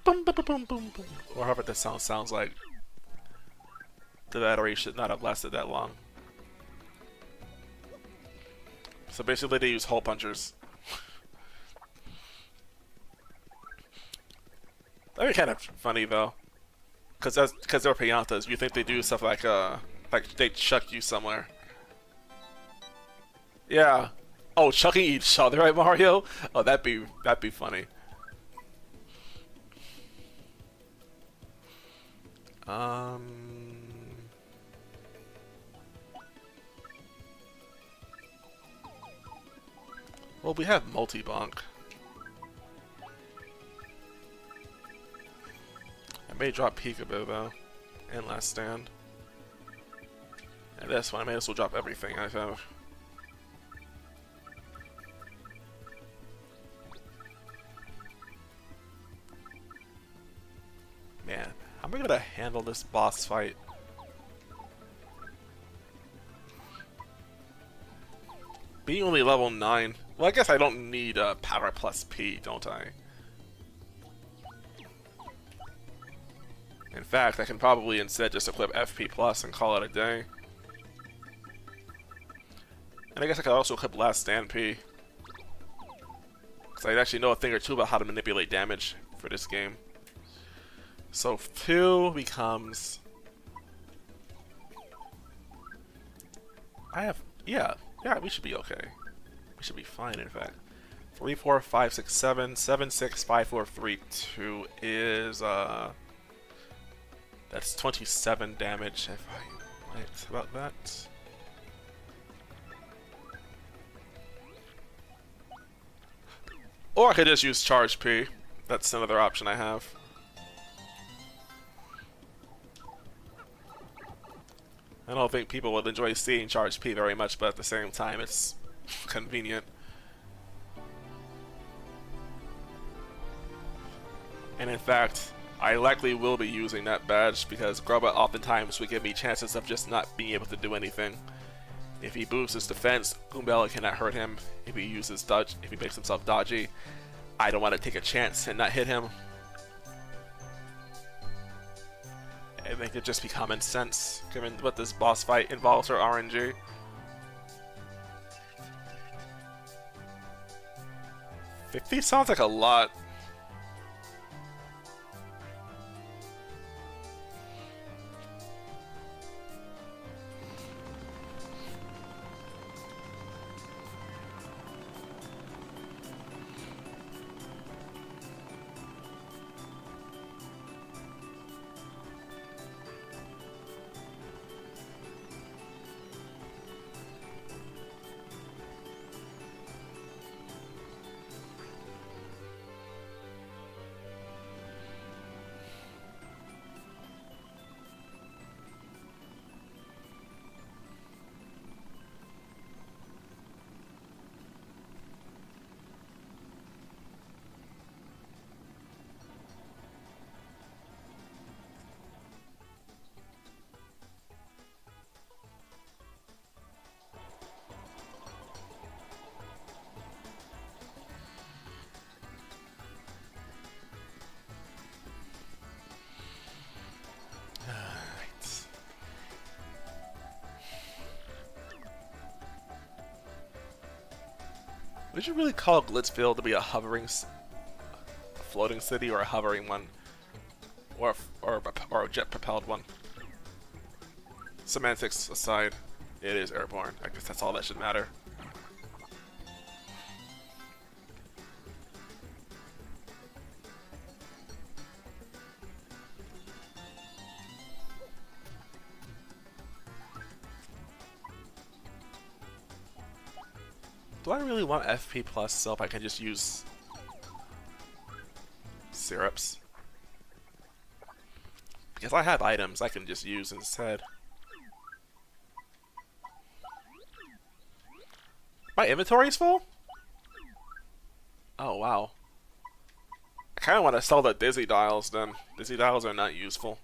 boom, boom, boom, boom, boom, or however this sounds like. The battery should not have lasted that long. So basically, they use hole punchers. That'd be kind of funny though, because they're piñatas. You think they do stuff like they chuck you somewhere. Yeah. Oh, chucking each other, right, Mario? Oh, that'd be funny. Well, we have multi-bonk. I may drop Peekaboo though, and Last Stand. And this one, I may as well drop everything I have. Man, how am I gonna handle this boss fight? Being only level 9. Well, I guess I don't need power plus P, don't I? In fact, I can probably instead just equip FP plus and call it a day. And I guess I could also equip Last Stand P. Because I actually know a thing or two about how to manipulate damage for this game. So 2 becomes... Yeah, we should be okay. We should be fine, in fact. 3, 4, 5, 6, 7, 7, 6, 5, 4, 3, 2 is, that's 27 damage, if I right about that. Or I could just use Charge P. That's another option I have. I don't think people would enjoy seeing Charge P very much, but at the same time, it's convenient. And in fact, I likely will be using that badge because Grubba oftentimes would give me chances of just not being able to do anything. If he boosts his defense, Goombella cannot hurt him. If he uses dodge, if he makes himself dodgy, I don't want to take a chance and not hit him. I think it just be common sense, given what this boss fight involves for RNG. $50 sounds like a lot. Would you really call Glitzville to be a floating city, or a hovering one, or a jet-propelled one? Semantics aside, it is airborne. I guess that's all that should matter. Do I really want FP plus so if I can just use syrups. Because I have items I can just use instead. My inventory's full? Oh, wow. I kind of want to sell the Dizzy Dials then. Dizzy Dials are not useful.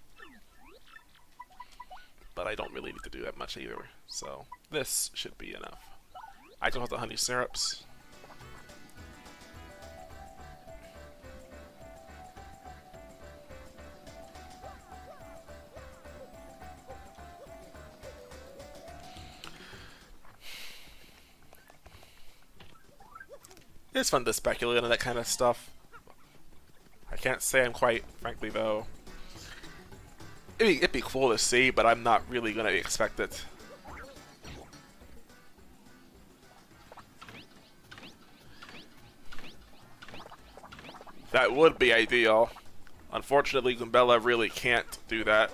But I don't really need to do that much either. So, this should be enough. I don't have the honey syrups. It's fun to speculate on that kind of stuff. I can't say I'm quite, frankly, though. It'd be cool to see, but I'm not really going to expect it. That would be ideal. Unfortunately, Goombella really can't do that.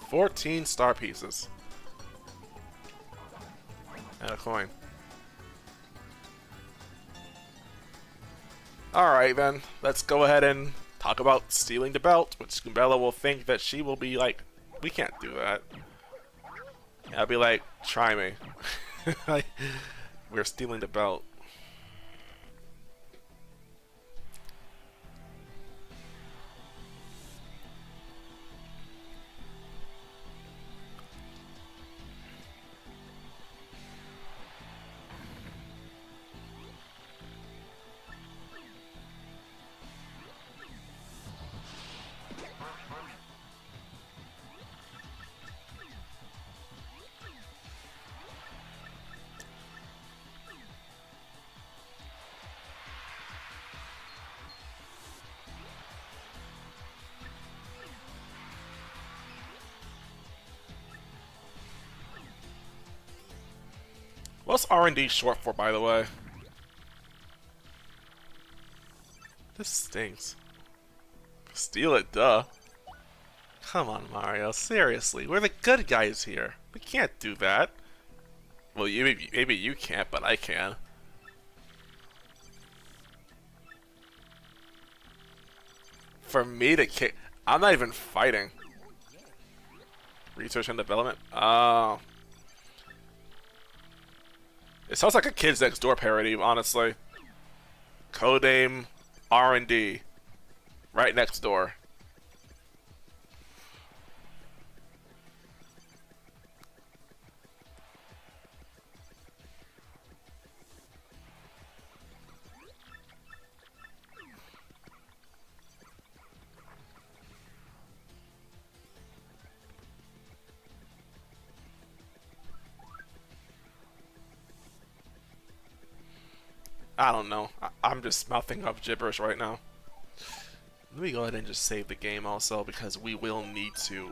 $14 star pieces. And a coin. Alright then, let's go ahead and talk about stealing the belt, which Goombella will think that she will be like, we can't do that. And I'll be like, try me. We're stealing the belt. What's R&D short for, by the way? This stinks. Steal it, duh. Come on, Mario. Seriously, we're the good guys here. We can't do that. Well, maybe you can't, but I can. For me to kick... I'm not even fighting. Research and development? Oh. It sounds like a Kids Next Door parody, honestly. Codename R&D. Right next door. I don't know. I'm just mouthing up gibberish right now. Let me go ahead and just save the game also, because we will need to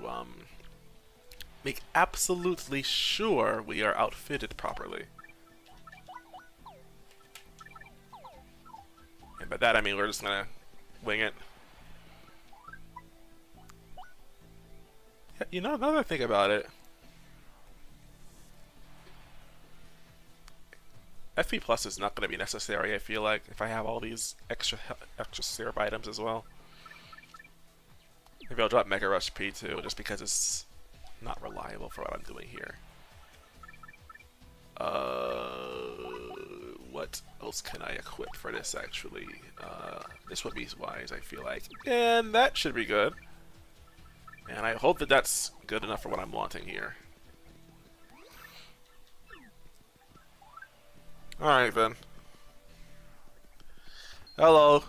make absolutely sure we are outfitted properly. And by that I mean we're just gonna wing it. Yeah, you know, now that I think about it, FP Plus is not going to be necessary, I feel like, if I have all these extra syrup items as well. Maybe I'll drop Mega Rush P too, just because it's not reliable for what I'm doing here. What else can I equip for this, actually? This would be wise, I feel like. And that should be good. And I hope that that's good enough for what I'm wanting here. Alright then. Hello.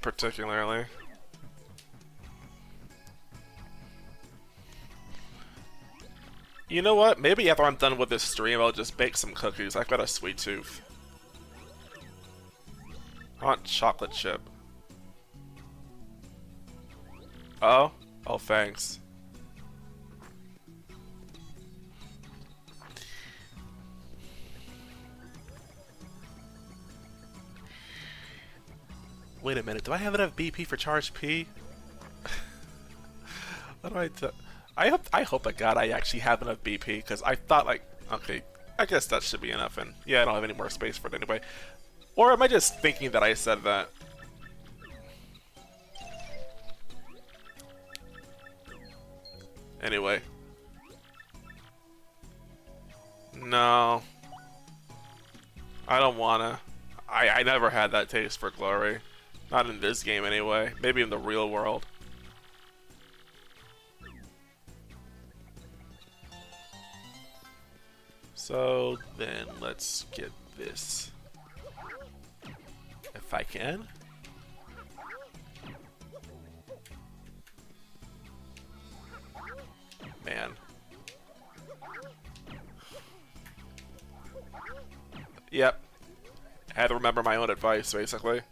Particularly. You know what? Maybe after I'm done with this stream, I'll just bake some cookies. I've got a sweet tooth. I want chocolate chip. Oh? Oh, thanks. Wait a minute, do I have enough BP for Charge P? What do I do? I hope to God I actually have enough BP, because I thought like, okay, I guess that should be enough, and yeah, I don't have any more space for it anyway. Or am I just thinking that I said that? Anyway. No. I don't wanna. I never had that taste for glory. Not in this game anyway. Maybe in the real world. So then let's get this. If I can. Man. Yep. I had to remember my own advice, basically.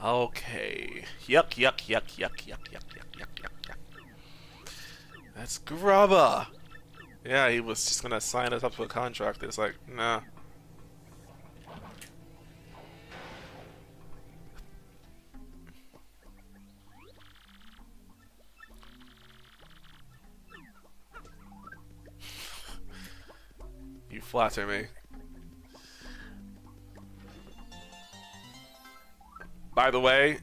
Okay. Yuck, yuck, yuck, yuck, yuck, yuck, yuck, yuck, yuck, yuck. That's Grubba! Yeah, he was just gonna sign us up to a contract. It's like, nah. You flatter me. By the way,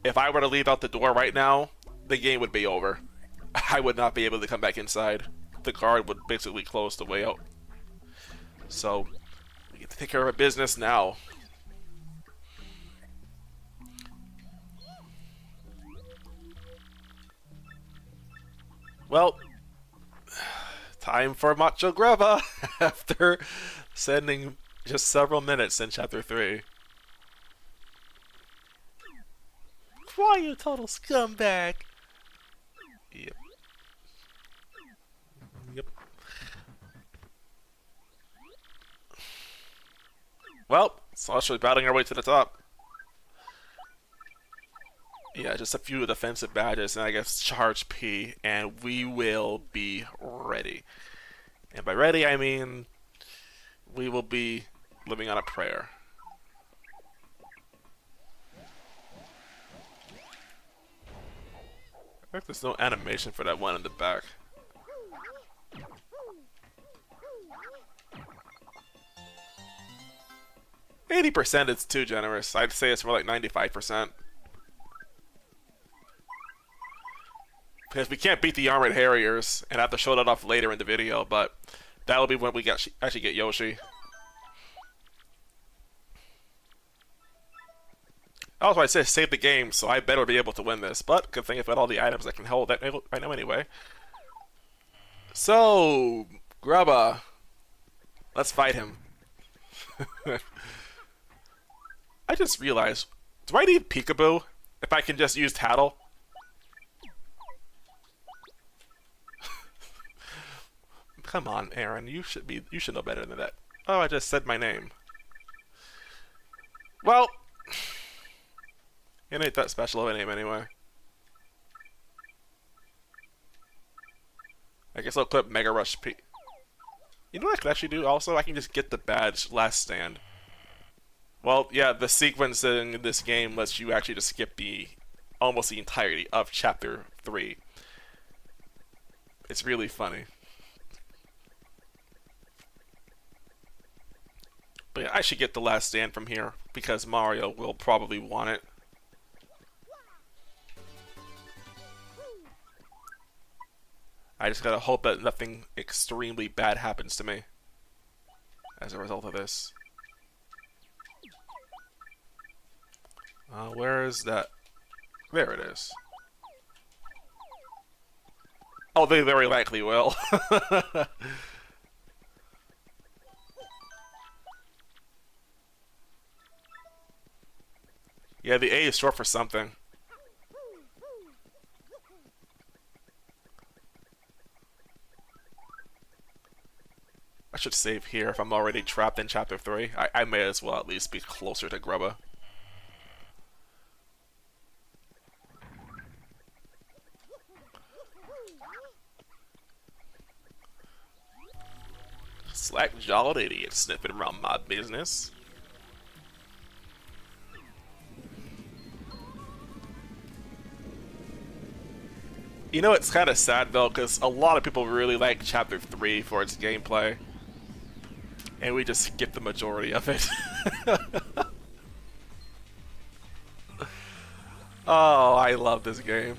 if I were to leave out the door right now, the game would be over. I would not be able to come back inside. The guard would basically close the way out. So, we get to take care of our business now. Well, time for Macho Grubba after sending just several minutes in Chapter 3. Why, you total scumbag? Yep. Yep. Well, it's actually battling our way to the top. Yeah, just a few defensive badges, and I guess Charge P, and we will be ready. And by ready, I mean we will be living on a prayer. I think there's no animation for that one in the back. 80% is too generous. I'd say it's more like 95%. Because we can't beat the Armored Harriers, and I have to show that off later in the video, but that'll be when we actually get Yoshi. Also, I said save the game, so I better be able to win this. But good thing I've got all the items I can hold that right now anyway. So, Grubba, let's fight him. I just realized, do I need Peekaboo if I can just use Tattle? Come on, Aaron, you should know better than that. Oh, I just said my name. Well, it ain't that special of a name anyway. I guess I'll clip Mega Rush P. You know what I could actually do also? I can just get the badge Last Stand. Well, yeah, the sequence in this game lets you actually just skip almost the entirety of Chapter 3. It's really funny. But yeah, I should get the Last Stand from here, because Mario will probably want it. I just gotta hope that nothing extremely bad happens to me as a result of this. Where is that? There it is. Oh, they very likely will. Yeah, the A is short for something. I should save here if I'm already trapped in Chapter 3. I may as well at least be closer to Grubba. like Jolly Idiot sniffing around my business. You know, it's kind of sad though, because a lot of people really like Chapter 3 for its gameplay. And we just skipped the majority of it. Oh, I love this game.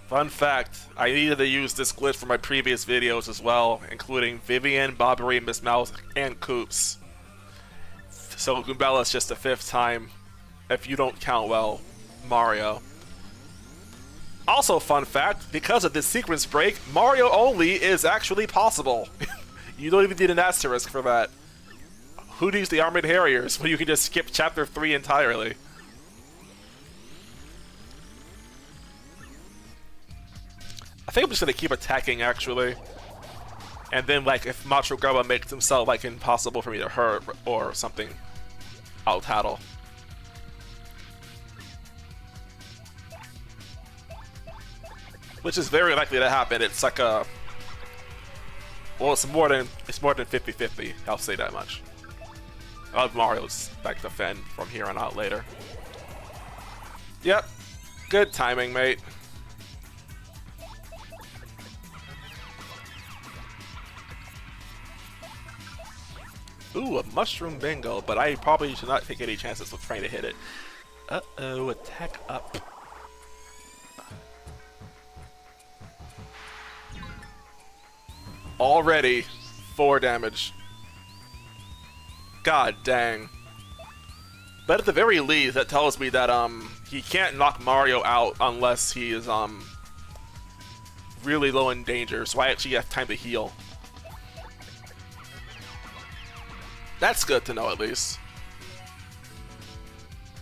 Fun fact, I needed to use this glitch for my previous videos as well, including Vivian, Bobbery, Miss Mouse, and Koops. So Goombella is just the 5th time, if you don't count, well, Mario. Also, fun fact, because of this sequence break, Mario Only is actually possible. You don't even need an asterisk for that. Who needs the Armored Harriers when you can just skip Chapter 3 entirely? I think I'm just gonna keep attacking, actually. And then, like, if Macho Grubba makes himself, like, impossible for me to hurt or something, I'll tattle. Which is very likely to happen. It's like a... Well, it's more than 50-50, I'll say that much. I'll have Mario's, like, defend from here on out later. Yep. Good timing, mate. Ooh, a mushroom bingo, but I probably should not take any chances of trying to hit it. Uh-oh, attack up. Already 4 damage. God dang. But at the very least, that tells me that he can't knock Mario out unless he is really low in danger, so I actually have time to heal. That's good to know, at least.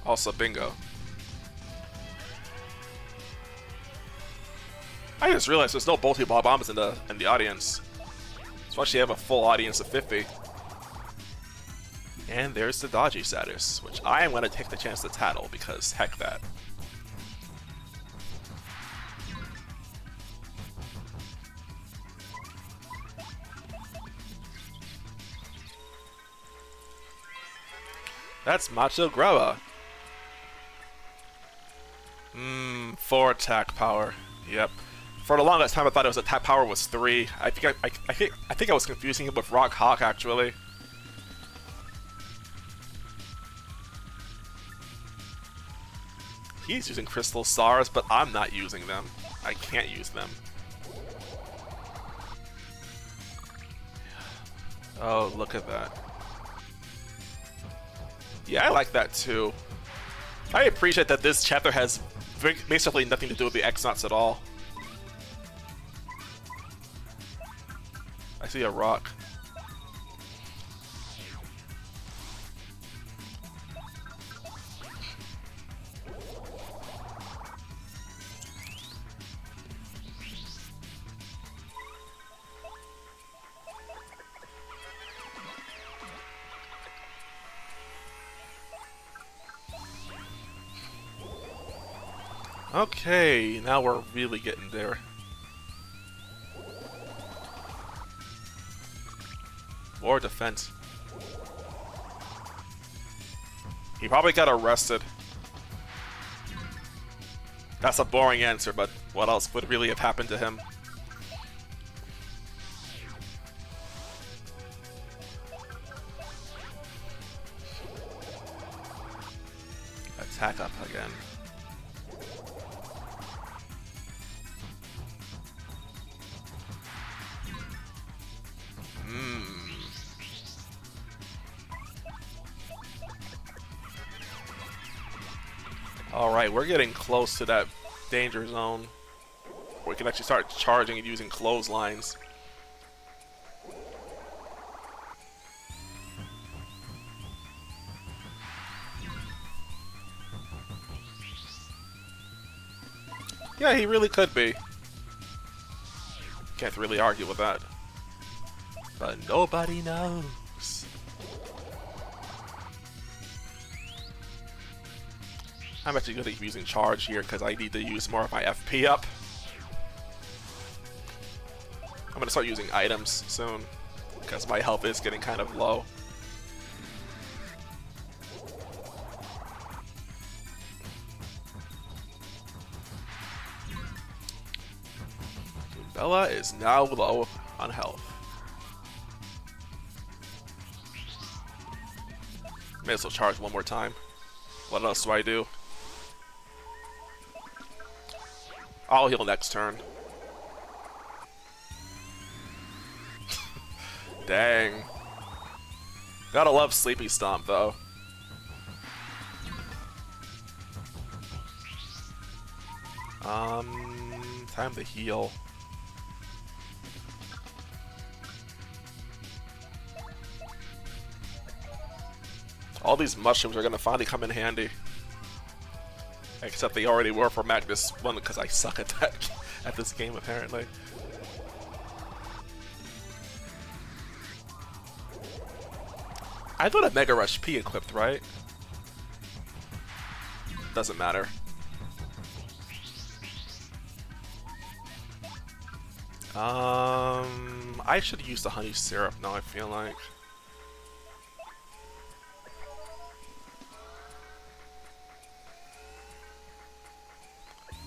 Also, bingo. I just realized there's no multi-ball bombs in the audience. So actually, I have a full audience of 50. And there's the dodgy status, which I am going to take the chance to tattle because heck that. That's Macho Grubba. 4 attack power. Yep. For the longest time, I thought it was attack power was 3. I think I was confusing it with Rock Hawk actually. He's using Crystal Stars, but I'm not using them. I can't use them. Oh, look at that. Yeah, I like that too. I appreciate that this chapter has basically nothing to do with the X-Nuts at all. I see a rock. Okay, now we're really getting there. Or defense. He probably got arrested. That's a boring answer, but what else would really have happened to him? Attack up again. Alright, we're getting close to that danger zone. We can actually start charging and using clotheslines. Yeah, he really could be. Can't really argue with that. But nobody knows. I'm actually going to keep using charge here because I need to use more of my FP up. I'm going to start using items soon because my health is getting kind of low. Goombella is now low on health. May as well charge one more time. What else do I do? I'll heal next turn. Dang. Gotta love Sleepy Stomp though. Time to heal. All these mushrooms are gonna finally come in handy. Except they already were for Magnus 1 because I suck at that at this game apparently. I thought a Mega Rush P equipped, right? Doesn't matter. I should use the honey syrup now, I feel like.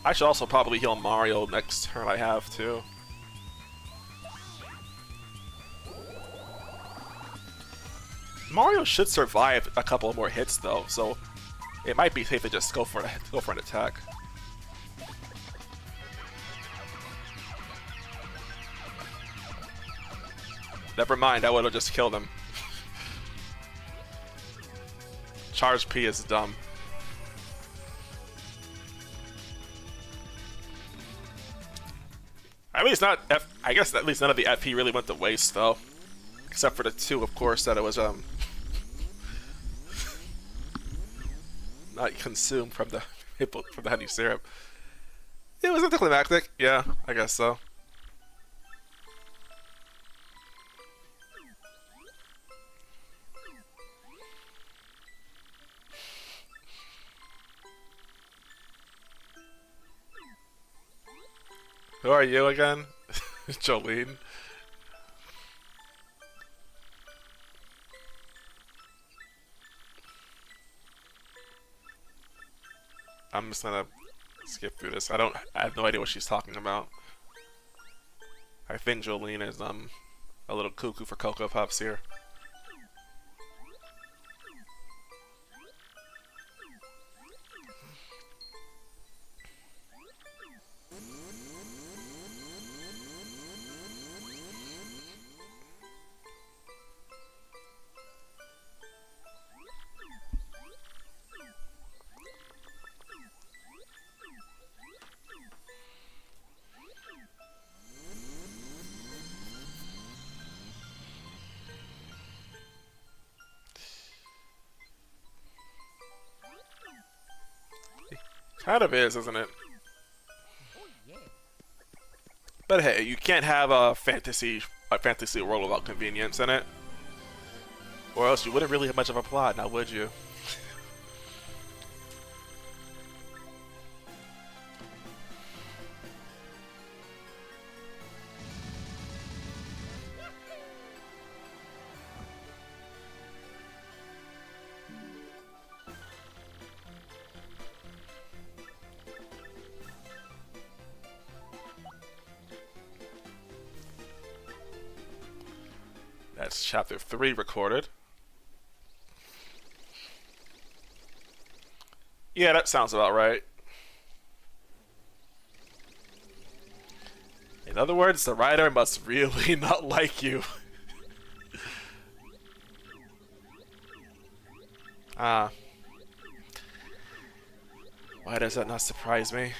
I should also probably heal Mario next turn I have too. Mario should survive a couple more hits though, so it might be safe to just go for an attack. Never mind, I would have just killed him. Charge P is dumb. At least not I guess at least none of the FP really went to waste though. Except for the 2, of course, that it was not consumed from the honey syrup. It was anticlimactic, yeah, I guess so. Who are you again? Jolene. I'm just gonna skip through this. I have no idea what she's talking about. I think Jolene is a little cuckoo for Cocoa Puffs here. Kind of is, isn't it? But hey, you can't have a fantasy world without convenience in it. Or else you wouldn't really have much of a plot, now would you? That's chapter 3 recorded. Yeah, that sounds about right. In other words, the writer must really not like you. Ah. Why does that not surprise me?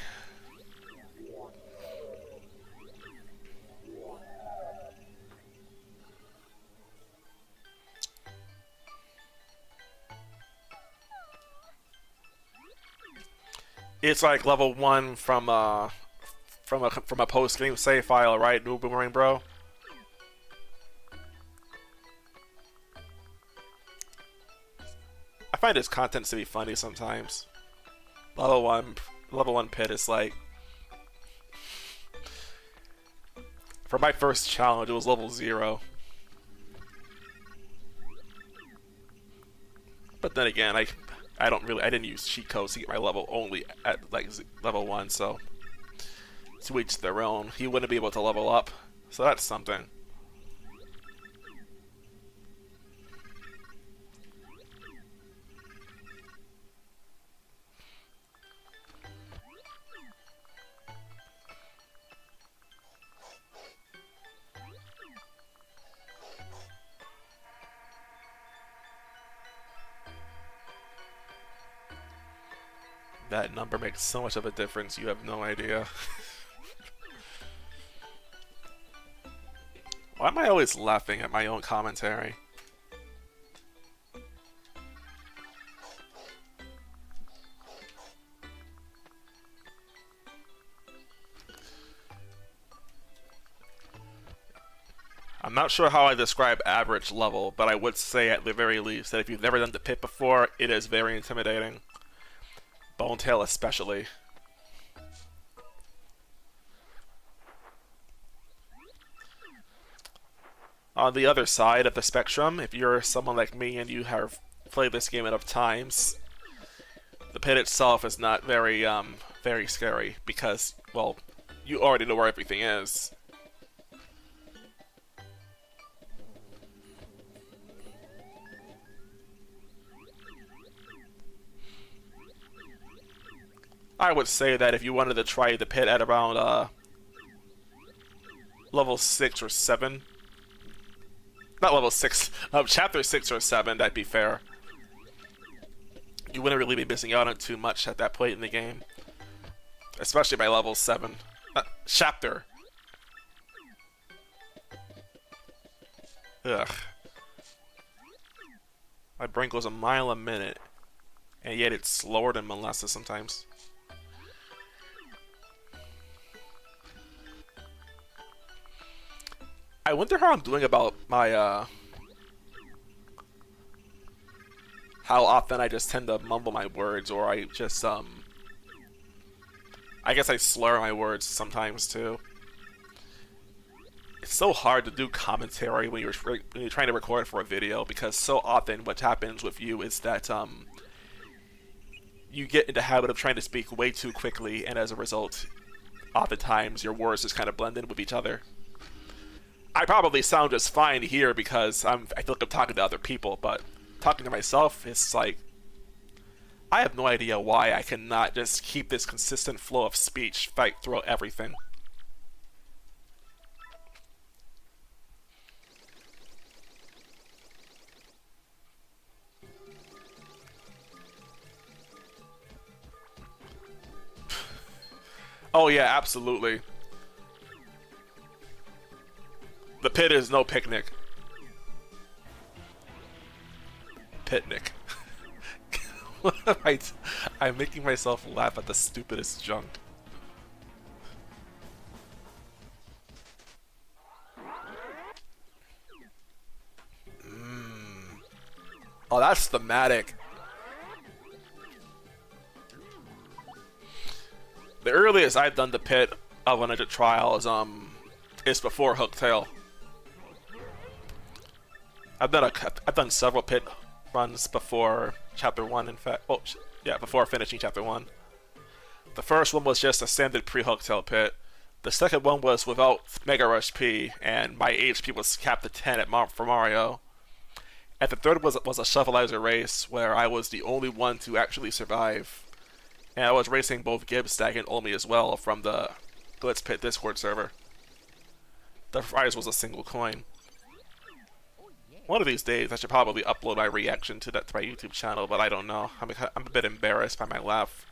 It's like level 1 from a post-game save file, right? New Boomerang Bro. I find his content to be funny sometimes, level one pit is like, for my first challenge, it was level 0. But then again, I didn't use cheat codes to get my level only at like level 1, so to each their own. He wouldn't be able to level up, so that's something. That number makes so much of a difference, you have no idea. Why am I always laughing at my own commentary? I'm not sure how I describe average level, but I would say at the very least that if you've never done the pit before, it is very intimidating. Bonetail especially. On the other side of the spectrum, if you're someone like me and you have played this game enough times, the pit itself is not very scary because, well, you already know where everything is. I would say that if you wanted to try the pit at around level 6 or 7, not level 6, chapter 6 or 7, that'd be fair. You wouldn't really be missing out on too much at that point in the game, especially by level 7. Chapter. Ugh. My brain goes a mile a minute, and yet it's slower than molasses sometimes. I wonder how I'm doing about my, how often I just tend to mumble my words, or I just, I guess I slur my words sometimes, too. It's so hard to do commentary when you're trying to record for a video, because so often what happens with you is that, you get into the habit of trying to speak way too quickly, and as a result, oftentimes your words just kind of blend in with each other. I probably sound just fine here because I feel like I'm talking to other people, but talking to myself, it's like, I have no idea why I cannot just keep this consistent flow of speech right throughout everything. Oh yeah, absolutely. The pit is no picnic. Picnic. I'm making myself laugh at the stupidest junk. Oh, that's thematic. The earliest I've done the pit of an Ninja Trial is before Hooktail. I've done several pit runs before Chapter 1, in fact. Oh, yeah, before finishing Chapter 1. The first one was just a standard pre-Hooktail pit. The second one was without Mega Rush P, and my HP was capped to 10 for Mario. And the third was a Shovelizer race, where I was the only one to actually survive. And I was racing both Gibstack and Olmi as well from the Glitz Pit Discord server. The prize was a single coin. One of these days, I should probably upload my reaction to my YouTube channel, but I don't know. I'm a bit embarrassed by my laugh.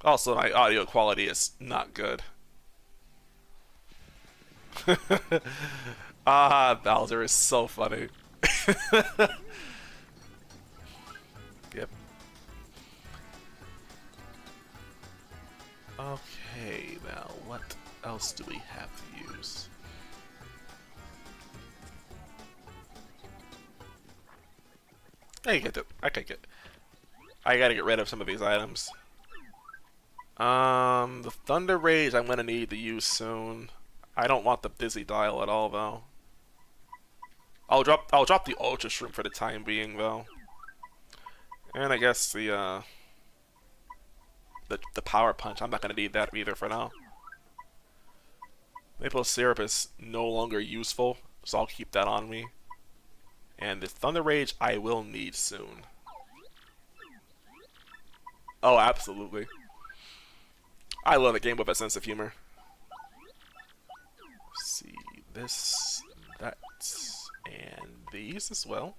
Also, my audio quality is not good. Bowser is so funny. Yep. Okay, now what else do we have to use? I gotta get rid of some of these items. The Thunder Rage I'm gonna need to use soon. I don't want the Dizzy Dial at all though. I'll drop the Ultra Shroom for the time being though. And I guess the Power Punch, I'm not gonna need that either for now. Maple Syrup is no longer useful, so I'll keep that on me. And the Thunder Rage I will need soon. Oh, absolutely. I love a game with a sense of humor. Let's see, this, that, and these as well.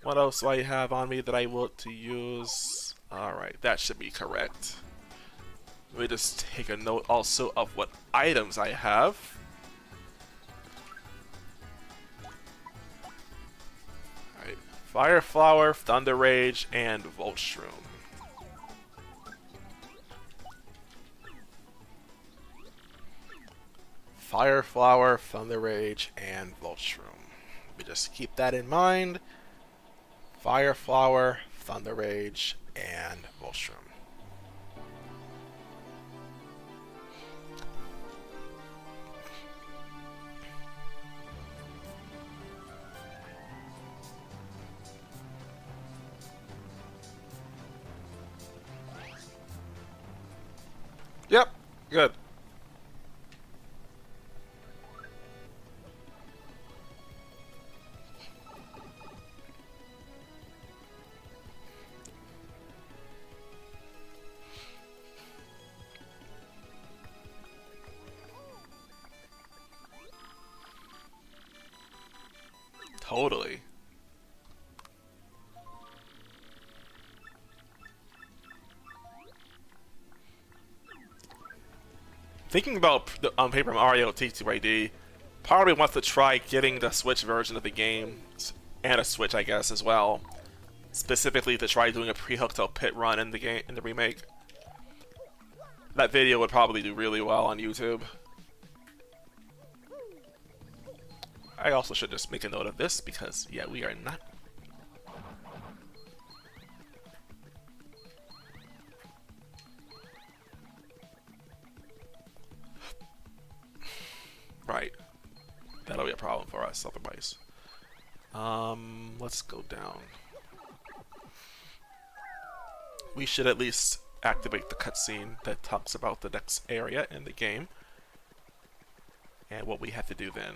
What else do I have on me that I want to use? Alright, that should be correct. Let me just take a note also of what items I have. Alright, Fire Flower, Thunder Rage, and Volt Shroom. Fire Flower, Thunder Rage, and Volt Shroom. Let me just keep that in mind. Fire Flower, Thunder Rage, and Volt Shroom. Yep, good. Totally. Thinking about the Paper Mario TTYD, part of me wants to try getting the Switch version of the game, and a Switch, I guess, as well. Specifically to try doing a pre-hooked pit run in the game, in the remake. That video would probably do really well on YouTube. I also should just make a note of this because, yeah, we are not. Right. That'll be a problem for us otherwise. Let's go down. We should at least activate the cutscene that talks about the next area in the game. And what we have to do then.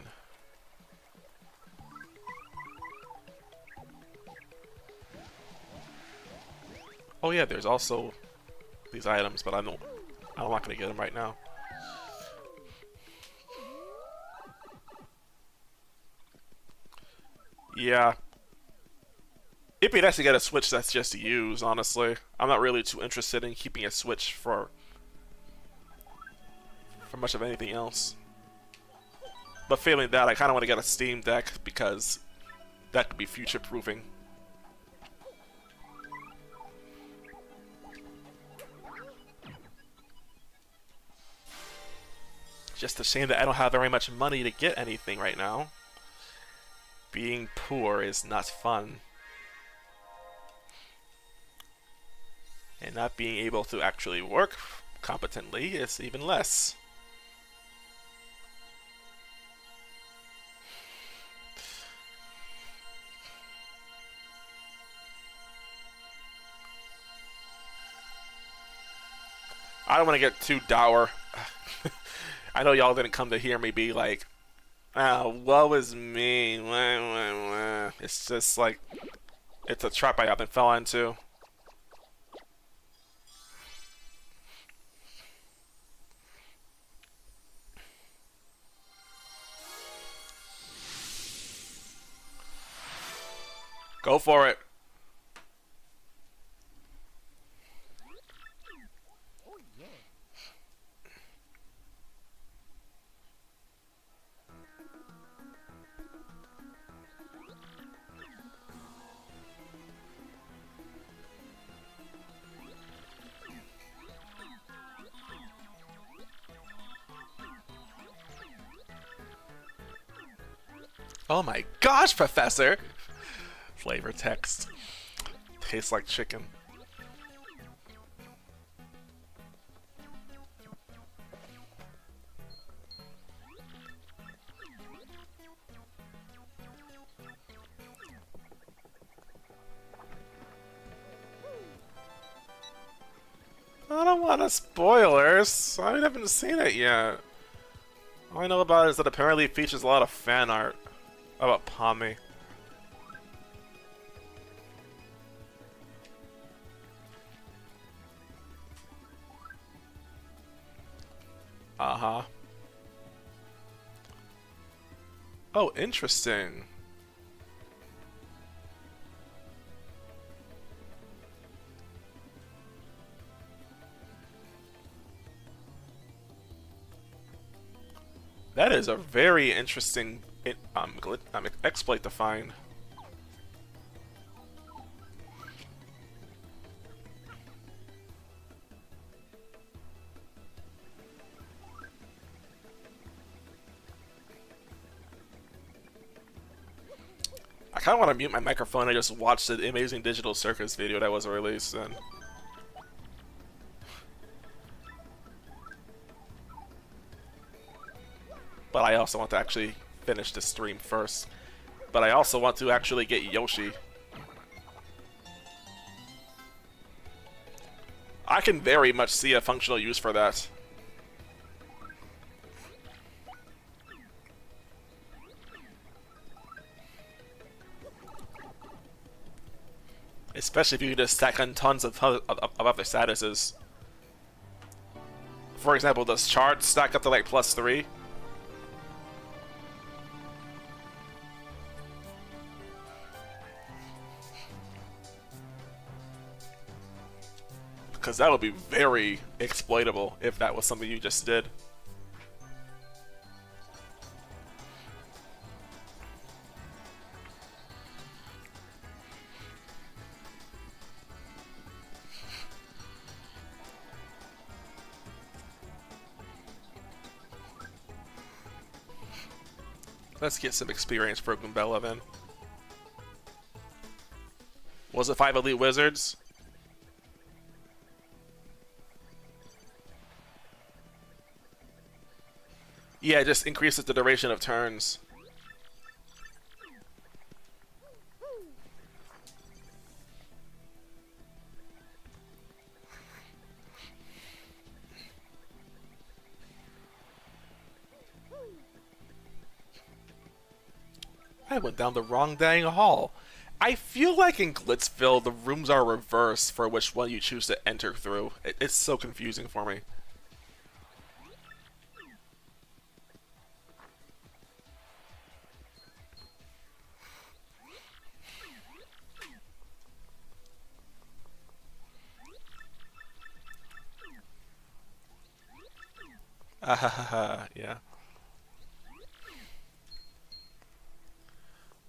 Oh yeah, there's also these items, but I'm not gonna get them right now. Yeah. It'd be nice to get a Switch that's just to use, honestly. I'm not really too interested in keeping a Switch for much of anything else. But failing that, I kind of want to get a Steam Deck because that could be future-proofing. Just a shame that I don't have very much money to get anything right now. Being poor is not fun. And not being able to actually work competently is even less. I don't want to get too dour. I know y'all didn't come to hear me be like, "Ah, woe is me." It's just like, it's a trap I haven't fell into. Go for it. Oh my gosh, Professor! Flavor text. Tastes like chicken. I don't want spoilers. I haven't seen it yet. All I know about it is that apparently it features a lot of fan art about Pommy. Uh-huh. Oh, interesting. That is a very interesting exploit to find. I kind of want to mute my microphone and just watch the Amazing Digital Circus video that was released then. But I also want to actually finish the stream first. But I also want to actually get Yoshi. I can very much see a functional use for that. Especially if you can just stack on tons of other statuses. For example, does Chart stack up to like +3? Because that would be very exploitable if that was something you just did. Let's get some experience for Goombella then. Was it 5 Elite Wizards? Yeah, it just increases the duration of turns. I went down the wrong dang hall. I feel like in Glitzville, the rooms are reversed for which one you choose to enter through. It's so confusing for me. Yeah.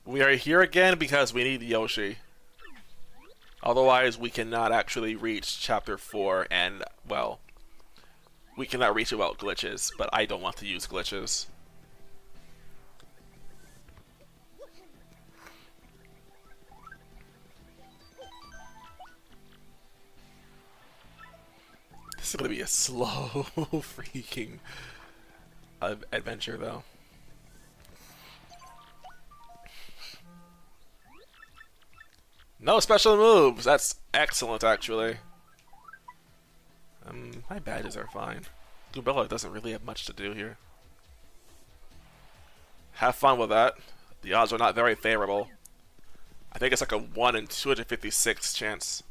We are here again because we need Yoshi. Otherwise, we cannot actually reach Chapter 4, and, well, we cannot reach it without glitches, but I don't want to use glitches. This is going to be a slow freaking adventure, though. No special moves! That's excellent, actually. My badges are fine. Goombella doesn't really have much to do here. Have fun with that. The odds are not very favorable. I think it's like a 1 in 256 chance.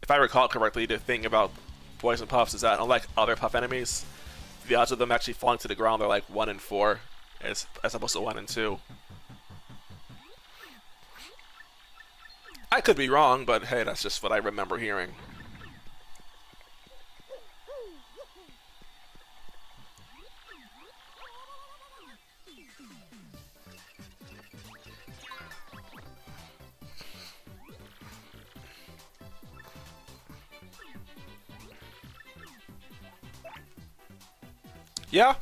If I recall correctly, the thing about Poison Puffs is that, unlike other Puff enemies, the odds of them actually falling to the ground are like 1 in 4, as opposed to 1 in 2. I could be wrong, but hey, that's just what I remember hearing. Yeah.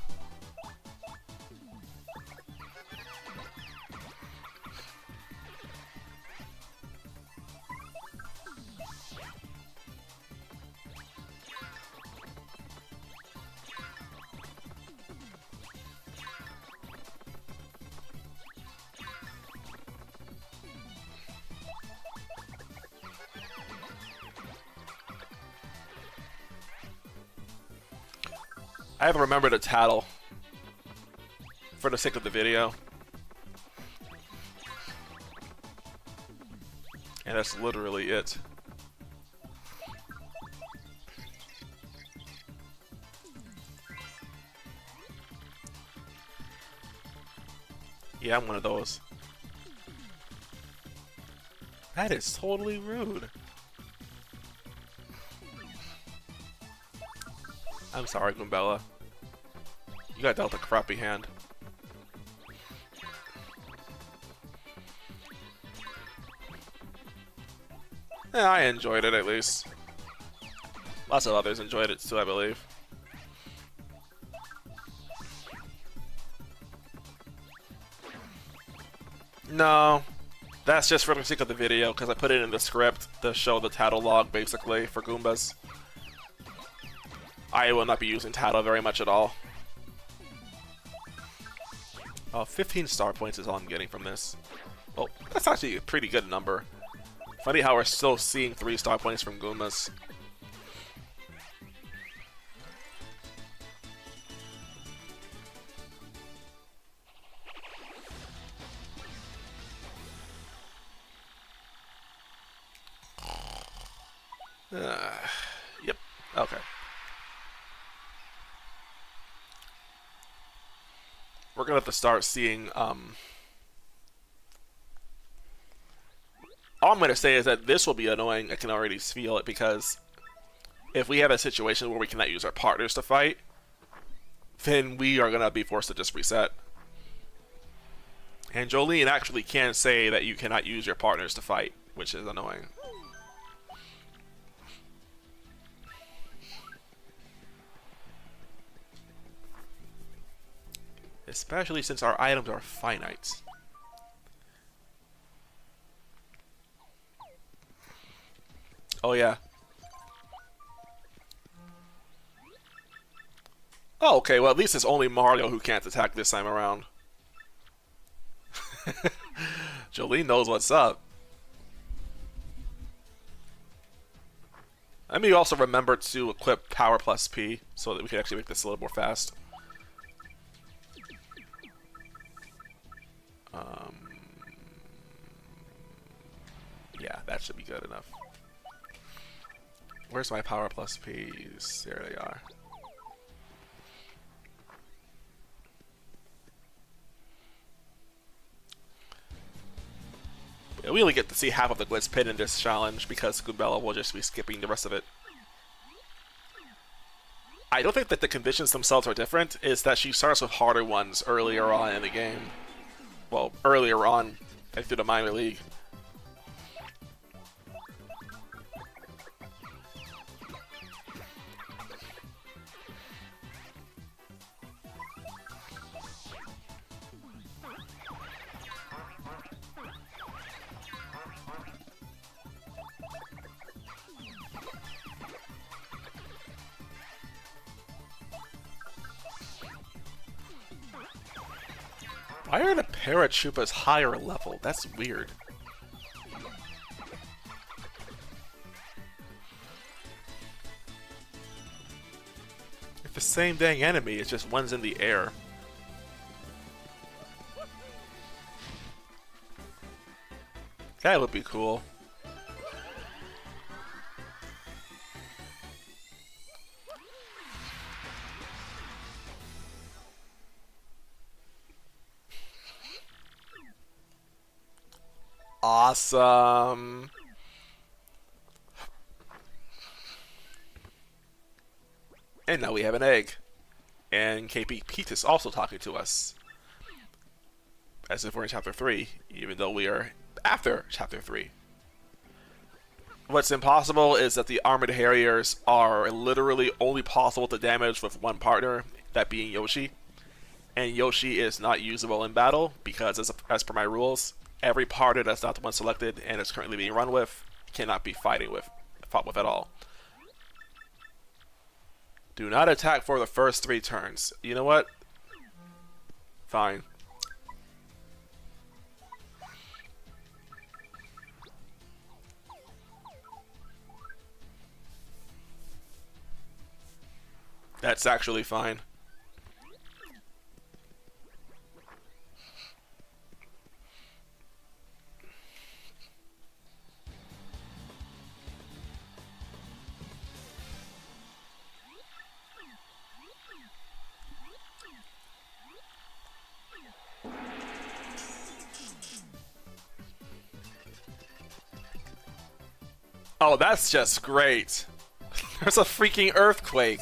I have to remember to tattle for the sake of the video. And that's literally it. Yeah, I'm one of those. That is totally rude. I'm sorry, Goombella. You got dealt a crappy hand. Yeah, I enjoyed it at least. Lots of others enjoyed it too, I believe. No, that's just for the sake of the video, because I put it in the script to show the tattle log, basically, for Goombas. I will not be using tattle very much at all. 15 star points is all I'm getting from this. Well, that's actually a pretty good number. Funny how we're still seeing 3 star points from Goombas. Yep. Okay. We're gonna have to start seeing. All I'm gonna say is that this will be annoying. I can already feel it, because if we have a situation where we cannot use our partners to fight, then we are gonna be forced to just reset. And Jolene actually can say that you cannot use your partners to fight, which is annoying. Especially since our items are finite. Oh yeah. Oh, okay, well at least it's only Mario who can't attack this time around. Jolene knows what's up. Let me also remember to equip Power plus P so that we can actually make this a little more fast. Yeah, that should be good enough. Where's my Power plus P's? There they are. We only get to see half of the Glitz Pit in this challenge because Goombella will just be skipping the rest of it. I don't think that the conditions themselves are different. It's that she starts with harder ones earlier on in the game. Well, earlier on, like through the minor league. Why are the paratroopas higher level? That's weird. It's the same dang enemy, it's just one's in the air. That would be cool. Awesome. And now we have an egg. And KP Pete is also talking to us. As if we're in Chapter 3, even though we are after Chapter 3. What's impossible is that the Armored Harriers are literally only possible to damage with one partner, that being Yoshi. And Yoshi is not usable in battle, because as per my rules, every partner that's not the one selected and is currently being run with cannot be fought with at all. Do not attack for the first 3 turns. You know what? Fine. That's actually fine. Oh, that's just great. There's a freaking earthquake.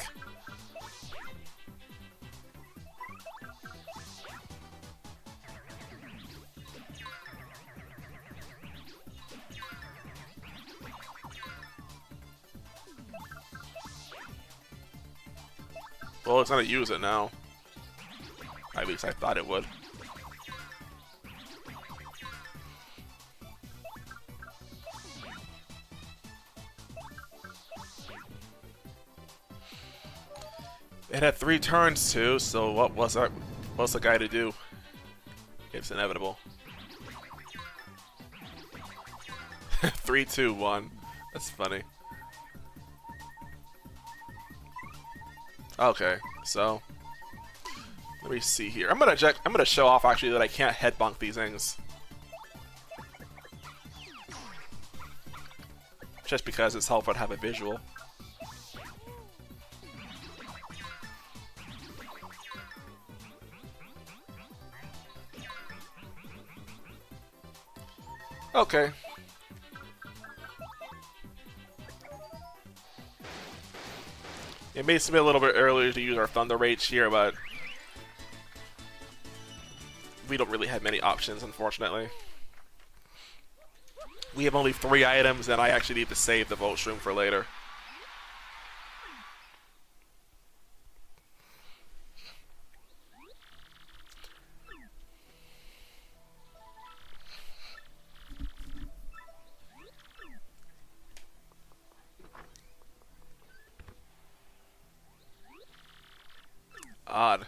Well, it's gonna use it now. At least I thought it would. It had 3 turns too, so what's the guy to do? It's inevitable. 3, 2, 1. That's funny. Okay, so let me see here. I'm gonna show off actually that I can't headbunk these things. Just because it's helpful to have a visual. Okay. It may seem a little bit earlier to use our Thunder Rage here, but we don't really have many options, unfortunately. We have only 3 items, and I actually need to save the Volt Shroom for later. Odd.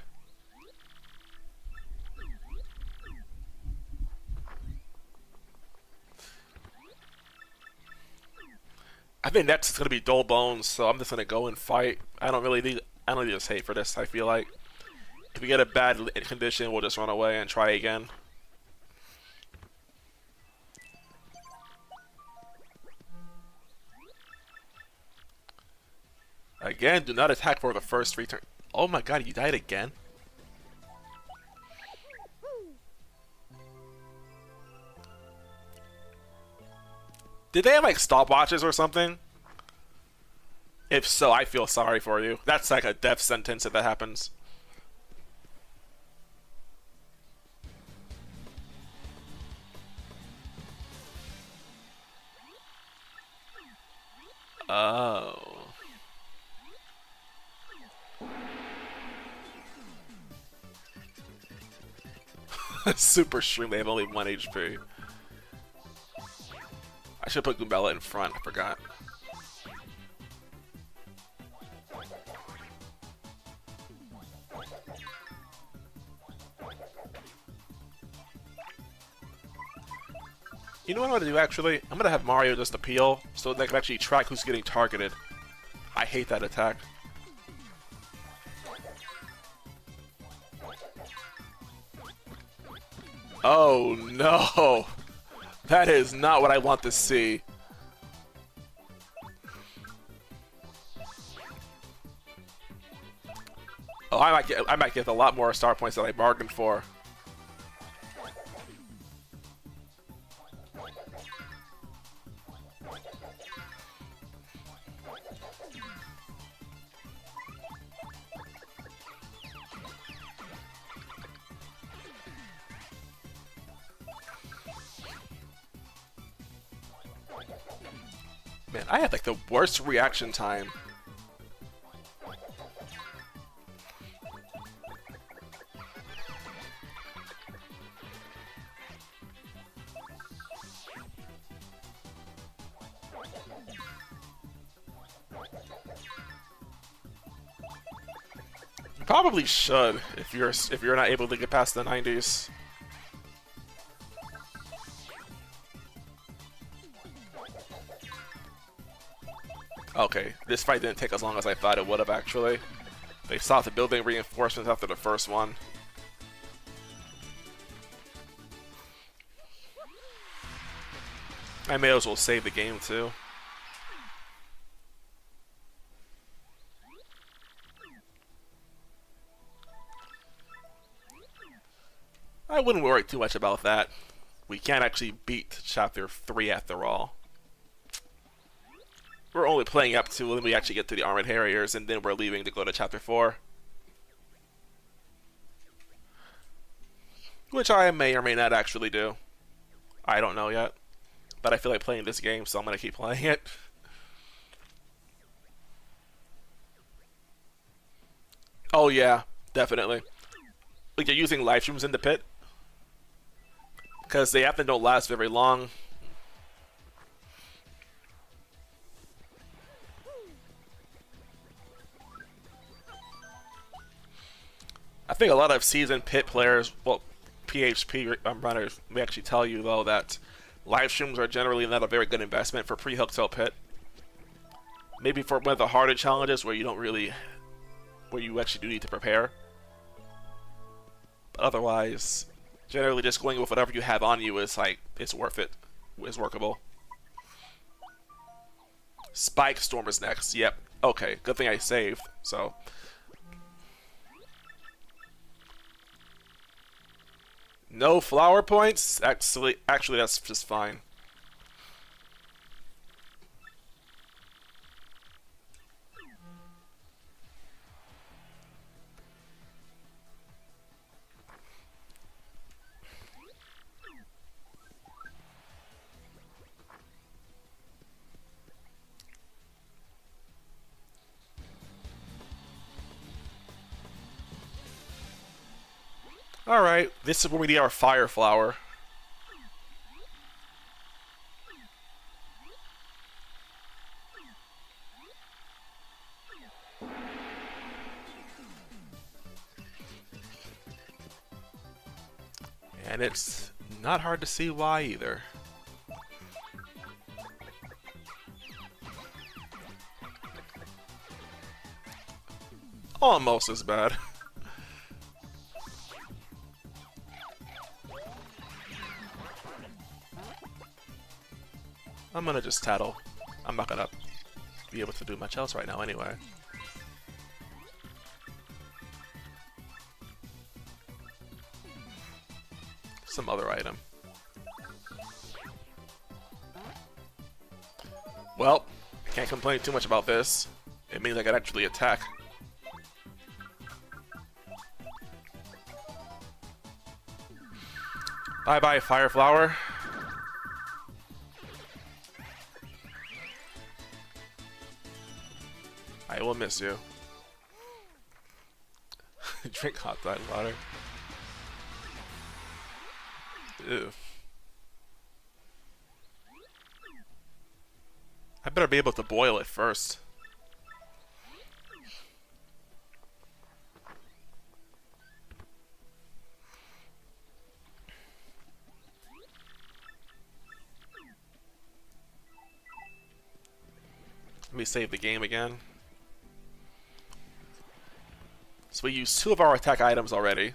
I think next is gonna be Dull Bones, so I'm just gonna go and fight. I don't need a save for this. I feel like if we get a bad condition, we'll just run away and try again. Again, do not attack for the first 3 turns. Oh my god, you died again? Did they have like stopwatches or something? If so, I feel sorry for you. That's like a death sentence if that happens. Oh. Super Shroom, they have only 1 HP. I should put Goombella in front, I forgot. You know what I'm gonna do actually? I'm gonna have Mario just appeal so they can actually track who's getting targeted. I hate that attack. Oh no! That is not what I want to see. Oh, I might get a lot more star points than I bargained for. Man, I had like the worst reaction time. You probably should if you're not able to get past the 90s. Okay, this fight didn't take as long as I thought it would have, actually. They stopped building reinforcements after the first one. I may as well save the game too. I wouldn't worry too much about that. We can't actually beat Chapter 3 after all. We're only playing up to when we actually get to the Armored Harriers, and then we're leaving to go to Chapter 4. Which I may or may not actually do. I don't know yet. But I feel like playing this game, so I'm going to keep playing it. Oh yeah, definitely. Like, you're using live streams in the pit? Because they often don't last very long. I think a lot of seasoned pit players, well, PHP runners, may actually tell you, though, that live streams are generally not a very good investment for pre-hook till pit. Maybe for one of the harder challenges where you don't really, where you actually do need to prepare. But otherwise, generally just going with whatever you have on you is like, it's worth it. It's workable. Spike Storm is next. Yep. Okay. Good thing I saved. So. No flower points? Actually that's just fine. Alright, this is where we need our fire flower. And it's not hard to see why either. Almost as bad. I'm gonna just tattle. I'm not gonna be able to do much else right now anyway. Some other item. Well, I can't complain too much about this. It means I can actually attack. Bye bye, Fire Flower. I will miss you. Drink hot tide water. Ew. I better be able to boil it first. Let me save the game again. So we used 2 of our attack items already.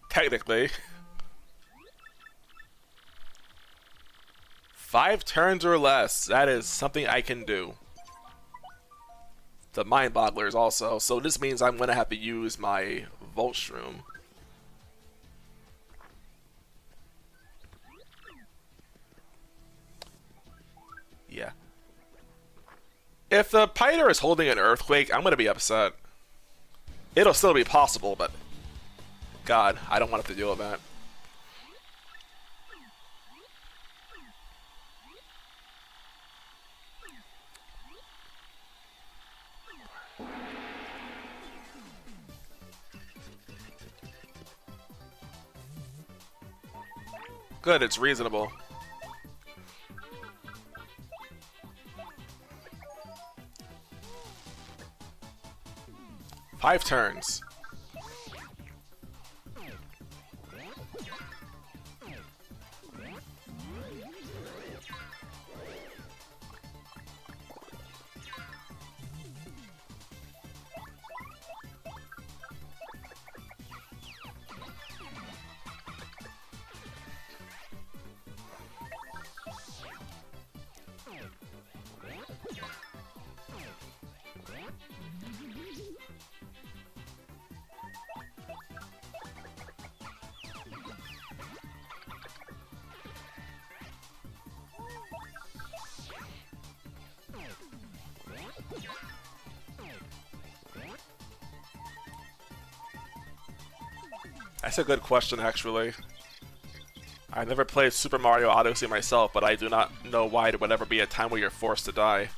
Technically. 5 turns or less. That is something I can do. The Mind Bogglers also. So this means I'm going to have to use my Volt Shroom. Yeah. If the Piter is holding an Earthquake, I'm going to be upset. It'll still be possible, but God, I don't want to have to deal with that. Good, it's reasonable. Five turns. That's a good question, actually. I never played Super Mario Odyssey myself, but I do not know why there would ever be a time where you're forced to die.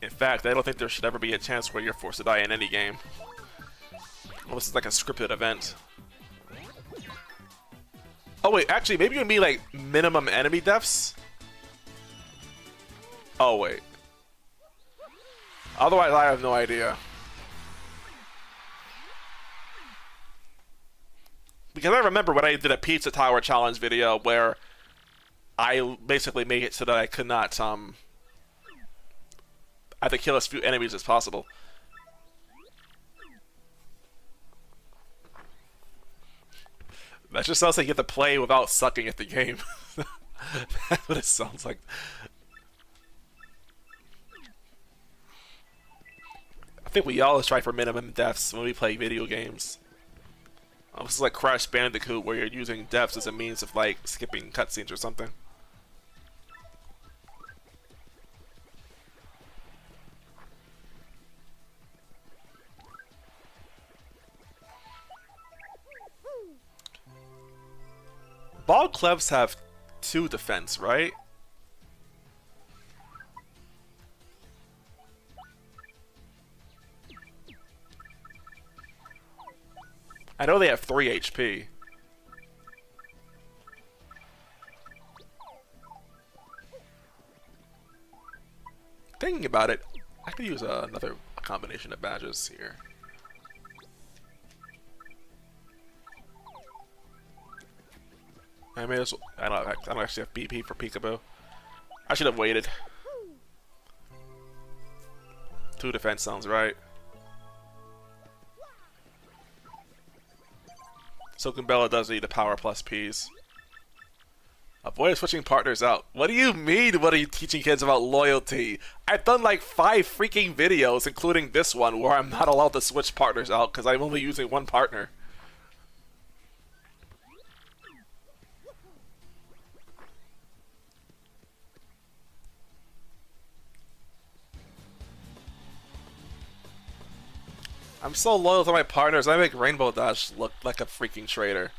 In fact, I don't think there should ever be a chance where you're forced to die in any game. Unless it's like a scripted event. Oh wait, actually, maybe it would be like minimum enemy deaths? Oh wait. Otherwise, I have no idea. Because I remember when I did a Pizza Tower Challenge video where I basically made it so that I could not, I had to kill as few enemies as possible. That just sounds like you have to play without sucking at the game. That's what it sounds like. I think we always try for minimum deaths when we play video games. This is like Crash Bandicoot, where you're using deaths as a means of like skipping cutscenes or something. Ball clubs have 2 defense, right? I know they have 3 HP. Thinking about it, I could use another combination of badges here. I may as well, I don't actually have BP for Peekaboo. I should have waited. 2 defense sounds right. So Goombella does need a power plus Ps. Avoid switching partners out. What do you mean, what are you teaching kids about loyalty? I've done like 5 freaking videos, including this one, where I'm not allowed to switch partners out because I'm only using one partner. I'm so loyal to my partners, I make Rainbow Dash look like a freaking traitor.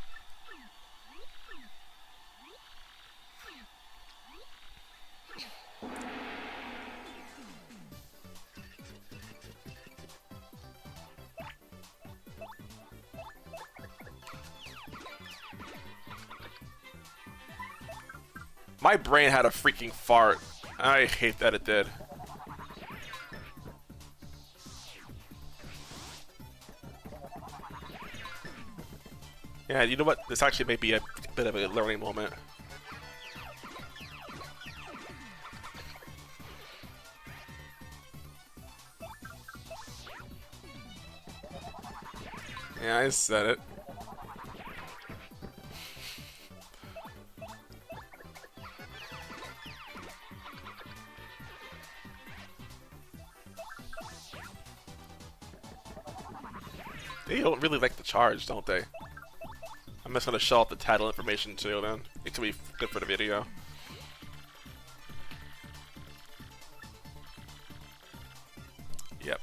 My brain had a freaking fart. I hate that it did. Yeah, you know what? This actually may be a bit of a learning moment. Yeah, I said it. They don't really like the charge, don't they? I'm just gonna show off the title information too, then. It could be good for the video. Yep.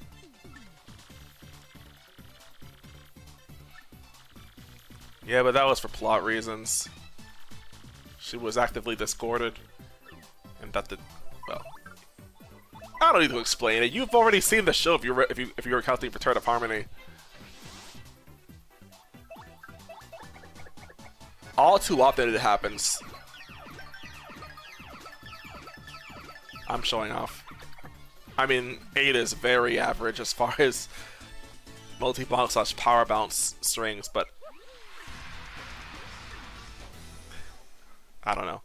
Yeah, but that was for plot reasons. She was actively discorded. And that did... well... I don't need to explain it. You've already seen the show if you're counting Return of Harmony. All too often it happens. I'm showing off. I mean, 8 is very average as far as multi-bounce / power bounce strings, but I don't know.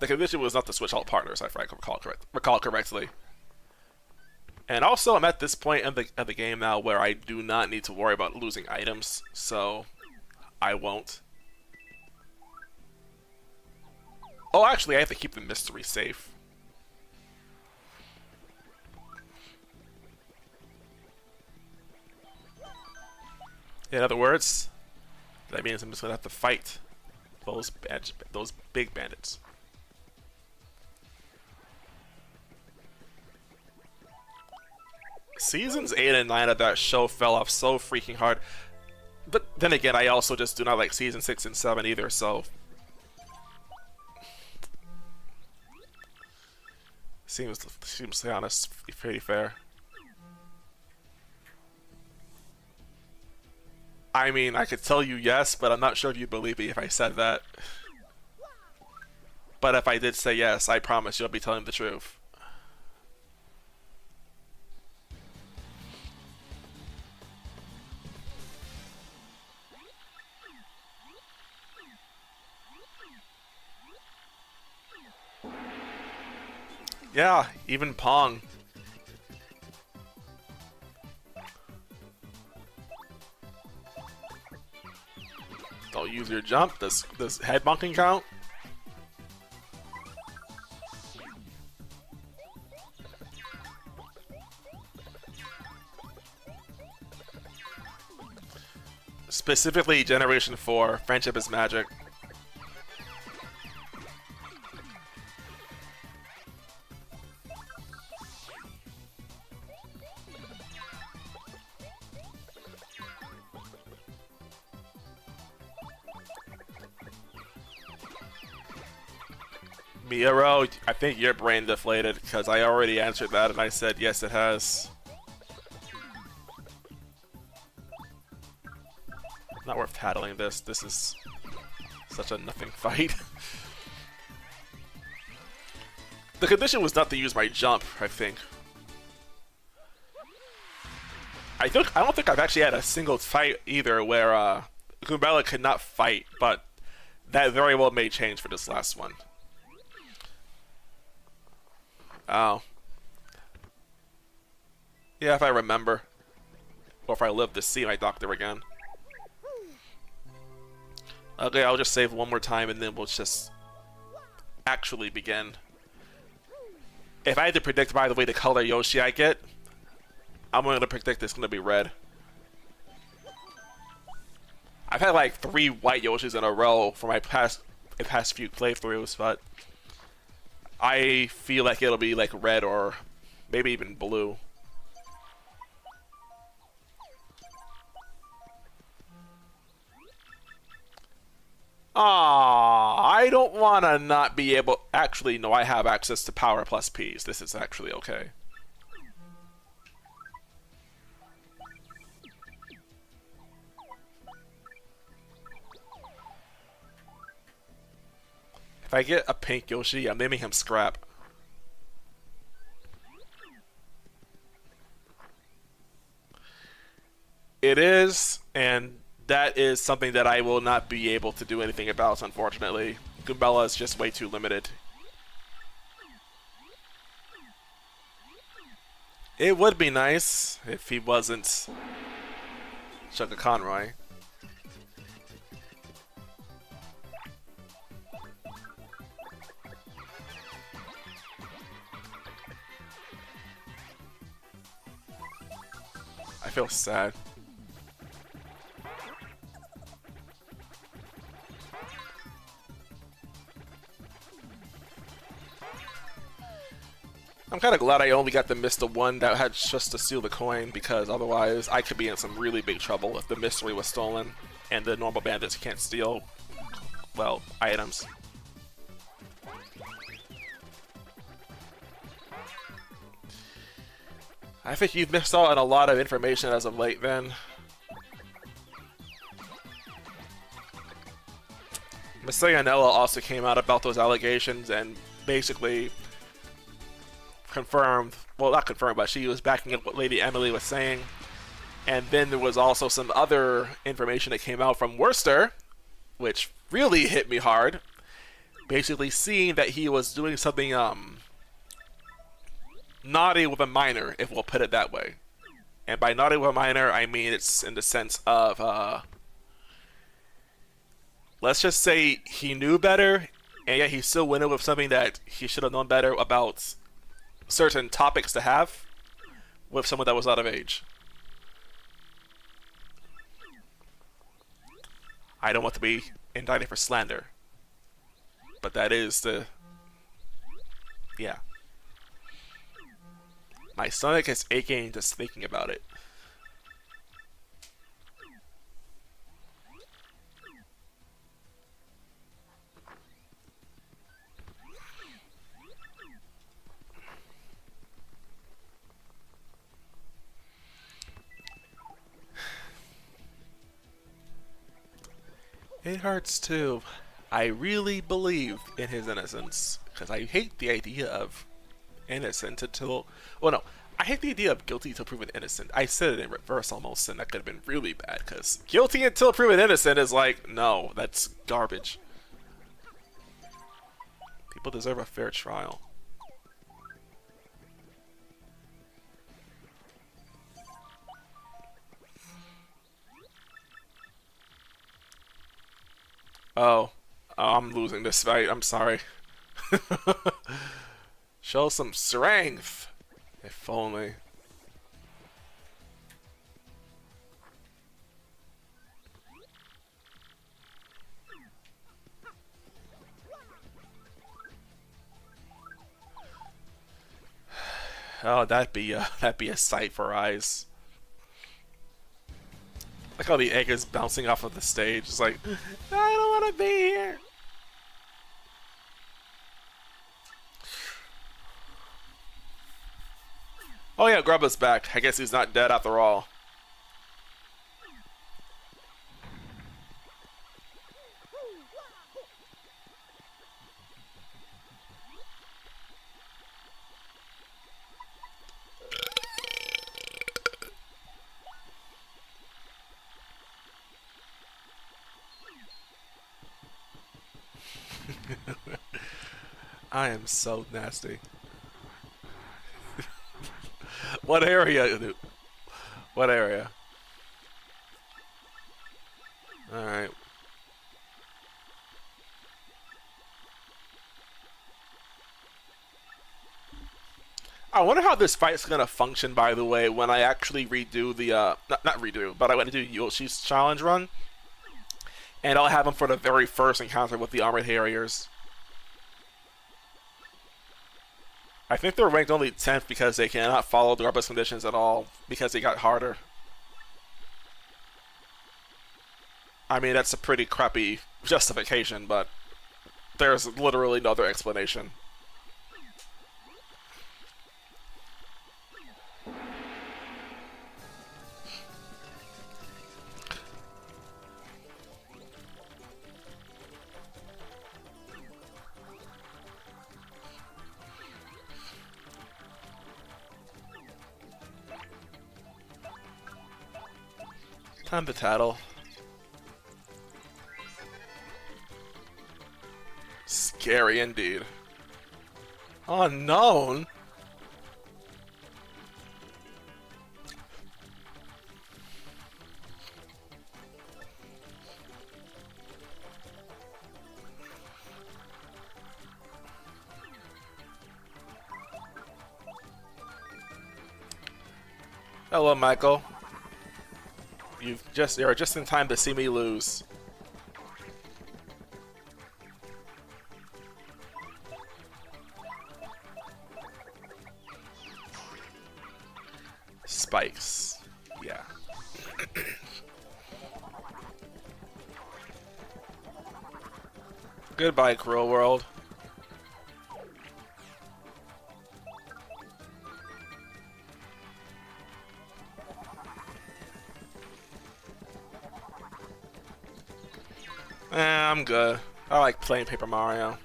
The condition was not to switch alt partners, if I recall correctly. And also, I'm at this point in the game now where I do not need to worry about losing items, so I won't. Oh, actually, I have to keep the mystery safe. In other words, that means I'm just gonna have to fight those big bandits. Seasons 8 and 9 of that show fell off so freaking hard. But then again, I also just do not like season 6 and 7 either, so... Seems to be honest, pretty fair. I mean, I could tell you yes, but I'm not sure if you'd believe me if I said that. But if I did say yes, I promise you'll be telling the truth. Yeah, even Pong. Don't use your jump. Does head bonking count? Specifically, Generation 4, Friendship is Magic. Miero, I think your brain deflated because I already answered that and I said yes, it has. Not worth tattling this. This is such a nothing fight. The condition was not to use my jump, I think. I don't think I've actually had a single fight either where Goombella could not fight, but that very well may change for this last one. Oh. Yeah, if I remember. Or if I live to see my doctor again. Okay, I'll just save one more time and then we'll just actually begin. If I had to predict, by the way, the color Yoshi I get, I'm going to predict it's going to be red. I've had like 3 white Yoshis in a row for my past few playthroughs, but I feel like it'll be like red or maybe even blue. I don't want to not be able... Actually, no, I have access to Power plus Ps. This is actually okay. If I get a pink Yoshi, I'm naming him Scrap. It is, and that is something that I will not be able to do anything about, unfortunately. Goombella is just way too limited. It would be nice if he wasn't Chugga Conroy. I feel sad. I'm kind of glad I only got to miss the one that had just to steal the coin, because otherwise I could be in some really big trouble if the mystery was stolen and the normal bandits can't steal, well, items. I think you've missed out on a lot of information as of late then. Miss Sayanella also came out about those allegations and basically confirmed, well, not confirmed, but she was backing up what Lady Emily was saying. And then there was also some other information that came out from Worcester, which really hit me hard. Basically seeing that he was doing something naughty with a minor, if we'll put it that way. And by naughty with a minor, I mean it's in the sense of, let's just say he knew better, and yet he still went in with something that he should have known better about certain topics to have with someone that was out of age. I don't want to be indicted for slander, but that is the... yeah. My stomach is aching just thinking about it. It hurts too. I really believe in his innocence because I hate the idea of innocent until. Well, no, I hate the idea of guilty until proven innocent. I said it in reverse almost, and that could have been really bad because guilty until proven innocent is like, no, that's garbage. People deserve a fair trial. Oh, I'm losing this fight. I'm sorry. Show some strength. If only. Oh, that'd be a sight for eyes. Like how the egg is bouncing off of the stage. It's like, I don't want to be here. Oh yeah, Grubba's back. I guess he's not dead after all. I am so nasty. What area, dude? What area? Alright. I wonder how this fight's gonna function, by the way, when I actually redo the, not redo, but I want to do Yoshi's challenge run. And I'll have him for the very first encounter with the Armored Harriers. I think they're ranked only 10th because they cannot follow the Grubba's conditions at all, because they got harder. I mean, that's a pretty crappy justification, but there's literally no other explanation. Time to tattle. Scary indeed. Unknown? Hello, Michael. You're just in time to see me lose. Spikes. Yeah. Goodbye, cruel world. I'm good. I like playing Paper Mario.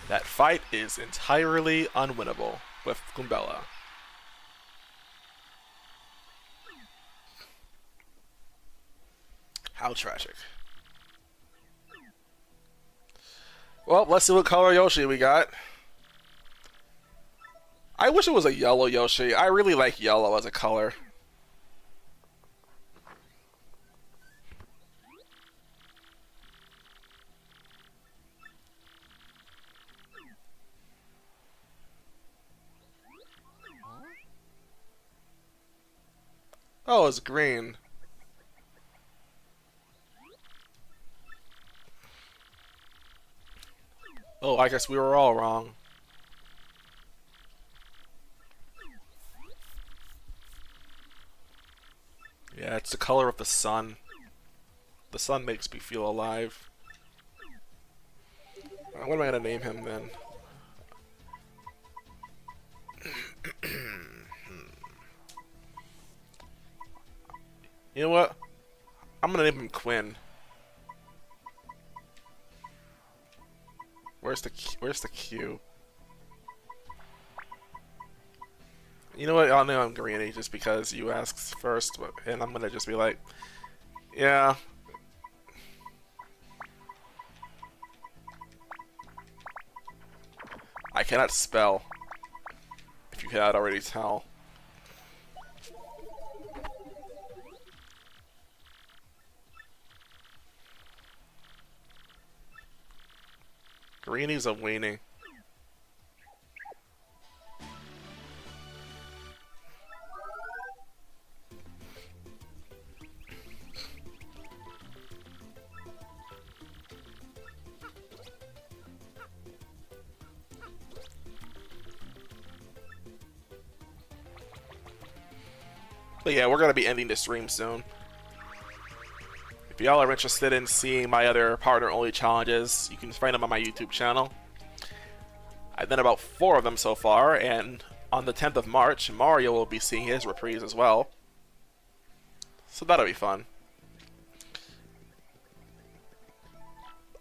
That fight is entirely unwinnable with Goombella. How tragic. Well, let's see what color Yoshi we got. I wish it was a yellow Yoshi. I really like yellow as a color. Oh, it's green. Oh, I guess we were all wrong. Yeah, it's the color of the sun. The sun makes me feel alive. What am I gonna name him then? You know what? I'm gonna name him Quinn. Where's the Q? You know what? I'll name him Greeny just because you asked first, and I'm gonna just be like, yeah. I cannot spell, if you cannot already tell. Greeny's a weenie. But yeah, we're going to be ending the stream soon. If y'all are interested in seeing my other partner-only challenges, you can find them on my YouTube channel. I've done about 4 of them so far, and on the 10th of March, Mario will be seeing his reprise as well. So that'll be fun.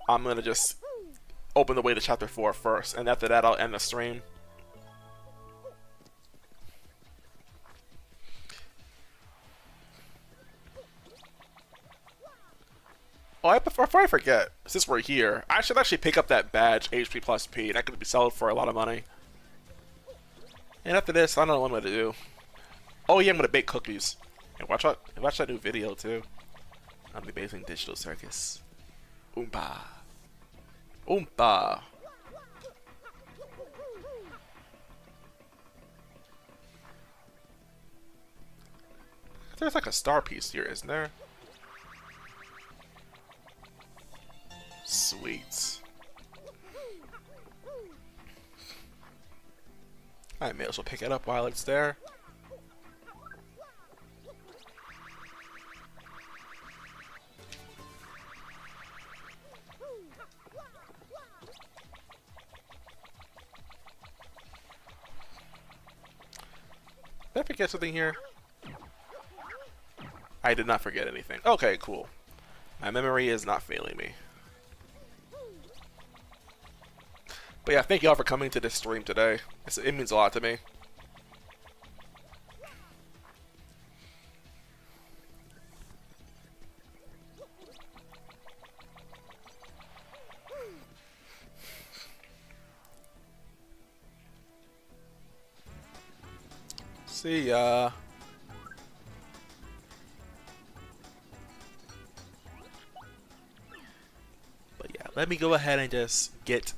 I'm going to just open the way to Chapter 4 first, and after that I'll end the stream. Oh, before I forget, since we're here, I should actually pick up that badge, HP plus P, and that could be sold for a lot of money. And after this, I don't know what I'm going to do. Oh yeah, I'm going to bake cookies. And watch that new video too. On the Amazing Digital Circus. Oompa. Oompa. There's like a star piece here, isn't there? Sweet. I may as well pick it up while it's there. Did I forget something here? I did not forget anything. Okay, cool. My memory is not failing me. But yeah, thank y'all for coming to this stream today. It means a lot to me. See ya. But yeah, let me go ahead and just get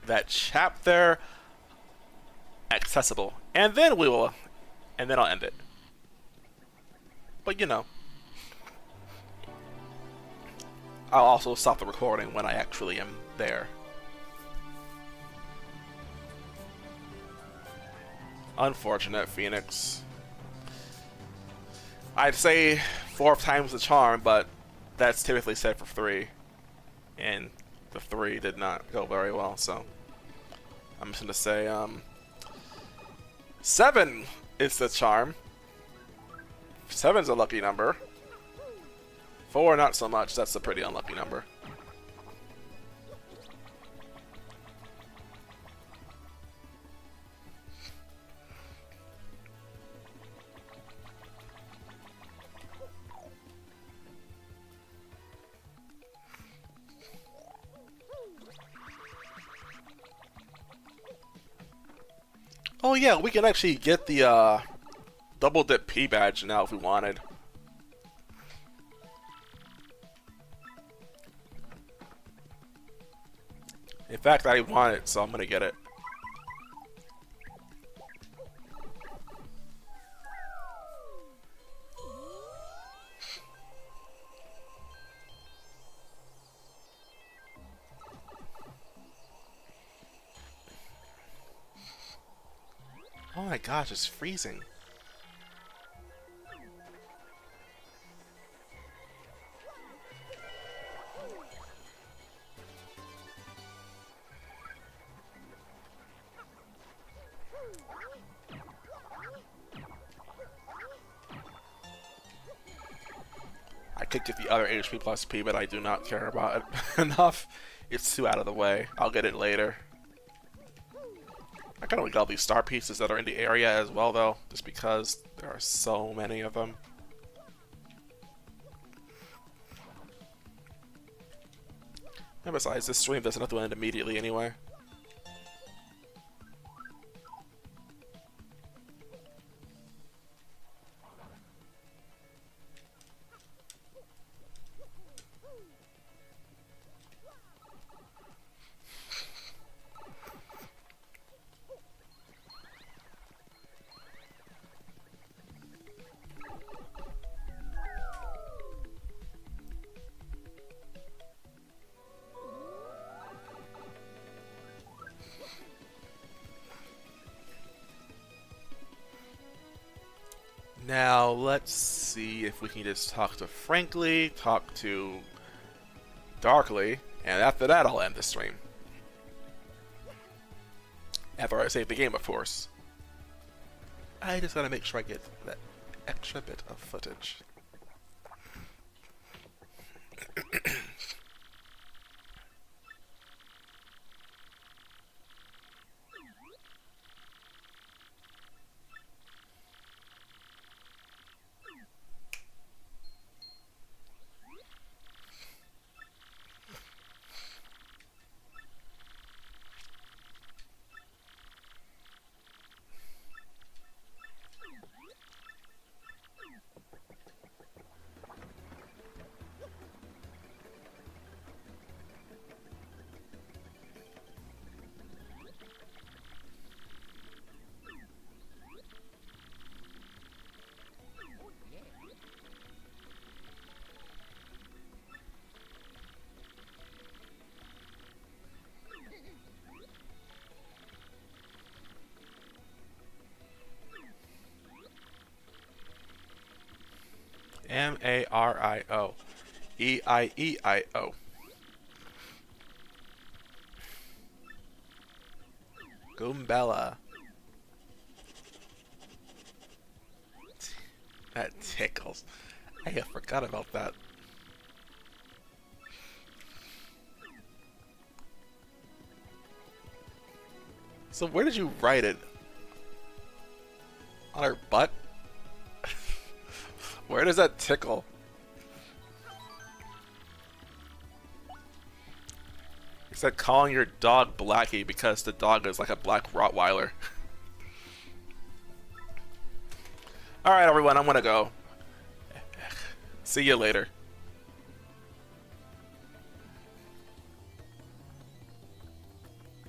that chapter accessible, and then I'll end it. But you know, I'll also stop the recording when I actually am there. Unfortunate, Phoenix. I'd say 4 times the charm, but that's typically said for 3, and the 3 did not go very well, so I'm just gonna say 7 is the charm. 7's a lucky number. 4 not so much. That's a pretty unlucky number. Oh yeah, we can actually get the double dip P badge now if we wanted. In fact, I want it, so I'm gonna get it. Oh my gosh, it's freezing. I could get the other HP plus P, but I do not care about it enough. It's too out of the way. I'll get it later. I kind of like all these star pieces that are in the area as well, though, just because there are so many of them. And besides, this stream doesn't have to end immediately anyway. Now, let's see if we can just talk to Frankly, talk to Darkly, and after that I'll end the stream. After I save the game, of course. I just gotta make sure I get that extra bit of footage. M-A-R-I-O. E-I-E-I-O. Goombella. That tickles. I forgot about that. So where did you write it? On her butt? Where does that tickle? It said calling your dog Blackie because the dog is like a black Rottweiler. Alright everyone, I'm gonna go. See you later.